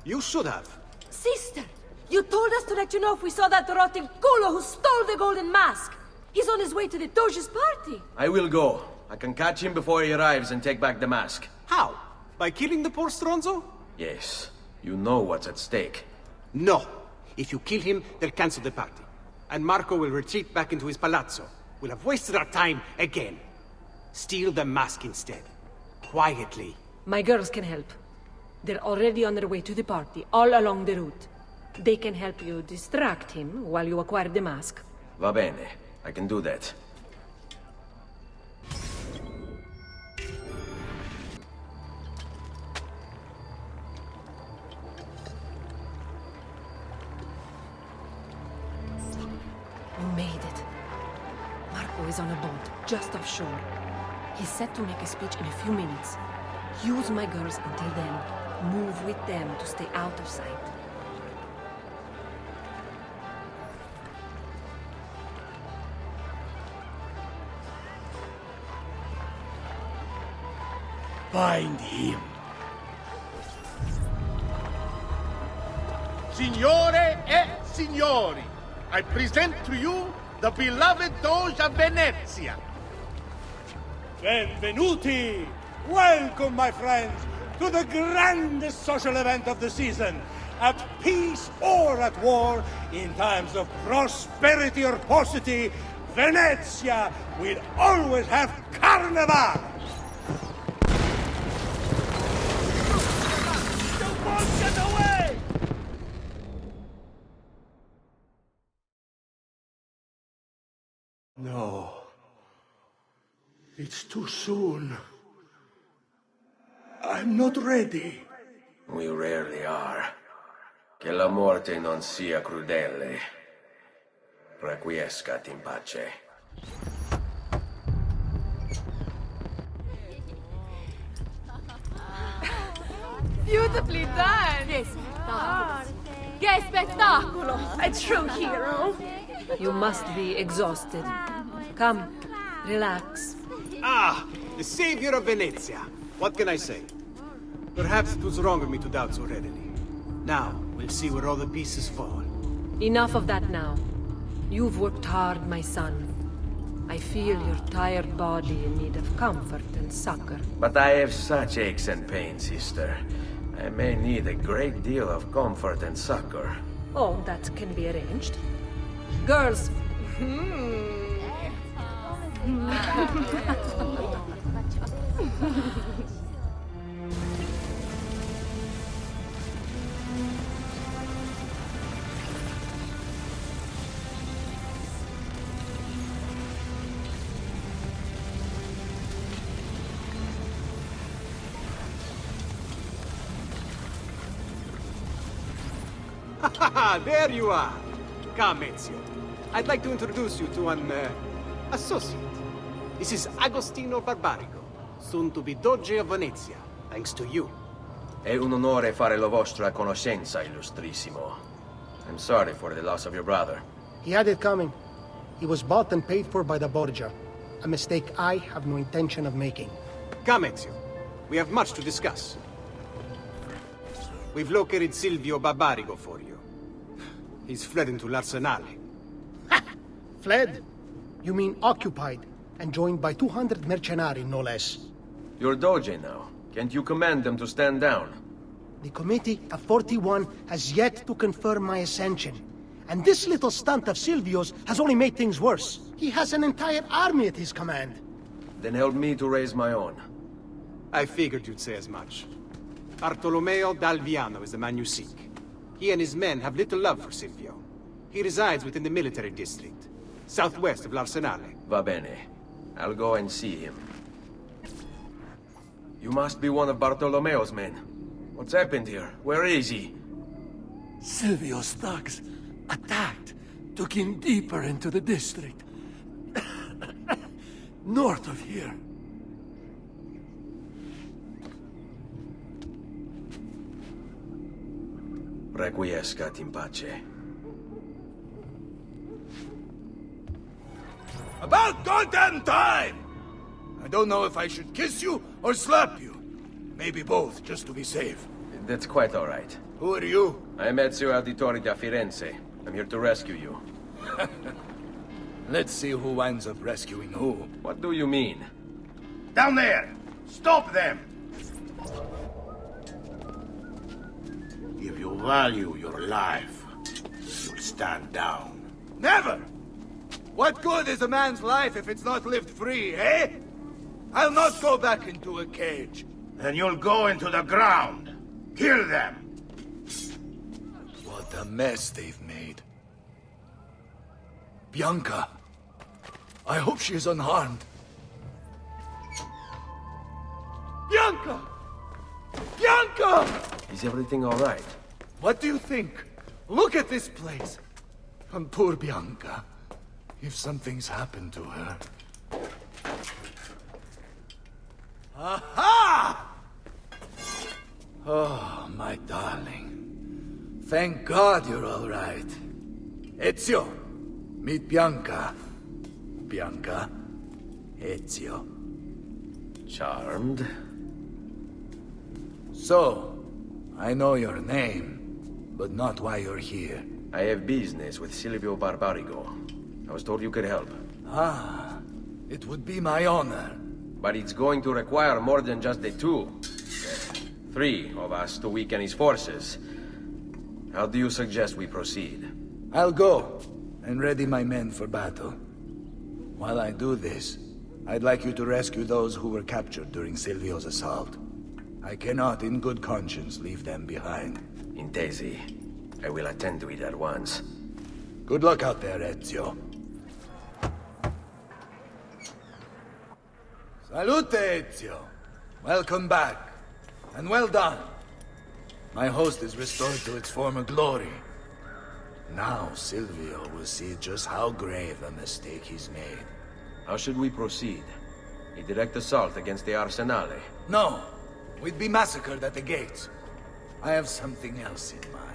You should have. Sister! You told us to let you know if we saw that rotting culo who stole the golden mask! He's on his way to the Doge's party! I will go. I can catch him before he arrives and take back the mask. How? By killing the poor Stronzo? Yes. You know what's at stake. No. If you kill him, they'll cancel the party. And Marco will retreat back into his palazzo. We'll have wasted our time again. Steal the mask instead. Quietly. My girls can help. They're already on their way to the party, all along the route. They can help you distract him while you acquire the mask. Va bene. I can do that. made it. Marco is on a boat, just offshore. He's set to make a speech in a few minutes. Use my girls until then. Move with them to stay out of sight. Find him. Signore e signori, I present to you the beloved Doge of Venezia. Benvenuti! Welcome, my friends, to the grandest social event of the season. At peace or at war, in times of prosperity or paucity, Venezia will always have Carnival! Get away! No. It's too soon. I'm not ready. We rarely are. Che la morte non sia crudele. Requiescat in pace. Beautifully done! Che spettacolo! A true hero! You must be exhausted. Come, relax. Ah, the savior of Venezia. What can I say? Perhaps it was wrong of me to doubt so readily. Now, we'll see where all the pieces fall. Enough of that now. You've worked hard, my son. I feel your tired body in need of comfort and succor. But I have such aches and pains, sister. I may need a great deal of comfort and succor. Oh, that can be arranged. Girls! There you are. Come, Ezio. I'd like to introduce you to an, associate. This is Agostino Barbarigo, soon to be Doge of Venezia, thanks to you. È un onore fare la vostra conoscenza, illustrissimo. I'm sorry for the loss of your brother. He had it coming. He was bought and paid for by the Borgia. A mistake I have no intention of making. Come, Ezio. We have much to discuss. We've located Silvio Barbarigo for you. He's fled into l'Arsenale. Fled? You mean occupied, and joined by 200 mercenari, no less. You're Doge now. Can't you command them to stand down? The Committee of 41 has yet to confirm my ascension. And this little stunt of Silvio's has only made things worse. He has an entire army at his command. Then help me to raise my own. I figured you'd say as much. Bartolomeo d'Alviano is the man you seek. He and his men have little love for Silvio. He resides within the military district, southwest of l'Arsenale. Va bene. I'll go and see him. You must be one of Bartolomeo's men. What's happened here? Where is he? Silvio's thugs attacked, took him deeper into the district. North of here. Requiescat in pace. About goddamn time! I don't know if I should kiss you or slap you. Maybe both, just to be safe. That's quite all right. Who are you? I'm Ezio Auditore da Firenze. I'm here to rescue you. Let's see who winds up rescuing who. What do you mean? Down there! Stop them! If you value your life, you'll stand down. Never! What good is a man's life if it's not lived free, eh? I'll not go back into a cage. Then you'll go into the ground. Kill them! What a mess they've made. Bianca. I hope she is unharmed. Bianca! Bianca! Is everything all right? What do you think? Look at this place. And poor Bianca. if something's happened to her. Aha! Oh, my darling. Thank God you're all right. Ezio, meet Bianca. Bianca, Ezio. Charmed. So, I know your name, but not why you're here. I have business with Silvio Barbarigo. I was told you could help. Ah, it would be my honor. But it's going to require more than just the two. 3 of us to weaken his forces. How do you suggest we proceed? I'll go and ready my men for battle. While I do this, I'd like you to rescue those who were captured during Silvio's assault. I cannot, in good conscience, leave them behind. Intesi. I will attend to it at once. Good luck out there, Ezio. Salute, Ezio. Welcome back. And well done. My host is restored to its former glory. Now Silvio will see just how grave a mistake he's made. How should we proceed? A direct assault against the Arsenale? No. We'd be massacred at the gates. I have something else in mind.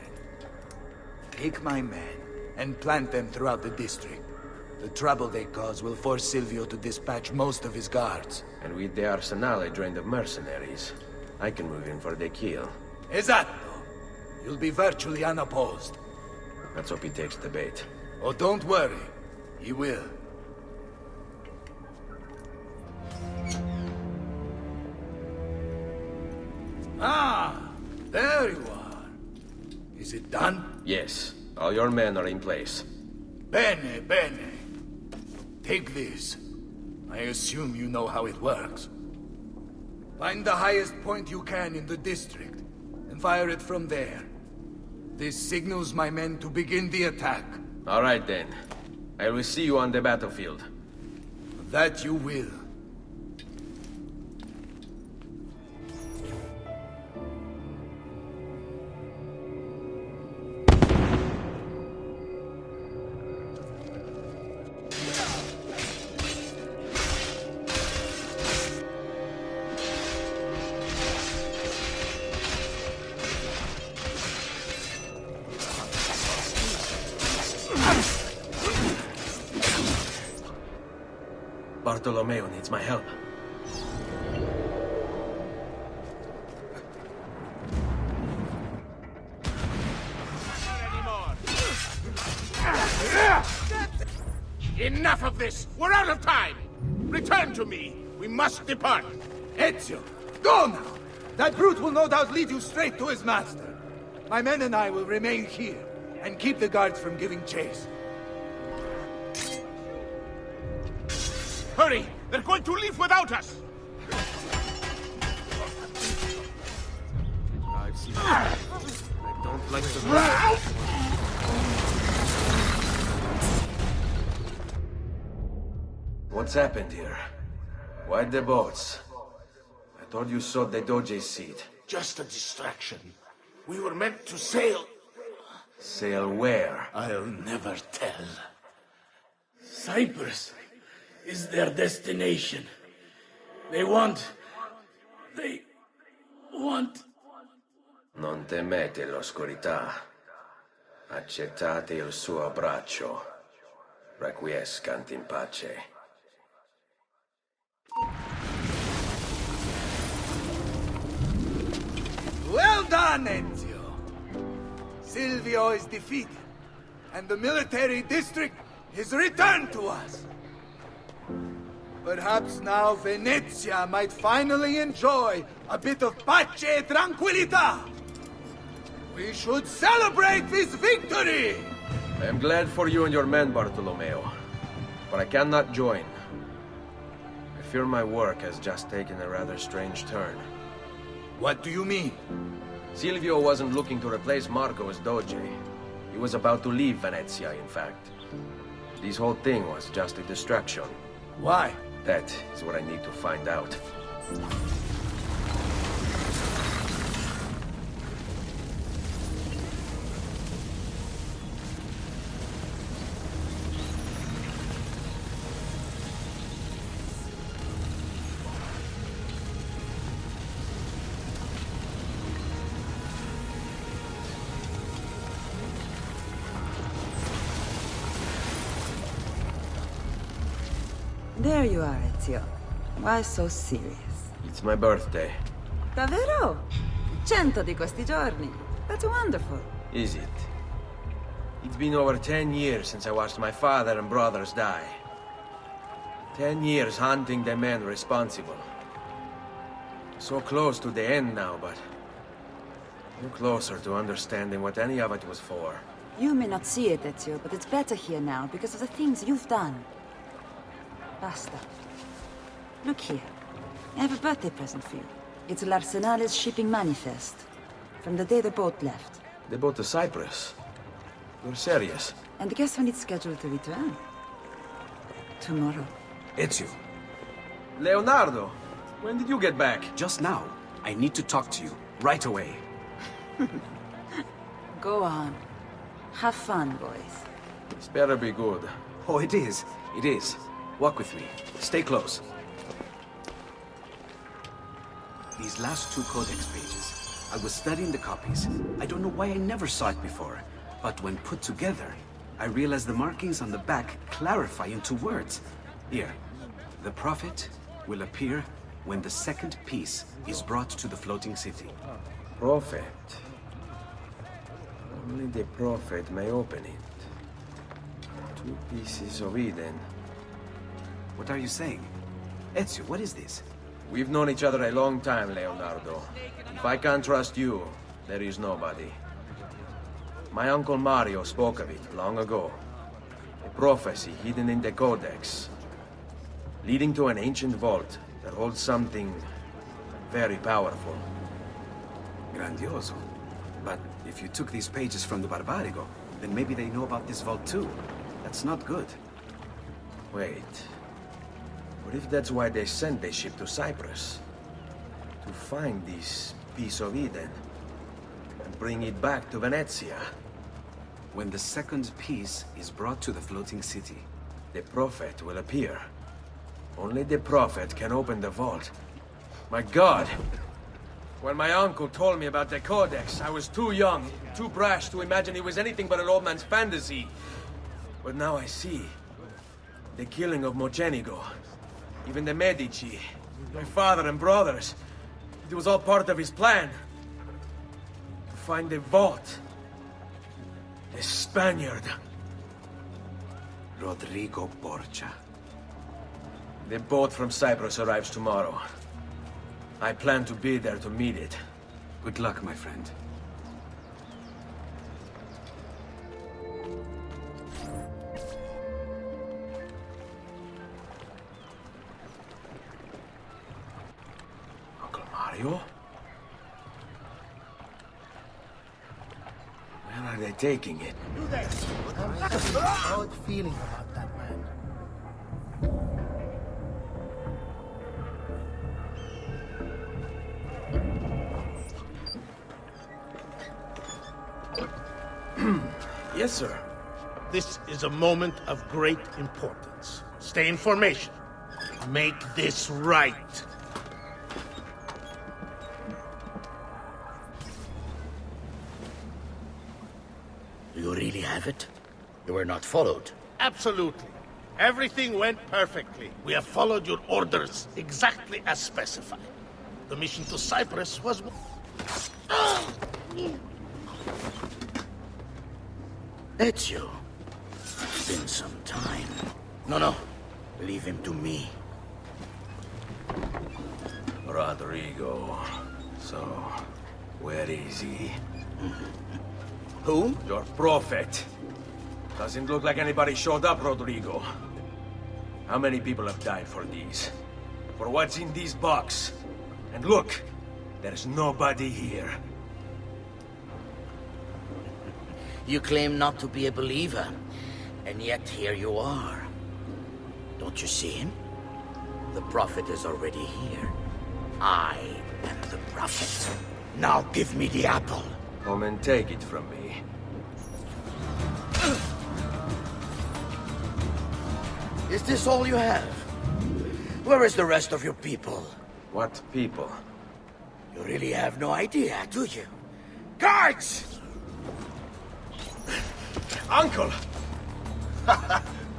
Take my men and plant them throughout the district. The trouble they cause will force Silvio to dispatch most of his guards. And with the Arsenale drained of mercenaries, I can move in for the kill. Esatto. You'll be virtually unopposed. Let's hope he takes the bait. Oh, don't worry. He will. Ah! There you are. Is it done? Yes. All your men are in place. Bene, bene. Take this. I assume you know how it works. Find the highest point you can in the district, and fire it from there. This signals my men to begin the attack. All right, then. I will see you on the battlefield. That you will. Bartolomeo needs my help. Enough of this! We're out of time! Return to me! We must depart! Ezio, go now! That brute will no doubt lead you straight to his master. My men and I will remain here, and keep the guards from giving chase. Hurry! They're going to leave without us! I've seen it. I don't like the ride. What's happened here? Why the boats? I thought you sought the Doge's seat. Just a distraction. We were meant to sail. Sail where? I'll never tell. Cyprus is their destination. They want... Non temete l'oscurità. Accettate il suo abbraccio. Requiescant in pace. Well done, Ezio! Silvio is defeated, and the military district is returned to us. Perhaps now Venezia might finally enjoy a bit of pace e tranquillità. We should celebrate this victory! I am glad for you and your men, Bartolomeo. But I cannot join. I fear my work has just taken a rather strange turn. What do you mean? Silvio wasn't looking to replace Marco as Doge. He was about to leave Venezia, in fact. This whole thing was just a distraction. Why? That is what I need to find out. There you are, Ezio. Why so serious? It's my birthday. Davvero? 100 di questi giorni. That's wonderful. Is it? It's been over 10 years since I watched my father and brothers die. 10 years hunting the men responsible. So close to the end now, but no closer to understanding what any of it was for. You may not see it, Ezio, but it's better here now because of the things you've done. Basta. Look here. I have a birthday present for you. It's l'Arsenale's shipping manifest. From the day the boat left. They boat to Cyprus. You're serious? And guess when it's scheduled to return? Tomorrow. Ezio. Leonardo, when did you get back? Just now. I need to talk to you. Right away. Go on. Have fun, boys. This better be good. Oh, it is. It is. Walk with me. Stay close. These last 2 codex pages. I was studying the copies. I don't know why I never saw it before. But when put together, I realized the markings on the back clarify into words. Here. The prophet will appear when the second piece is brought to the floating city. Prophet? Only the prophet may open it. 2 pieces of Eden. What are you saying? Ezio, what is this? We've known each other a long time, Leonardo. If I can't trust you, there is nobody. My uncle Mario spoke of it long ago. A prophecy hidden in the Codex, leading to an ancient vault that holds something very powerful. Grandioso. But if you took these pages from the Barbarigo, then maybe they know about this vault too. That's not good. Wait. What if that's why they sent the ship to Cyprus? To find this piece of Eden and bring it back to Venezia? When the second piece is brought to the floating city, the prophet will appear. Only the prophet can open the vault. My God! When my uncle told me about the Codex, I was too young, too brash to imagine it was anything but an old man's fantasy. But now I see. The killing of Mocenigo, even the Medici, my father and brothers. It was all part of his plan. To find the vault. The Spaniard. Rodrigo Borgia. The boat from Cyprus arrives tomorrow. I plan to be there to meet it. Good luck, my friend. Uncle Mario? Where are they taking it? I'm having an odd feeling about that man. Yes, sir. This is a moment of great importance. Stay in formation. Make this right. Do you really have it? You were not followed. Absolutely. Everything went perfectly. We have followed your orders exactly as specified. The mission to Cyprus was... Ezio. It's been some time. No. Leave him to me. Rodrigo. So, where is he? Who? Your prophet. Doesn't look like anybody showed up, Rodrigo. How many people have died for these? For what's in this box? And look, there's nobody here. You claim not to be a believer, and yet here you are. Don't you see him? The prophet is already here. I am the prophet. Now give me the apple. Come and take it from me. Is this all you have? Where is the rest of your people? What people? You really have no idea, do you? Guards! Uncle!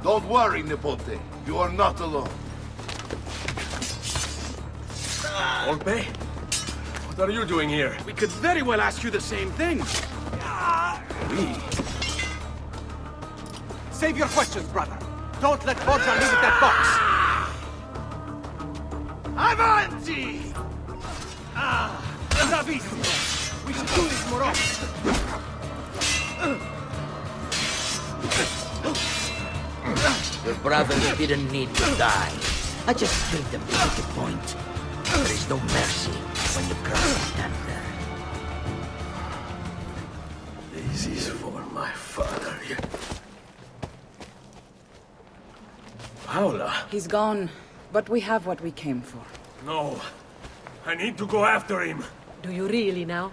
Don't worry, Nipote. You are not alone. Volpe? What are you doing here? We could very well ask you the same thing. We? Save your questions, brother. Don't let Borgia leave with that box. Avanti! Bravissimo! We should do this more often. Your brothers didn't need to die. I just killed them to make a point. There is no mercy when you cross the tender. This is for my father. Paola. He's gone, but we have what we came for. No. I need to go after him. Do you really now?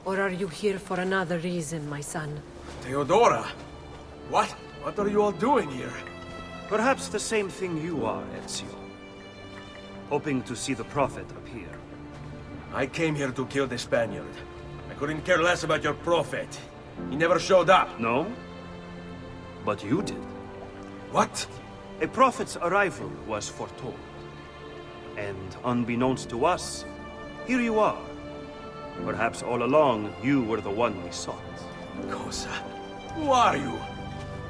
Or are you here for another reason, my son? Theodora? What? What are you all doing here? Perhaps the same thing you are, Ezio. Hoping to see the Prophet appear. I came here to kill the Spaniard. I couldn't care less about your Prophet. He never showed up. No? But you did. What? A Prophet's arrival was foretold. And unbeknownst to us, here you are. Perhaps all along, you were the one we sought. Cosa? Who are you?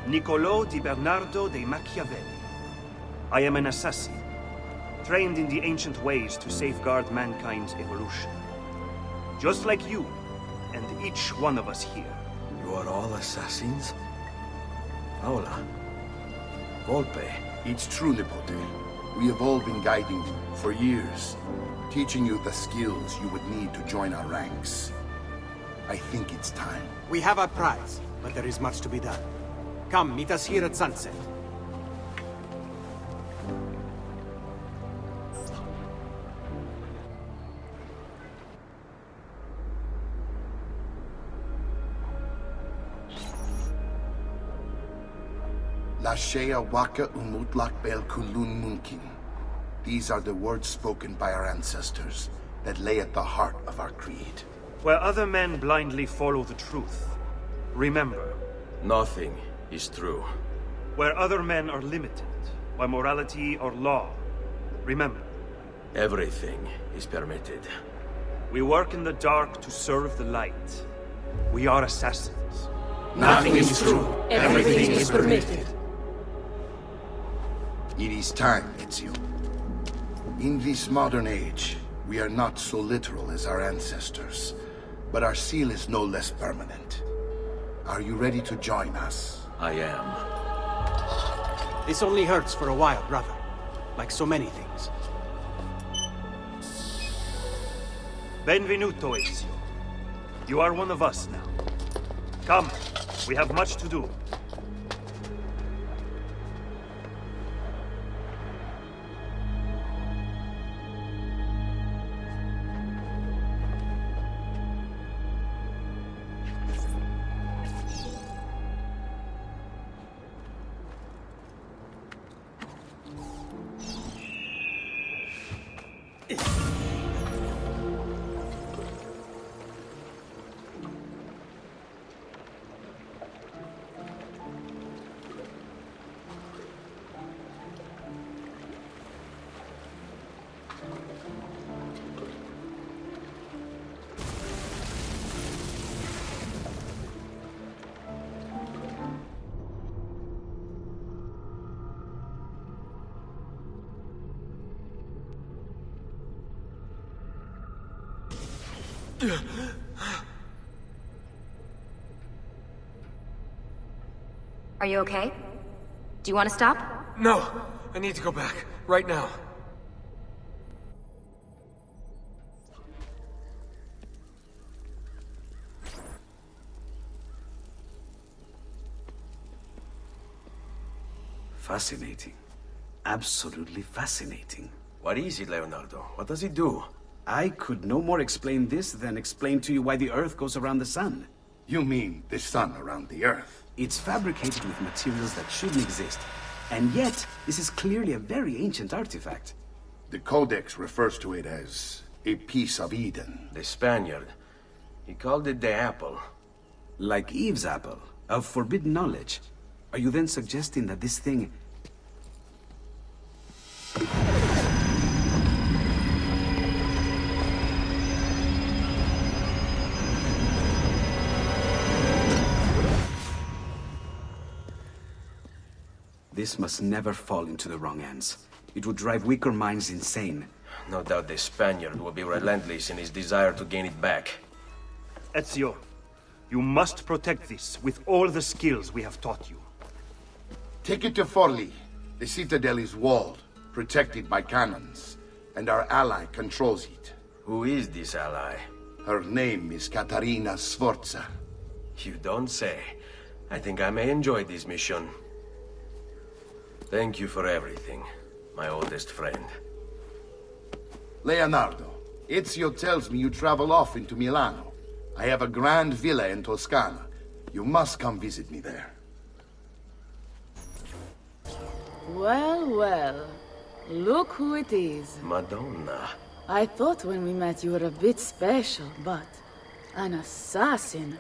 Niccolò di Bernardo de Machiavelli. I am an assassin, trained in the ancient ways to safeguard mankind's evolution. Just like you, and each one of us here. You are all assassins? Paola. Volpe. It's true, Nipote. We have all been guiding you for years, teaching you the skills you would need to join our ranks. I think it's time. We have our prize, but there is much to be done. Come, meet us here at sunset. Lashea waka umutlak bel kulun munkin. These are the words spoken by our ancestors that lay at the heart of our creed. Where other men blindly follow the truth, remember. Nothing is true. Where other men are limited by morality or law, remember. Everything is permitted. We work in the dark to serve the light. We are assassins. Nothing is true. Everything is permitted. It is time, Ezio. In this modern age, we are not so literal as our ancestors, but our seal is no less permanent. Are you ready to join us? I am. This only hurts for a while, brother. Like so many things. Benvenuto, Ezio. You are one of us now. Come, we have much to do. Are you okay? Do you want to stop? No, I need to go back, right now. Fascinating. Absolutely fascinating. What is it, Leonardo? What does it do? I could no more explain this than explain to you why the Earth goes around the Sun. You mean the sun around the Earth? It's fabricated with materials that shouldn't exist. And yet, this is clearly a very ancient artifact. The Codex refers to it as a piece of Eden. The Spaniard. He called it the apple. Like Eve's apple, of forbidden knowledge. Are you then suggesting that this thing... This must never fall into the wrong hands. It would drive weaker minds insane. No doubt the Spaniard will be relentless in his desire to gain it back. Ezio, you must protect this with all the skills we have taught you. Take it to Forli. The citadel is walled, protected by cannons, and our ally controls it. Who is this ally? Her name is Caterina Sforza. You don't say. I think I may enjoy this mission. Thank you for everything, my oldest friend. Leonardo, Ezio tells me you travel off into Milano. I have a grand villa in Toscana. You must come visit me there. Well, well. Look who it is. Madonna. I thought when we met you were a bit special, but... an assassin?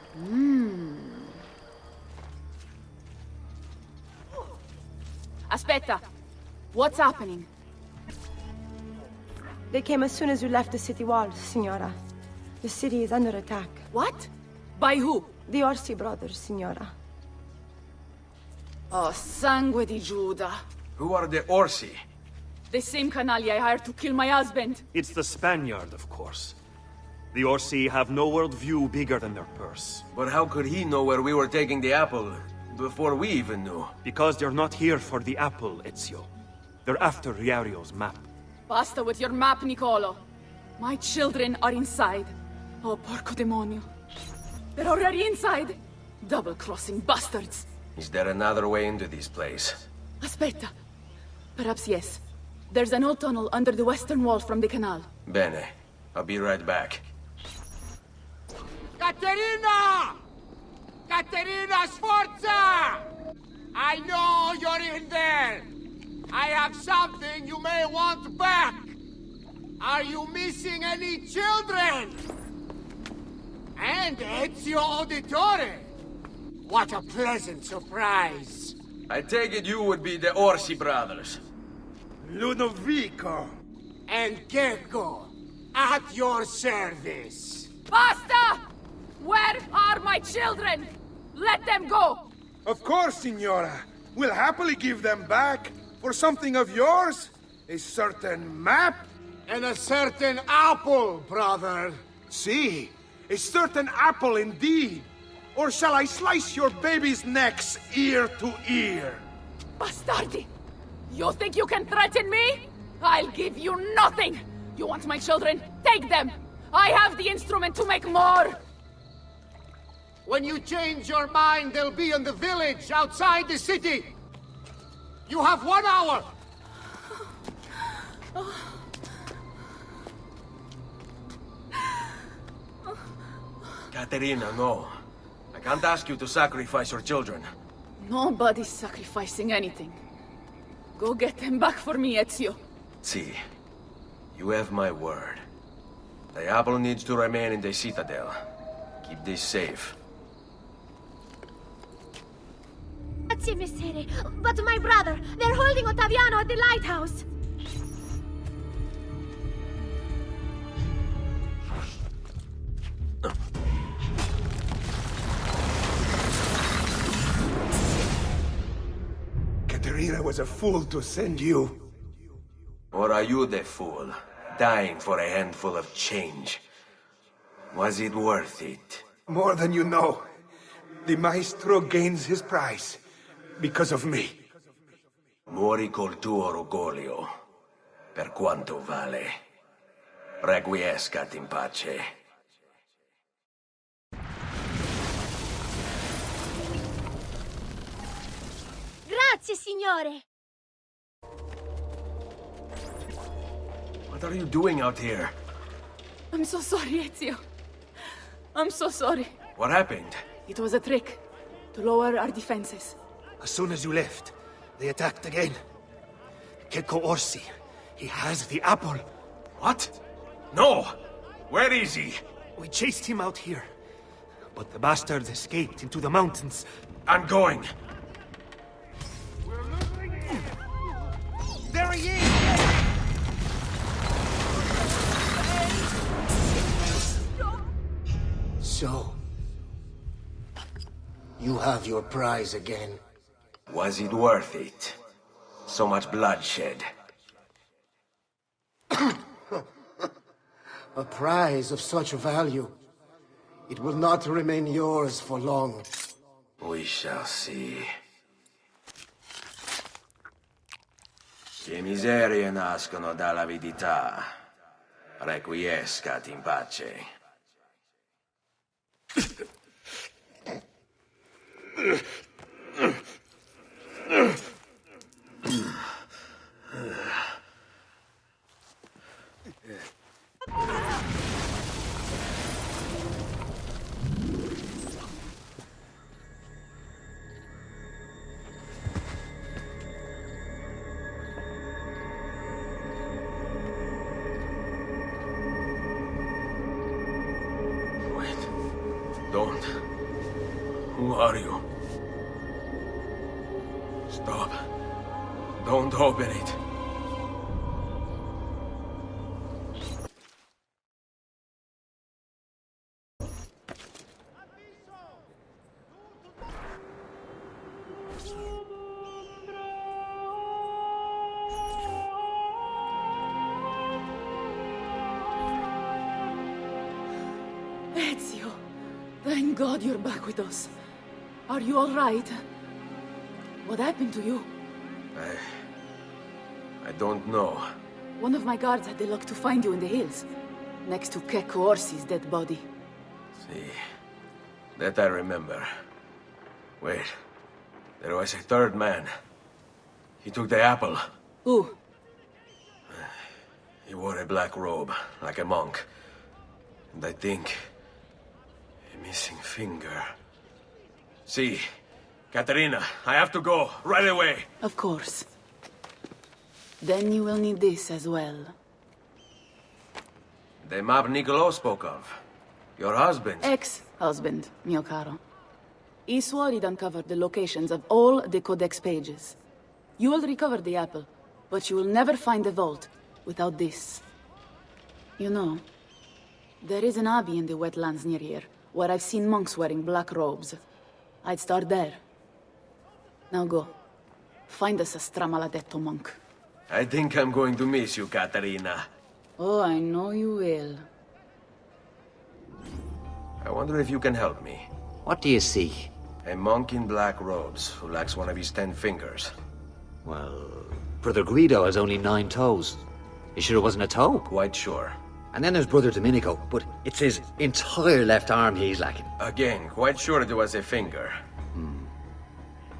Aspetta! What's happening? They came as soon as you left the city walls, Signora. The city is under attack. What? By who? The Orsi brothers, Signora. Oh, sangue di Giuda. Who are the Orsi? The same canaglia I hired to kill my husband. It's the Spaniard, of course. The Orsi have no worldview bigger than their purse. But how could he know where we were taking the apple before we even knew? Because they're not here for the apple, Ezio. They're after Riario's map. Basta with your map, Niccolo. My children are inside. Oh, porco demonio. They're already inside. Double-crossing bastards. Is there another way into this place? Aspetta. Perhaps yes. There's an old tunnel under the western wall from the canal. Bene. I'll be right back. Caterina! Caterina Sforza! I know you're in there! I have something you may want back! Are you missing any children? And Ezio Auditore! What a pleasant surprise! I take it you would be the Orsi brothers. Ludovico! And Gecko! At your service! Basta! Where are my children? Let them go! Of course, Signora. We'll happily give them back for something of yours. A certain map. And a certain apple, brother. See, a certain apple indeed. Or shall I slice your baby's necks ear to ear? Bastardi! You think you can threaten me? I'll give you nothing! You want my children? Take them! I have the instrument to make more! When you change your mind, they'll be in the village outside the city. You have 1 hour. Caterina, no. I can't ask you to sacrifice your children. Nobody's sacrificing anything. Go get them back for me, Ezio. See, you have my word. The apple needs to remain in the citadel. Keep this safe. Grazie, Messere. But my brother, they're holding Ottaviano at the lighthouse. Caterina was a fool to send you. Or are you the fool, dying for a handful of change? Was it worth it? More than you know. The maestro gains his prize. Because of me. Muori col tuo orgoglio, per quanto vale. Requiescat in pace. Grazie, signore. What are you doing out here? I'm so sorry, Ezio. I'm so sorry. What happened? It was a trick, to lower our defenses. As soon as you left, they attacked again. Gecko Orsi. He has the apple. What? No! Where is he? We chased him out here. But the bastards escaped into the mountains. I'm going. There he is! So, you have your prize again. Was it worth it? So much bloodshed. A prize of such value. It will not remain yours for long. We shall see. Che miserie nascono dall'avidità. Requiescat in pace. Don't. Who are you? Stop. Don't open it. Ezio, thank God you're back with us. Are you all right? What happened to you? I don't know. One of my guards had the luck to find you in the hills, next to Kek Orsi's dead body. See, that I remember. Wait, there was a third man. He took the apple. Who? He wore a black robe, like a monk. And I think... a missing finger. See, Katerina, I have to go, right away. Of course. Then you will need this as well. The map Niccolo spoke of. Your husband. Ex-husband, mio caro. He swore he'd uncovered the locations of all the Codex pages. You will recover the apple, but you will never find the vault without this. You know, there is an abbey in the wetlands near here, where I've seen monks wearing black robes. I'd start there. Now go. Find us a stramaladetto monk. I think I'm going to miss you, Katerina. Oh, I know you will. I wonder if you can help me. What do you seek? A monk in black robes who lacks one of his 10 fingers. Well, Brother Guido has only 9 toes. You sure it wasn't a toe? Quite sure. And then there's Brother Domenico, but it's his entire left arm he's lacking. Again, quite sure it was a finger.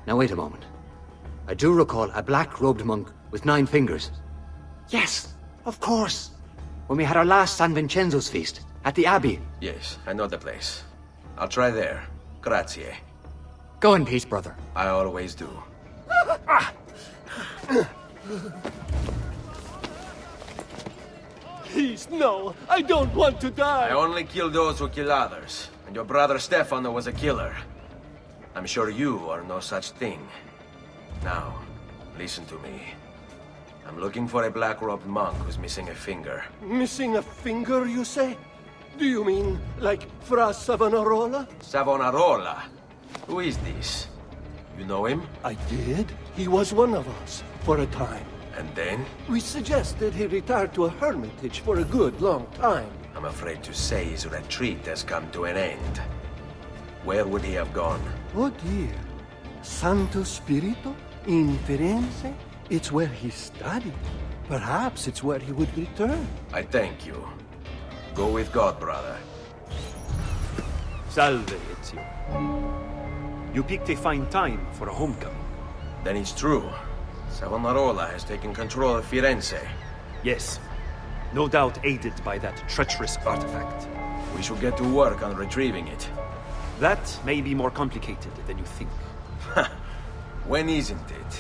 Now wait a moment. I do recall a black-robed monk with 9 fingers. Yes, of course. When we had our last San Vincenzo's feast, at the Abbey. Yes, I know the place. I'll try there. Grazie. Go in peace, brother. I always do. Please, no. I don't want to die. I only kill those who kill others. And your brother Stefano was a killer. I'm sure you are no such thing. Now, listen to me. I'm looking for a black-robed monk who's missing a finger. Missing a finger, you say? Do you mean like Fra Savonarola? Savonarola? Who is this? You know him? I did. He was one of us, for a time. And then? We suggested he retire to a hermitage for a good long time. I'm afraid to say his retreat has come to an end. Where would he have gone? Oh dear. Santo Spirito? In Firenze? It's where he studied. Perhaps it's where he would return. I thank you. Go with God, brother. Salve, Ezio. You picked a fine time for a homecoming. Then it's true. Savonarola has taken control of Firenze. Yes. No doubt aided by that treacherous artifact. We should get to work on retrieving it. That may be more complicated than you think. When isn't it?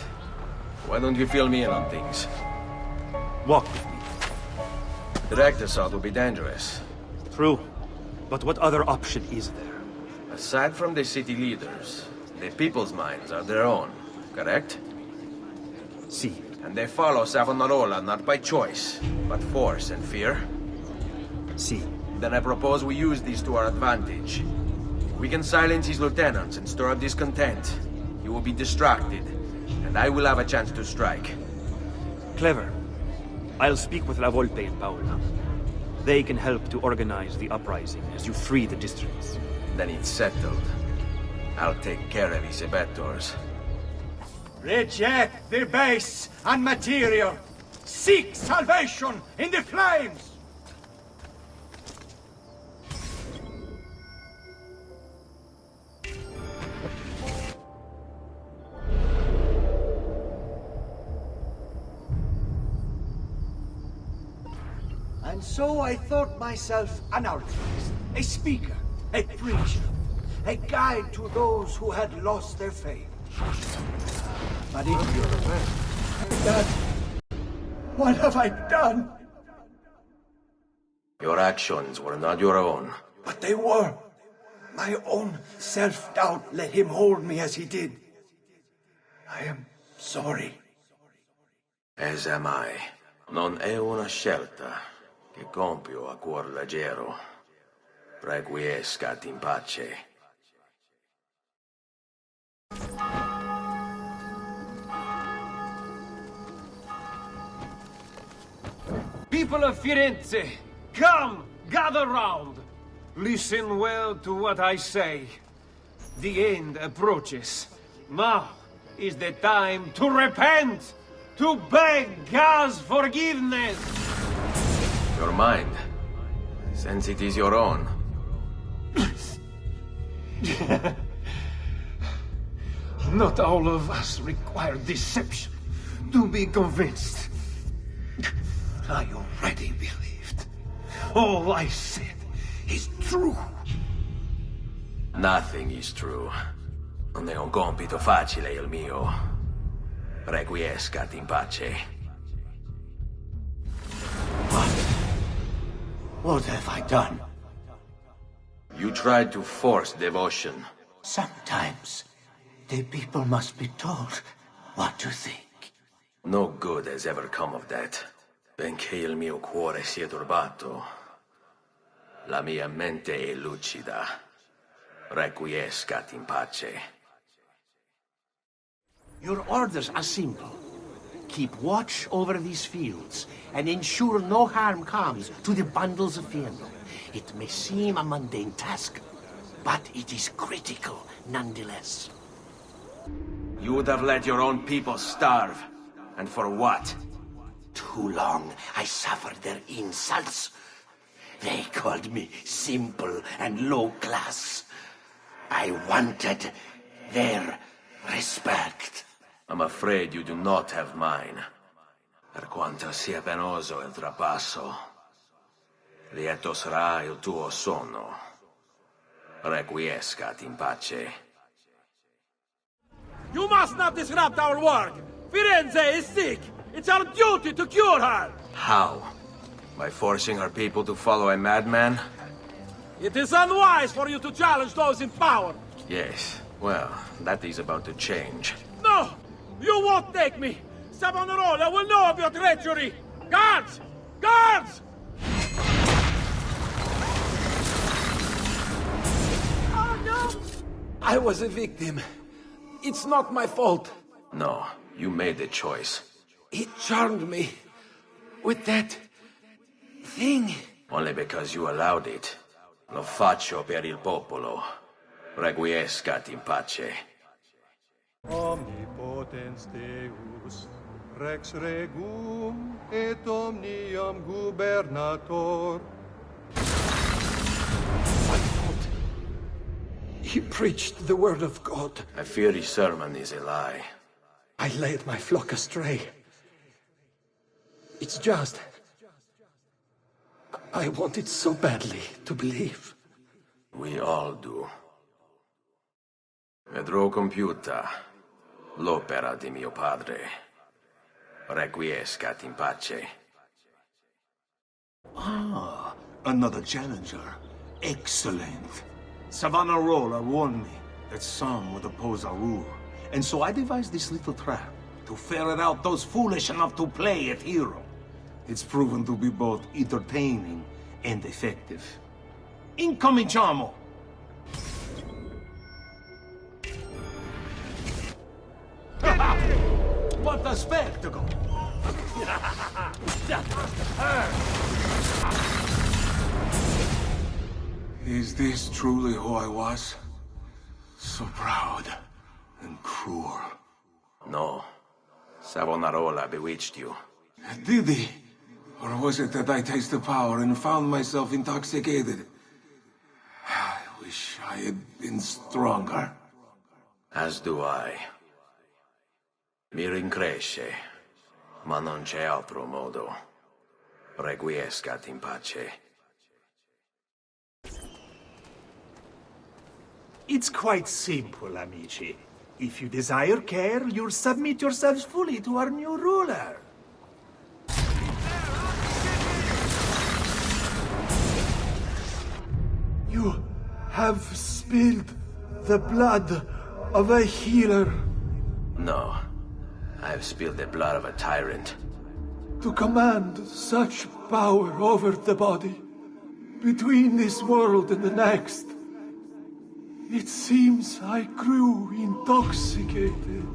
Why don't you fill me in on things? Walk with me. Direct assault would be dangerous. True. But what other option is there? Aside from the city leaders, the people's minds are their own, correct? Si. And they follow Savonarola not by choice, but force and fear? Si. Then I propose we use these to our advantage. We can silence his lieutenants and stir up discontent. He will be distracted, and and I will have a chance to strike. Clever. I'll speak with La Volpe and Paola. They can help to organize the uprising as you free the districts. Then it's settled. I'll take care of his abettors. Reject the base and material. Seek salvation in the flames. And so I thought myself an altruist, a speaker, a preacher, a guide to those who had lost their faith. But in Dad, what have I done? Your actions were not your own. But they were. My own self-doubt let him hold me as he did. I am sorry. As am I. Non è una scelta che compio a cuor leggero. Requiescat in pace. People of Firenze, come, gather round. Listen well to what I say. The end approaches. Now is the time to repent, to beg God's forgiveness. Your mind, since it is your own. Not all of us require deception to be convinced. I already believed. All I said is true. Nothing is true. Non è un compito facile il mio. Requiescat in pace. What have I done? You tried to force devotion. Sometimes the people must be told what to think. No good has ever come of that. Benché il mio cuore sia turbato, la mia mente è lucida. Requiescat in pace. Your orders are simple. Keep watch over these fields, and ensure no harm comes to the bundles of fierro. It may seem a mundane task, but it is critical nonetheless. You would have let your own people starve. And for what? Too long I suffered their insults. They called me simple and low class. I wanted their respect. I'm afraid you do not have mine. Per quanto sia penoso il trapasso, lieto sarà il tuo sonno. Requiescat in pace. You must not disrupt our work! Firenze is sick! It's our duty to cure her! How? By forcing our people to follow a madman? It is unwise for you to challenge those in power! Yes, well, that is about to change. No! You won't take me! Savonarola will know of your treachery! Guards! Guards! Oh, no! I was a victim. It's not my fault. No, you made the choice. He charmed me with that thing. Only because you allowed it. Lo faccio per il popolo. Requiescat in pace. Omnipotens Deus, Rex Regum et omnium gubernator. I thought he preached the word of God. I fear his sermon is a lie. I led my flock astray. It's just... I wanted so badly to believe. We all do. Vedrò compiuta l'opera di mio padre. Requiescat in pace. Ah, another challenger. Excellent. Savonarola warned me that some would oppose our rule. And so I devised this little trap to ferret out those foolish enough to play at hero. It's proven to be both entertaining and effective. Incominciamo! spettacolo! Is this truly who I was? So proud and cruel. No. Savonarola bewitched you. Did he? Or was it that I tasted power and found myself intoxicated? I wish I had been stronger. As do I. Mi rincresce, ma non c'è altro modo. Requiescat in pace. It's quite simple, amici. If you desire care, you'll submit yourselves fully to our new ruler. You have spilled the blood of a healer. No. I've spilled the blood of a tyrant. To command such power over the body, between this world and the next. It seems I grew intoxicated.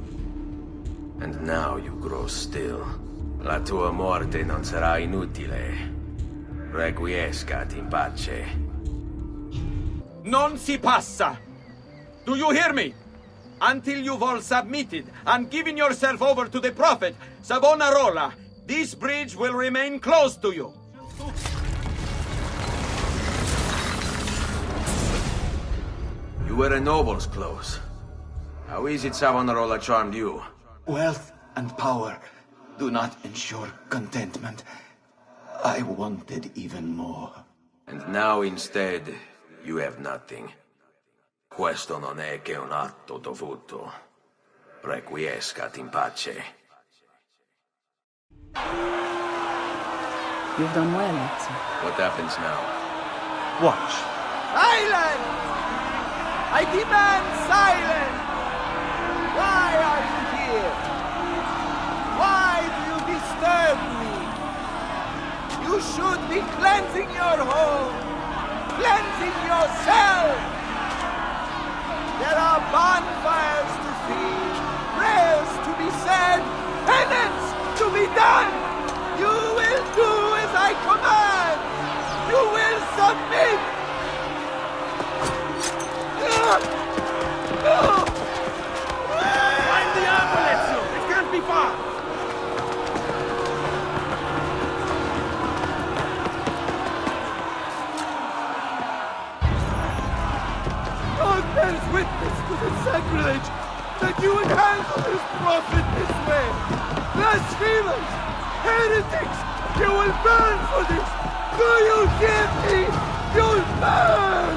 And now you grow still. La tua morte non sarà inutile. Requiescat in pace. Non si passa! Do you hear me? Until you've all submitted and given yourself over to the Prophet, Savonarola, this bridge will remain closed to you. You wear a noble's clothes. How is it Savonarola charmed you? Wealth and power do not ensure contentment. I wanted even more. And now instead, you have nothing. Questo non è che un atto dovuto. Requiescat in pace. You've done well, Ezio. What happens now? Watch. Silence! I demand silence! Why are you here? Why do you disturb me? You should be cleansing your home, cleansing yourself. There are bonfires to see, prayers to be said, penance to be done. You will do as I command. You will submit. Find the ambulance! It can't be far! God bears witness to the sacrilege that you would handle this prophet this way. Blasphemers! Heretics! You will burn for this! Do you hear me? You'll burn!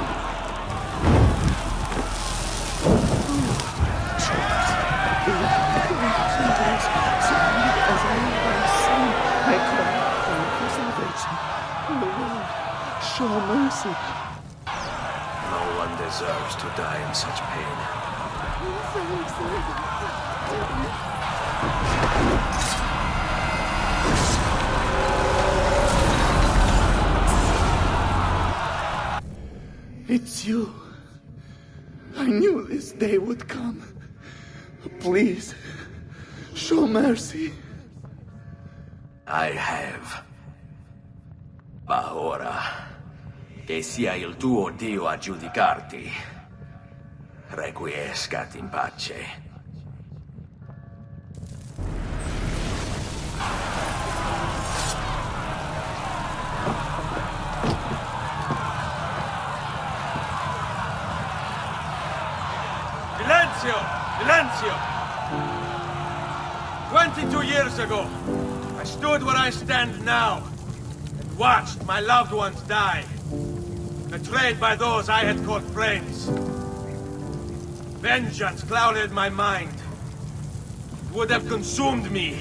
Show mercy. No one deserves to die in such pain. It's you. I knew this day would come. Please, show mercy. I have. Ma ora, che sia il tuo Dio a giudicarti. Requiescat in pace. Silenzio! Silenzio! 22 years ago, I stood where I stand now and watched my loved ones die, betrayed by those I had called friends. Vengeance clouded my mind. It would have consumed me,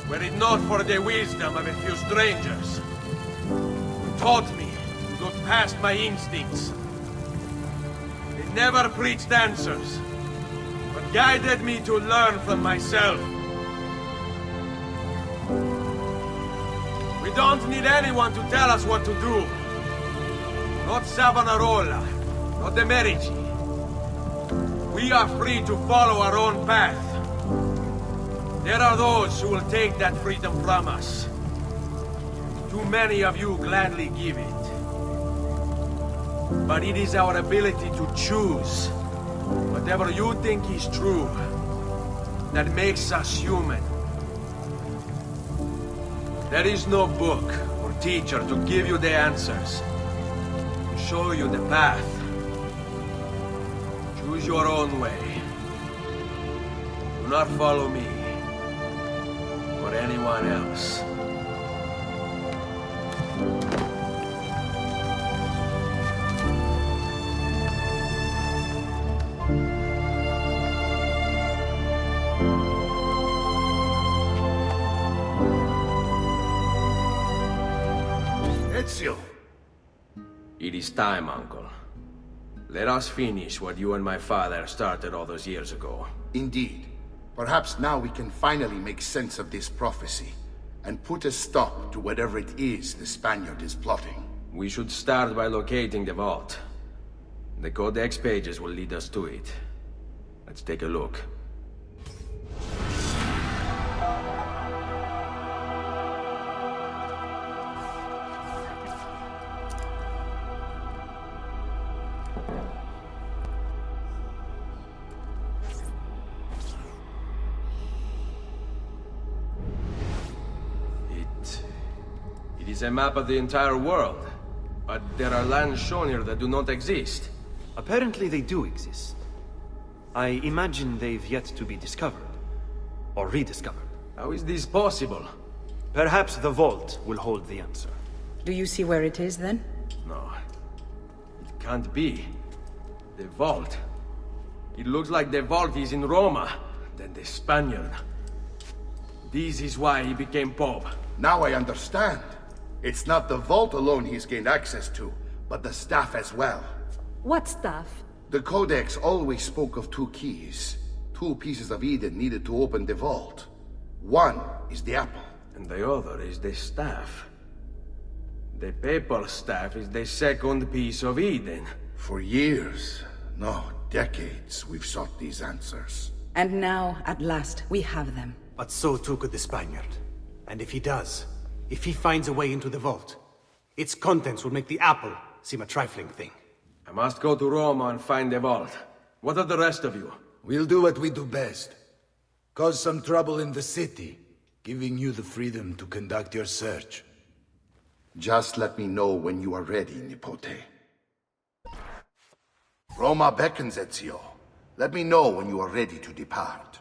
were it not for the wisdom of a few strangers who taught me to look past my instincts. They never preached answers, but guided me to learn from myself. We don't need anyone to tell us what to do. Not Savonarola, not the Medici. We are free to follow our own path. There are those who will take that freedom from us. Too many of you gladly give it. But it is our ability to choose whatever you think is true that makes us human. There is no book or teacher to give you the answers, to show you the path. Choose your own way. Do not follow me or anyone else. Ezio! It is time, Uncle. Let us finish what you and my father started all those years ago. Indeed. Perhaps now we can finally make sense of this prophecy and put a stop to whatever it is the Spaniard is plotting. We should start by locating the vault. The Codex pages will lead us to it. Let's take a look. It is a map of the entire world, but there are lands shown here that do not exist. Apparently they do exist. I imagine they've yet to be discovered. Or rediscovered. How is this possible? Perhaps the vault will hold the answer. Do you see where it is, then? No. It can't be. The vault. It looks like the vault is in Roma, then the Spaniard. This is why he became Pope. Now I understand. It's not the vault alone he's gained access to, but the staff as well. What staff? The Codex always spoke of 2 keys. 2 pieces of Eden needed to open the vault. One is the apple. And the other is the staff. The papal staff is the second piece of Eden. For years, no, decades, we've sought these answers. And now, at last, we have them. But so too could the Spaniard. And if he does, if he finds a way into the vault, its contents will make the apple seem a trifling thing. I must go to Roma and find the vault. What of the rest of you? We'll do what we do best. Cause some trouble in the city, giving you the freedom to conduct your search. Just let me know when you are ready, Nipote. Roma beckons, Ezio. Let me know when you are ready to depart.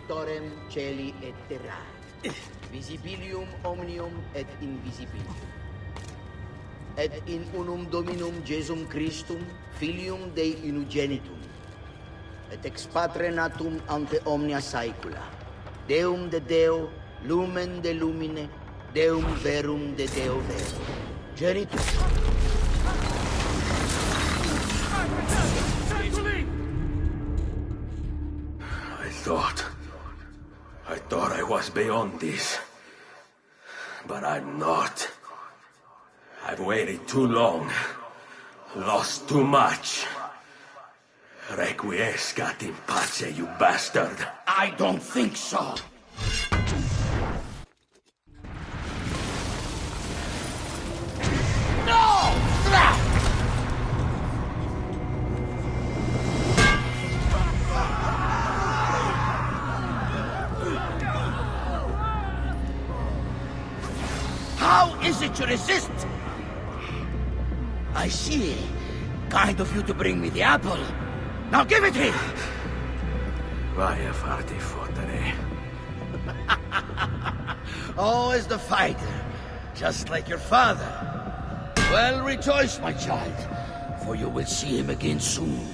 Torrem celi et terra, visibilium omnium et invisibilium. Et in unum Dominum Jesum Christum, Filium Dei unigenitum, et ex Patre natum ante omnia saecula, Deum de Deo, lumen de lumine, Deum verum de Deo vero, genitus. I thought I was beyond this. But I'm not. I've waited too long. Lost too much. Requiescat in pace, you bastard. I don't think so. How is it you resist? I see. kind of you to bring me the apple. Now give it here! Vai a farti fottere. Always the fighter, just like your father. Well, rejoice, my child, for you will see him again soon.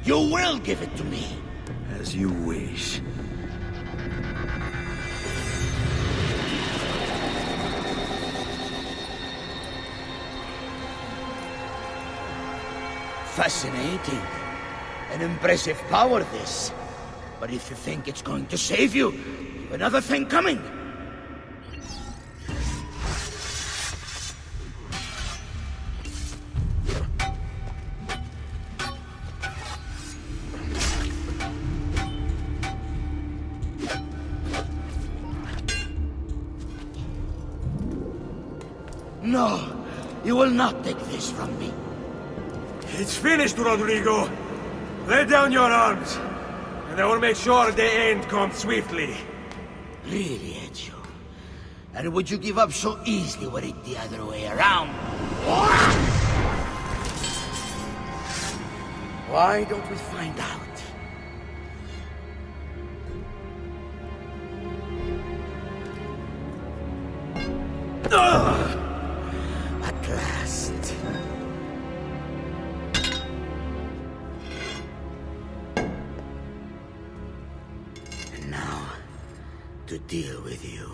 You will give it to me. As you wish. Fascinating. An impressive power, this. But if you think it's going to save you, you've another thing coming. No, you will not take this from me. It's finished, Rodrigo. Lay down your arms, and I will make sure the end comes swiftly. Really, Ezio? And would you give up so easily were it the other way around? Why don't we find out? At last. And now, to deal with you.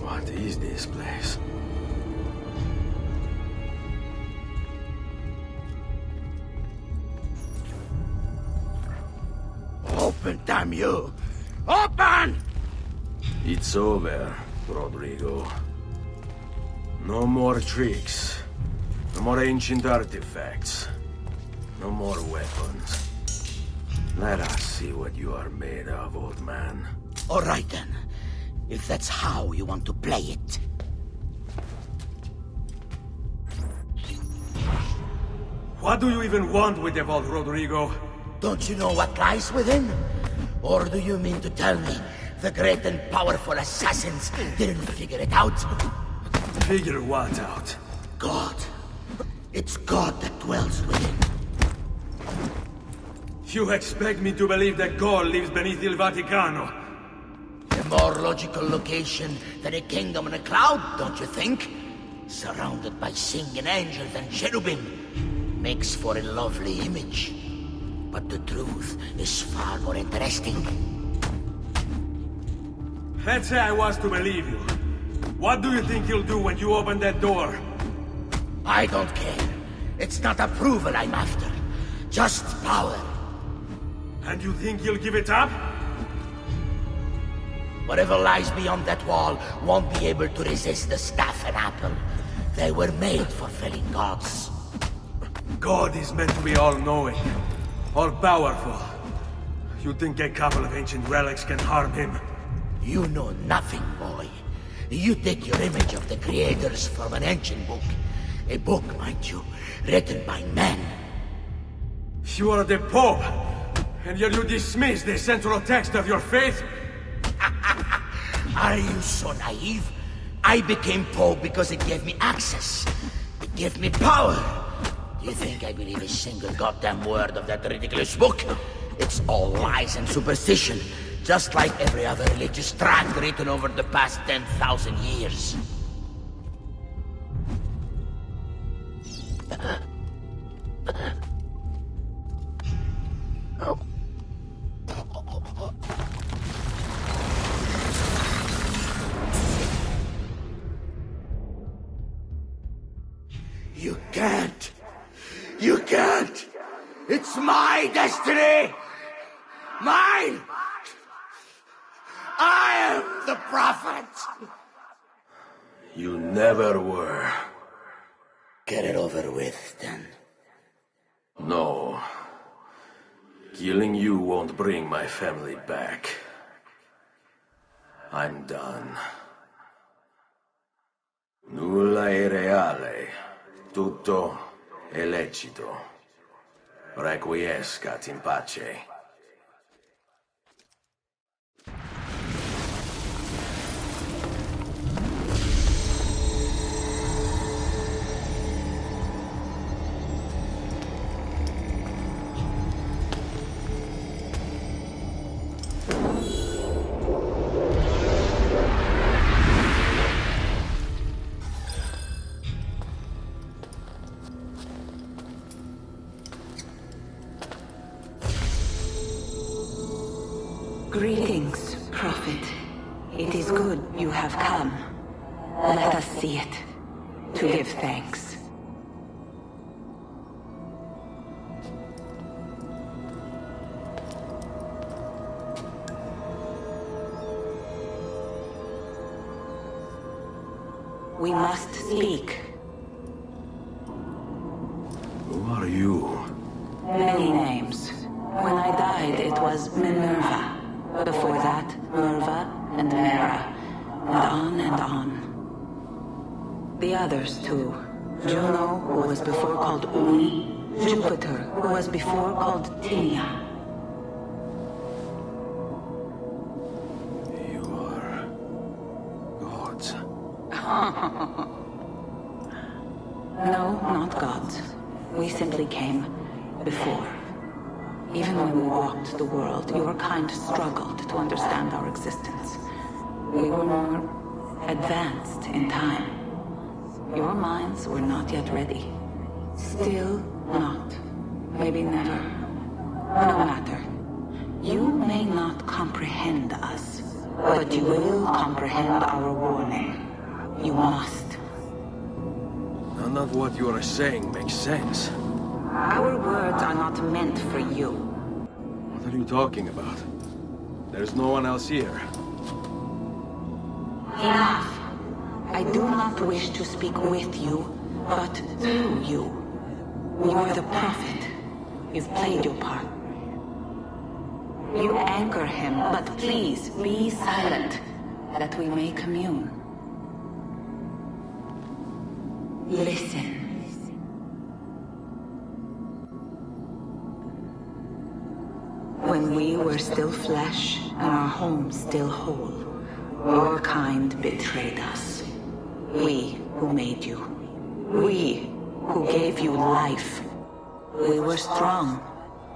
What is this place? Open, damn you! Open! It's over, Rodrigo. No more tricks. No more ancient artifacts. No more weapons. Let us see what you are made of, old man. All right, then. If that's how you want to play it. What do you even want with the vault, Rodrigo? Don't you know what lies within? Or do you mean to tell me the great and powerful assassins didn't figure it out? Figure what out? God. It's God that dwells within. You expect me to believe that God lives beneath Il Vaticano? A more logical location than a kingdom in a cloud, don't you think? Surrounded by singing angels and cherubim. Makes for a lovely image. But the truth is far more interesting. Let's say I was to believe you. What do you think you'll do when you open that door? I don't care. It's not approval I'm after. Just power. And you think you'll give it up? Whatever lies beyond that wall won't be able to resist the staff and apple. They were made for felling gods. God is meant to be all-knowing, all-powerful. You think a couple of ancient relics can harm him? You know nothing, boy. You take your image of the creators from an ancient book. A book, mind you, written by men. You are the Pope, and yet you dismiss the central text of your faith? Are you so naive? I became Pope because it gave me access. It gave me power. Do you think I believe a single goddamn word of that ridiculous book? It's all lies and superstition, just like every other religious tract written over the past 10,000 years. You can't! You can't! It's my destiny! Mine! I am the prophet! You never were. Get it over with, then. No. Killing you won't bring my family back. I'm done. Nulla è reale. Tutto è lecito. Requiescat in pace. Greetings, Prophet. It is good you have come. Let us see it, to give thanks. We must speak. Who are you? Many names. When I died, it was Minerva. Before that, Merva and Mera. And on and on. The others, too. Juno, who was before called Uni. Jupiter, who was before called Tinia. You are... gods. No, not gods. We simply came before. Even when we walked the world, your kind struggled to understand our existence. We were more advanced in time. Your minds were not yet ready. Still not. Maybe never. No matter. You may not comprehend us, but you will comprehend our warning. You must. None of what you are saying makes sense. Our words are not meant for you. What are you talking about? There's no one else here. Enough. I do not wish to speak with you, but through you. You are the prophet. You've played your part. You anchor him, but please be silent, that we may commune. Listen. When we were still flesh and our home still whole, your kind betrayed us. We who made you. We who gave you life. We were strong,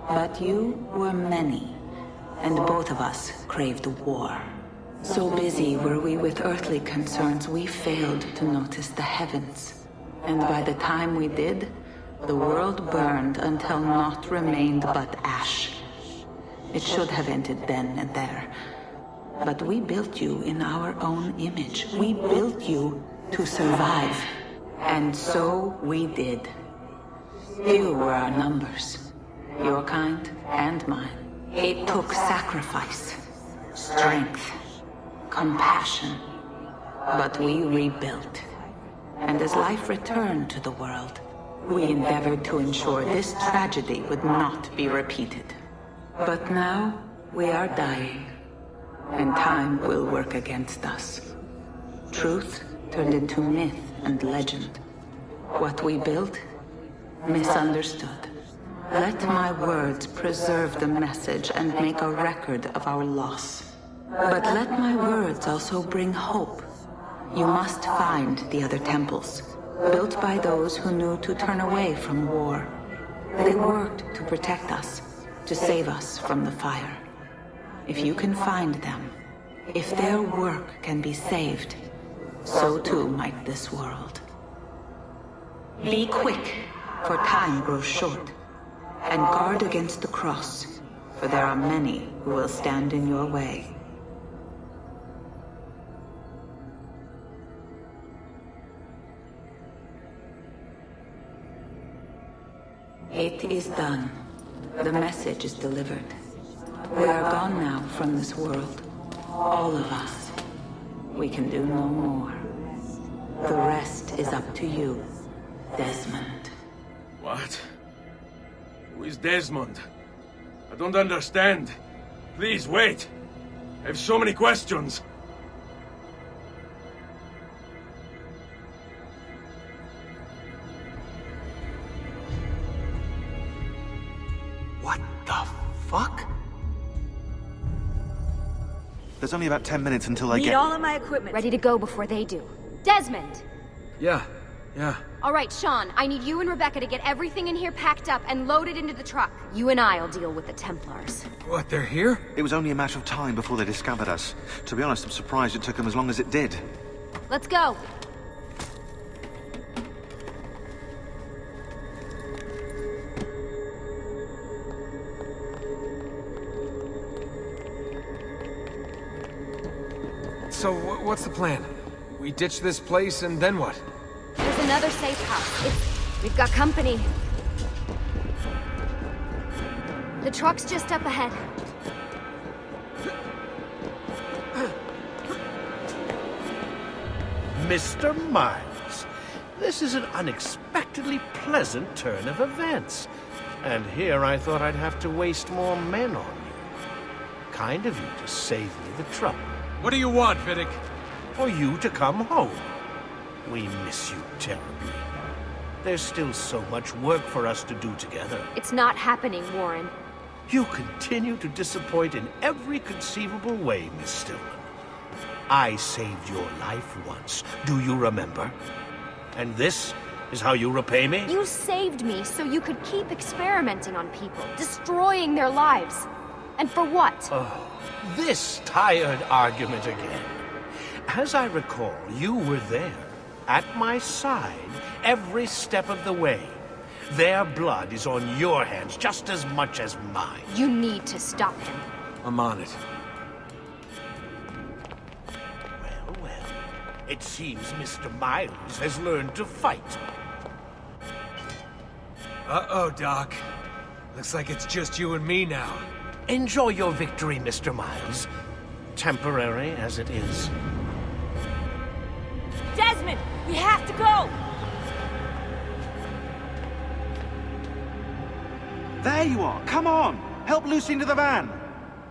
but you were many, and both of us craved war. So busy were we with earthly concerns, we failed to notice the heavens. And by the time we did, the world burned until naught remained but ash. It should have ended then and there. But we built you in our own image. We built you to survive. And so we did. Few were our numbers. Your kind and mine. It took sacrifice, strength, compassion. But we rebuilt. And as life returned to the world, we endeavored to ensure this tragedy would not be repeated. But now, we are dying, and time will work against us. Truth turned into myth and legend. What we built, misunderstood. Let my words preserve the message and make a record of our loss. But let my words also bring hope. You must find the other temples, built by those who knew to turn away from war. They worked to protect us, to save us from the fire. If you can find them, if their work can be saved, so too might this world. Be quick, for time grows short, and guard against the cross, for there are many who will stand in your way. It is done. The message is delivered. We are gone now from this world. All of us. We can do no more. The rest is up to you, Desmond. What? Who is Desmond? I don't understand. Please, wait. I have so many questions. What the fuck? There's only about 10 minutes until I Need get... all of my equipment ready to go before they do. Desmond! Yeah. All right, Sean, I need you and Rebecca to get everything in here packed up and loaded into the truck. You and I'll deal with the Templars. What, they're here? It was only a matter of time before they discovered us. To be honest, I'm surprised it took them as long as it did. Let's go. So, what's the plan? We ditch this place and then what? There's another safe house. We've got company. The truck's just up ahead. Mr. Miles, this is an unexpectedly pleasant turn of events. And here I thought I'd have to waste more men on you. Kind of you to save me the trouble. What do you want, Vidic? For you to come home. We miss you terribly. There's still so much work for us to do together. It's not happening, Warren. You continue to disappoint in every conceivable way, Miss Stillman. I saved your life once, do you remember? And this is how you repay me? You saved me so you could keep experimenting on people, destroying their lives. And for what? Oh, this tired argument again. As I recall, you were there, at my side, every step of the way. Their blood is on your hands just as much as mine. You need to stop him. I'm on it. Well, it seems Mr. Miles has learned to fight. Uh-oh, Doc. Looks like it's just you and me now. Enjoy your victory, Mr. Miles. Temporary as it is. Desmond, we have to go! There you are! Come on! Help Lucy into the van!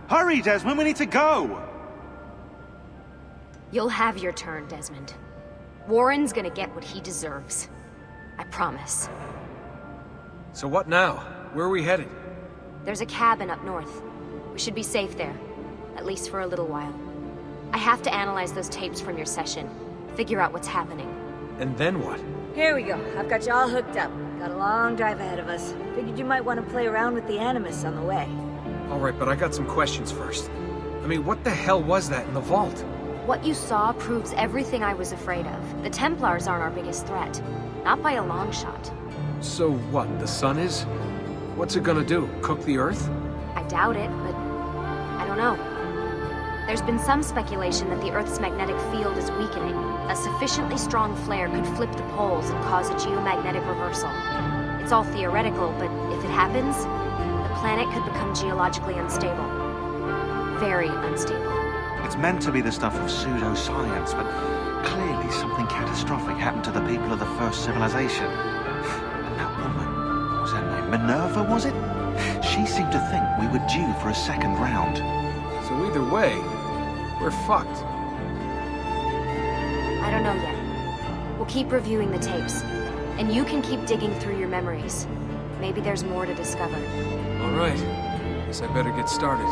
Hurry, Desmond, we need to go! You'll have your turn, Desmond. Warren's gonna get what he deserves. I promise. So what now? Where are we headed? There's a cabin up north. We should be safe there. At least for a little while. I have to analyze those tapes from your session. Figure out what's happening. And then what? Here we go. I've got you all hooked up. Got a long drive ahead of us. Figured you might want to play around with the Animus on the way. Alright, but I got some questions first. I mean, what the hell was that in the vault? What you saw proves everything I was afraid of. The Templars aren't our biggest threat. Not by a long shot. So what, the sun is? What's it gonna do? Cook the Earth? I doubt it, but I don't know. There's been some speculation that the Earth's magnetic field is weakening. A sufficiently strong flare could flip the poles and cause a geomagnetic reversal. It's all theoretical, but if it happens, the planet could become geologically unstable. Very unstable. It's meant to be the stuff of pseudoscience, but clearly something catastrophic happened to the people of the first civilization. And that woman, what was her name? Minerva, was it? She seemed to think we were due for a second round. So either way, we're fucked. I don't know yet. We'll keep reviewing the tapes. And you can keep digging through your memories. Maybe there's more to discover. Alright. Guess I better get started.